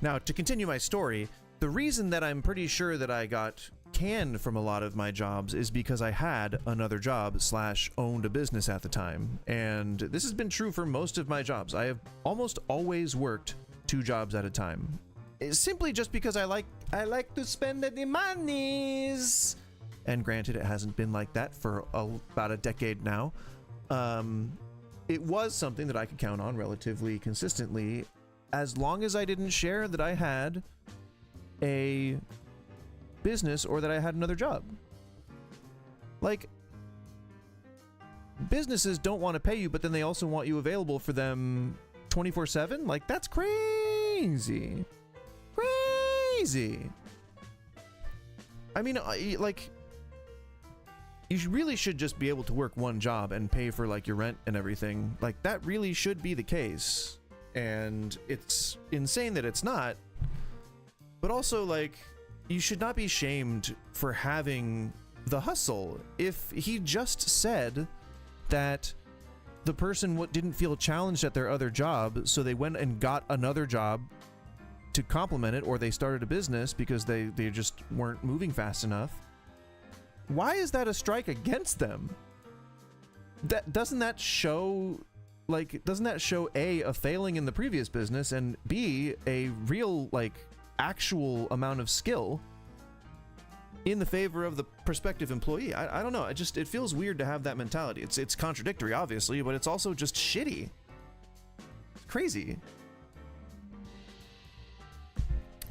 Now, to continue my story, the reason that I'm pretty sure that I got canned from a lot of my jobs is because I had another job / owned a business at the time, and this has been true for most of my jobs. I have almost always worked 2 jobs at a time. It's simply just because I like to spend the monies. And granted, it hasn't been like that for about a decade now. It was something that I could count on relatively consistently, as long as I didn't share that I had a business or that I had another job. Like, businesses don't want to pay you, but then they also want you available for them 24/7. Like, that's crazy. Crazy. I mean, like, you really should just be able to work one job and pay for like your rent and everything. Like, that really should be the case. And it's insane that it's not. But also, like, you should not be shamed for having the hustle. If he just said that the person didn't feel challenged at their other job, so they went and got another job to complement it, or they started a business because they just weren't moving fast enough, why is that a strike against them? Doesn't that show A, a failing in the previous business, and B, a real, like, actual amount of skill in the favor of the prospective employee? I don't know. It feels weird to have that mentality. It's contradictory, obviously, but it's also just shitty. It's crazy.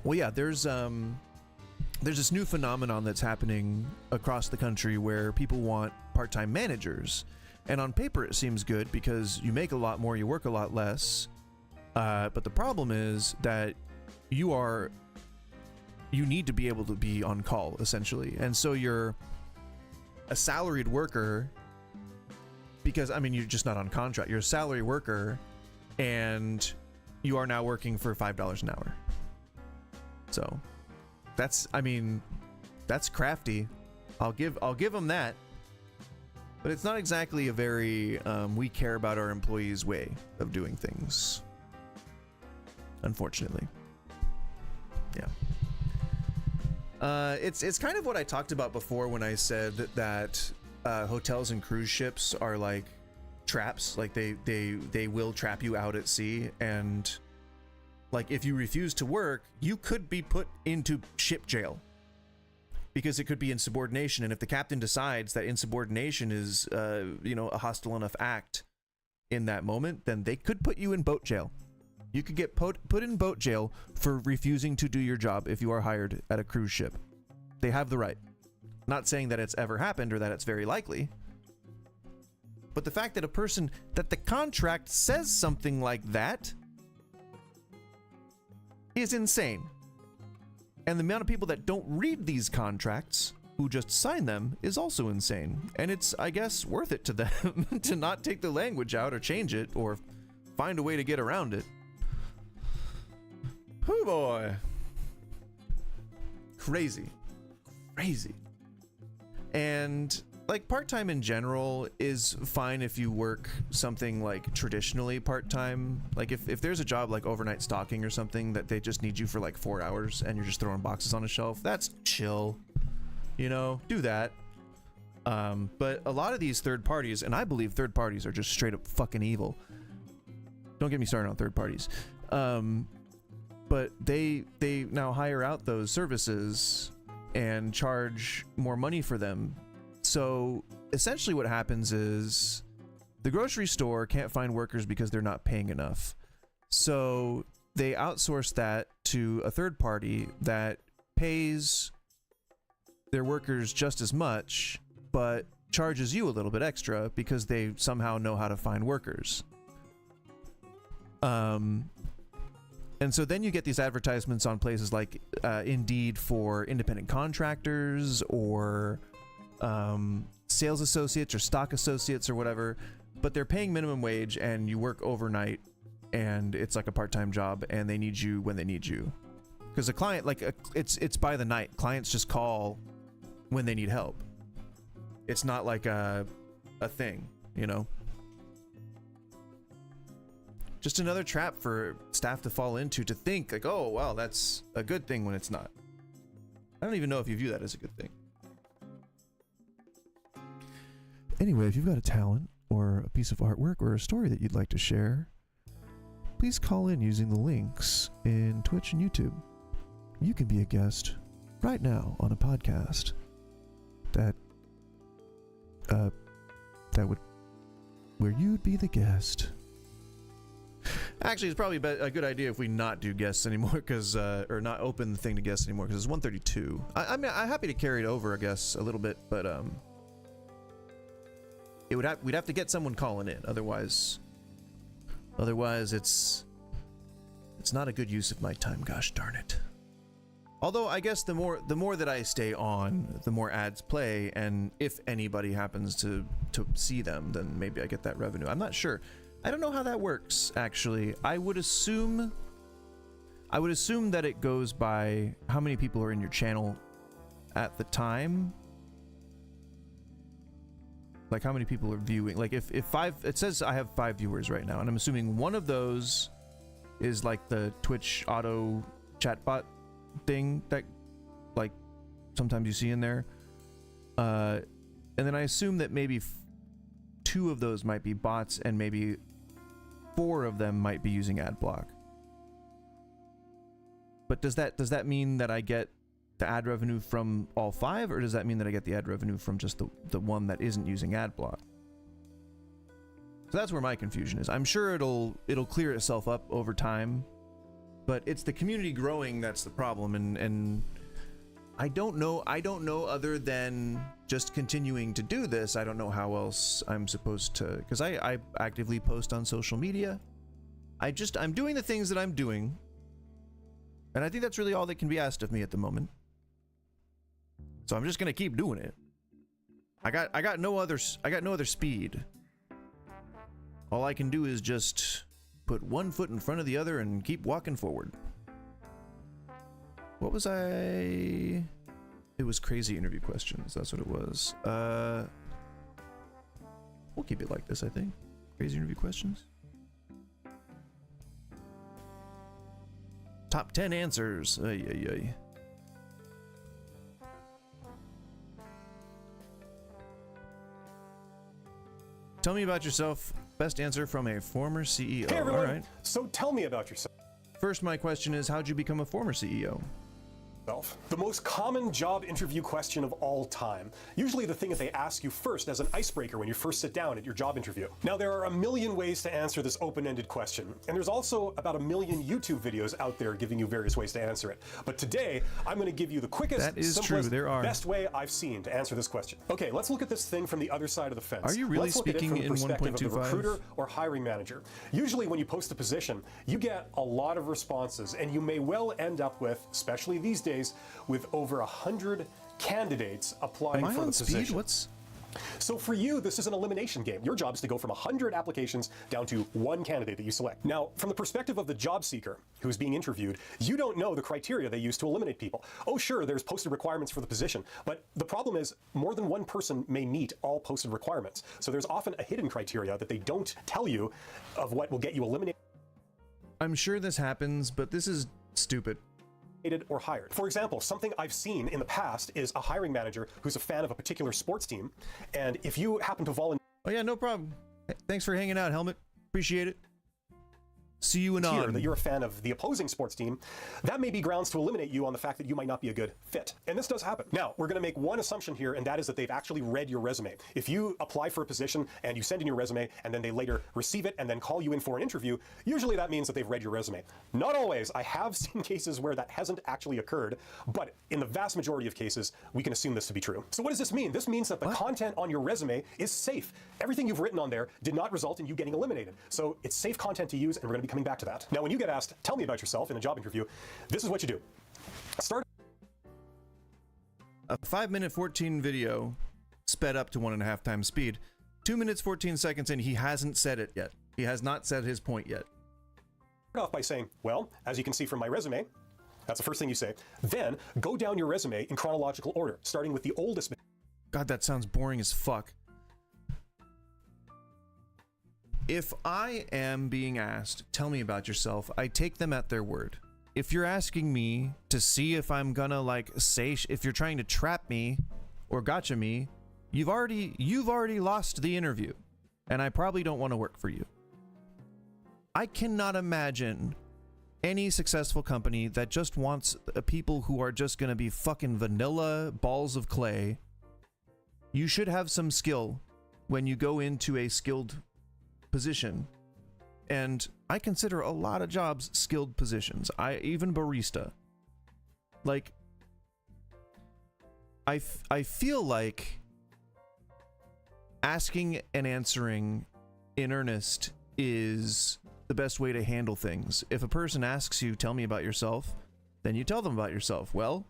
Well, yeah, there's this new phenomenon that's happening across the country where people want part-time managers. And on paper, it seems good because you make a lot more, you work a lot less. But the problem is that you need to be able to be on call, essentially. And so you're a salaried worker because, I mean, you're just not on contract. You're a salary worker and you are now working for $5 an hour. So that's crafty. I'll give them that. But it's not exactly a very we care about our employees way of doing things, unfortunately. Yeah. It's kind of what I talked about before when I said that hotels and cruise ships are like traps. Like they will trap you out at sea, and like if you refuse to work, you could be put into ship jail because it could be insubordination. And if the captain decides that insubordination is a hostile enough act in that moment, then they could put you in boat jail. You could get put in boat jail for refusing to do your job if you are hired at a cruise ship. They have the right. Not saying that it's ever happened or that it's very likely, But the fact that that the contract says something like that is insane. And the amount of people that don't read these contracts, who just sign them, is also insane. And it's, I guess, worth it to them to not take the language out or change it or find a way to get around it. Oh boy. Crazy. Crazy. And like part-time in general is fine if you work something like traditionally part-time. Like if there's a job like overnight stocking or something that they just need you for like 4 hours and you're just throwing boxes on a shelf, that's chill. You know, do that. But a lot of these third parties, and I believe third parties are just straight up fucking evil. Don't get me started on third parties. But they now hire out those services and charge more money for them. So essentially what happens is the grocery store can't find workers because they're not paying enough. So they outsource that to a third party that pays their workers just as much, but charges you a little bit extra because they somehow know how to find workers. And so then you get these advertisements on places like Indeed for independent contractors or sales associates or stock associates or whatever, but they're paying minimum wage and you work overnight and it's like a part-time job and they need you when they need you. Because a client, like it's by the night. Clients just call when they need help. It's not like a thing, you know? Just another trap for staff to fall into, to think like, oh, well, that's a good thing when it's not. I don't even know if you view that as a good thing. Anyway, if you've got a talent or a piece of artwork or a story that you'd like to share, please call in using the links in Twitch and YouTube. You can be a guest right now on a podcast where you'd be the guest. Actually, it's probably a good idea if we not do guests anymore, because or not open the thing to guests anymore, because it's 1:32. I mean, I'm happy to carry it over, I guess, a little bit, but we'd have to get someone calling in, otherwise it's not a good use of my time. Gosh darn it. Although I guess the more that I stay on, the more ads play, and if anybody happens to see them, then maybe I get that revenue. I'm not sure. I don't know how that works, actually. I would assume that it goes by how many people are in your channel at the time. Like how many people are viewing. Like if 5, it says I have 5 viewers right now, and I'm assuming one of those is like the Twitch auto chatbot thing that like sometimes you see in there. And then I assume that maybe 2 of those might be bots, and maybe 4 of them might be using ad block. But does that mean that I get the ad revenue from all 5, or does that mean that I get the ad revenue from just the one that isn't using ad block? So that's where my confusion is. I'm sure it'll clear itself up over time, but it's the community growing that's the problem, and I don't know other than just continuing to do this. I don't know how else I'm supposed to, because I actively post on social media. I'm doing the things that I'm doing, and I think that's really all that can be asked of me at the moment. So I'm just gonna keep doing it. I got no other speed. All I can do is just put one foot in front of the other and keep walking forward. What was I? It was crazy interview questions. That's what it was. We'll keep it like this, I think. Crazy interview questions. Top 10 answers. Ay, ay, ay. Tell me about yourself. Best answer from a former CEO. Hey everyone. All right. So tell me about yourself. First, my question is, how'd you become a former CEO? The most common job interview question of all time. Usually the thing that they ask you first as an icebreaker when you first sit down at your job interview. Now there are a million ways to answer this open-ended question, and there's also about 1 million YouTube videos out there giving you various ways to answer it. But today, I'm going to give you the quickest, simplest, best way I've seen to answer this question. Okay, let's look at this thing from the other side of the fence. Are you really let's look at it speaking from the in perspective of the 1.25? recruiter or hiring manager. Usually when you post a position, you get a lot of responses, and you may well end up with, especially these days, with over 100 candidates applying for the position. So for you, this is an elimination game. Your job is to go from 100 applications down to 1 candidate that you select. Now, from the perspective of the job seeker who's being interviewed, you don't know the criteria they use to eliminate people. Oh, sure, there's posted requirements for the position, but the problem is more than one person may meet all posted requirements. So there's often a hidden criteria that they don't tell you of what will get you eliminated. I'm sure this happens, but this is stupid. Or hired. For example, something I've seen in the past is a hiring manager who's a fan of a particular sports team, and if you happen to volunteer... Oh yeah, no problem. Thanks for hanging out, Helmet. Appreciate it. See you anon. That you're a fan of the opposing sports team, that may be grounds to eliminate you on the fact that you might not be a good fit. And this does happen. Now, we're going to make one assumption here, and that is that they've actually read your resume. If you apply for a position and you send in your resume and then they later receive it and then call you in for an interview, usually that means that they've read your resume. Not always. I have seen cases where that hasn't actually occurred, but in the vast majority of cases, we can assume this to be true. So what does this mean? This means that the content on your resume is safe. Everything you've written on there did not result in you getting eliminated. So it's safe content to use, and we're going to be coming back to that. Now, when you get asked, tell me about yourself in a job interview, this is what you do. Start a 5-minute 14 video sped up to 1.5 times speed. 2 minutes 14 seconds in, he hasn't said it yet. He has not said his point yet. Start off by saying, well, as you can see from my resume, that's the first thing you say. Then go down your resume in chronological order, starting with the oldest. God, that sounds boring as fuck. If I am being asked, tell me about yourself, I take them at their word. If you're asking me to see if I'm gonna like say, if you're trying to trap me or gotcha me, you've already lost the interview, and I probably don't want to work for you. I cannot imagine any successful company that just wants people who are just gonna be fucking vanilla balls of clay. You should have some skill when you go into a skilled position, and I consider a lot of jobs skilled positions. Even barista. Like, I feel like asking and answering in earnest is the best way to handle things. If a person asks you, tell me about yourself, then you tell them about yourself. Well,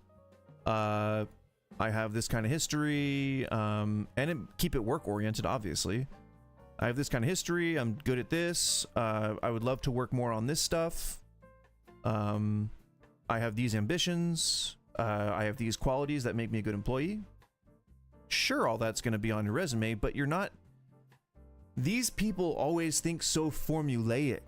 I have this kind of history, and keep it work oriented, obviously. I have this kind of history. I'm good at this. I would love to work more on this stuff. I have these ambitions. I have these qualities that make me a good employee. Sure, all that's going to be on your resume, but you're not... These people always think so formulaically.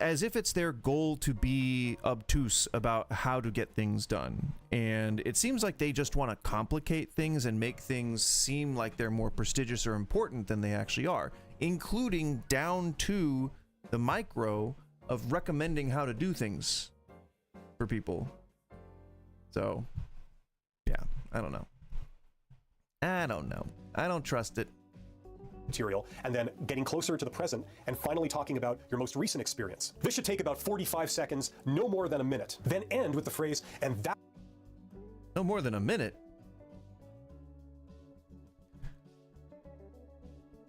As if it's their goal to be obtuse about how to get things done. And it seems like they just want to complicate things and make things seem like they're more prestigious or important than they actually are, including down to the micro of recommending how to do things for people. So, yeah, I don't know. I don't trust it. Material, and then getting closer to the present, and finally talking about your most recent experience. This should take about 45 seconds, no more than a minute. Then end with the phrase, and that... No more than a minute?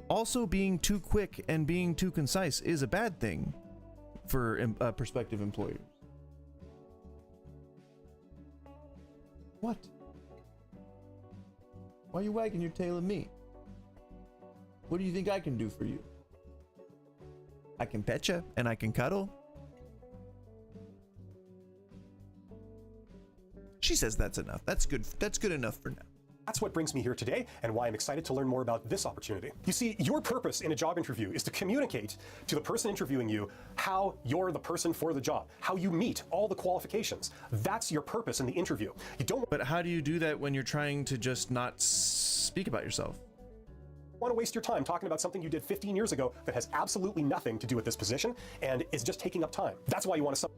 Also, being too quick and being too concise is a bad thing for prospective employers. What? Why are you wagging your tail at me? What do you think I can do for you? I can pet you and I can cuddle. She says that's enough. That's good. That's good enough for now. That's what brings me here today, and why I'm excited to learn more about this opportunity. You see, your purpose in a job interview is to communicate to the person interviewing you how you're the person for the job, how you meet all the qualifications. That's your purpose in the interview. You don't... But how do you do that when you're trying to just not speak about yourself? want to waste your time talking about something you did 15 years ago that has absolutely nothing to do with this position and is just taking up time. That's why you want to...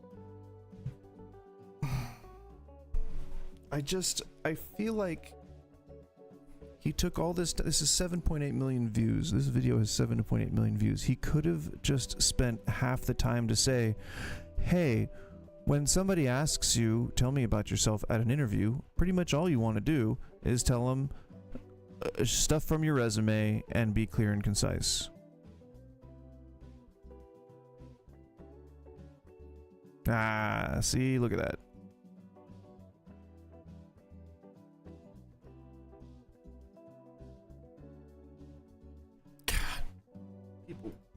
I feel like he took all this. This is 7.8 million views. This video has 7.8 million views. He could have just spent half the time to say, hey, when somebody asks you, tell me about yourself at an interview, pretty much all you want to do is tell them stuff from your resume and be clear and concise. Ah, see, look at that.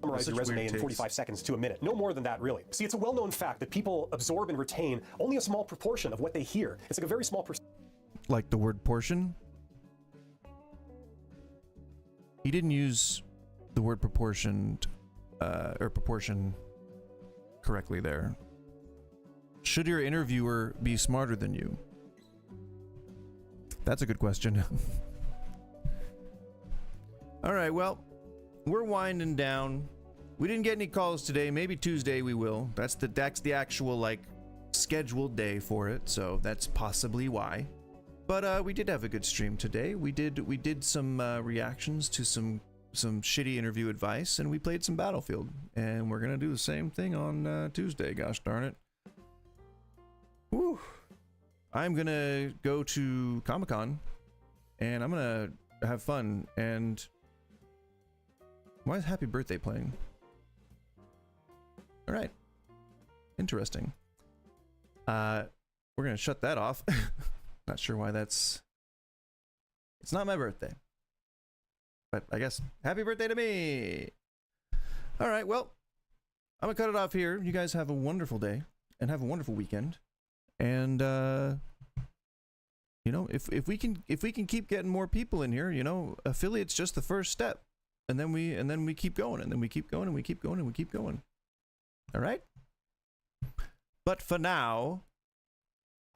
Summarize your resume in 45 seconds to a minute. No more than that, really. See, it's a well-known fact that people absorb and retain only a small proportion of what they hear. It's like a very small percentage. Like the word portion? He didn't use the word proportioned, or proportion correctly there. Should your interviewer be smarter than you? That's a good question. All right, well, we're winding down. We didn't get any calls today. Maybe Tuesday we will. That's the actual like scheduled day for it, so that's possibly why. But we did have a good stream today. We did some reactions to some shitty interview advice, and we played some Battlefield. And we're gonna do the same thing on Tuesday. Gosh darn it! Whew. I'm gonna go to Comic-Con, and I'm gonna have fun. And why is Happy Birthday playing? All right, interesting. We're gonna shut that off. Not sure why that's... It's not my birthday. But I guess happy birthday to me! Alright, well, I'm gonna cut it off here. You guys have a wonderful day, and have a wonderful weekend. And, you know, if we can keep getting more people in here, you know, affiliate's just the first step. And then we keep going, and then we keep going, and we keep going, and we keep going. Alright? But for now,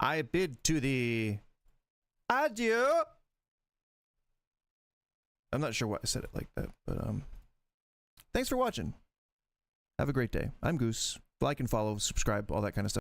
I bid to thee adieu. I'm not sure why I said it like that, but thanks for watching. Have a great day. I'm Goose. Like and follow, subscribe, all that kind of stuff.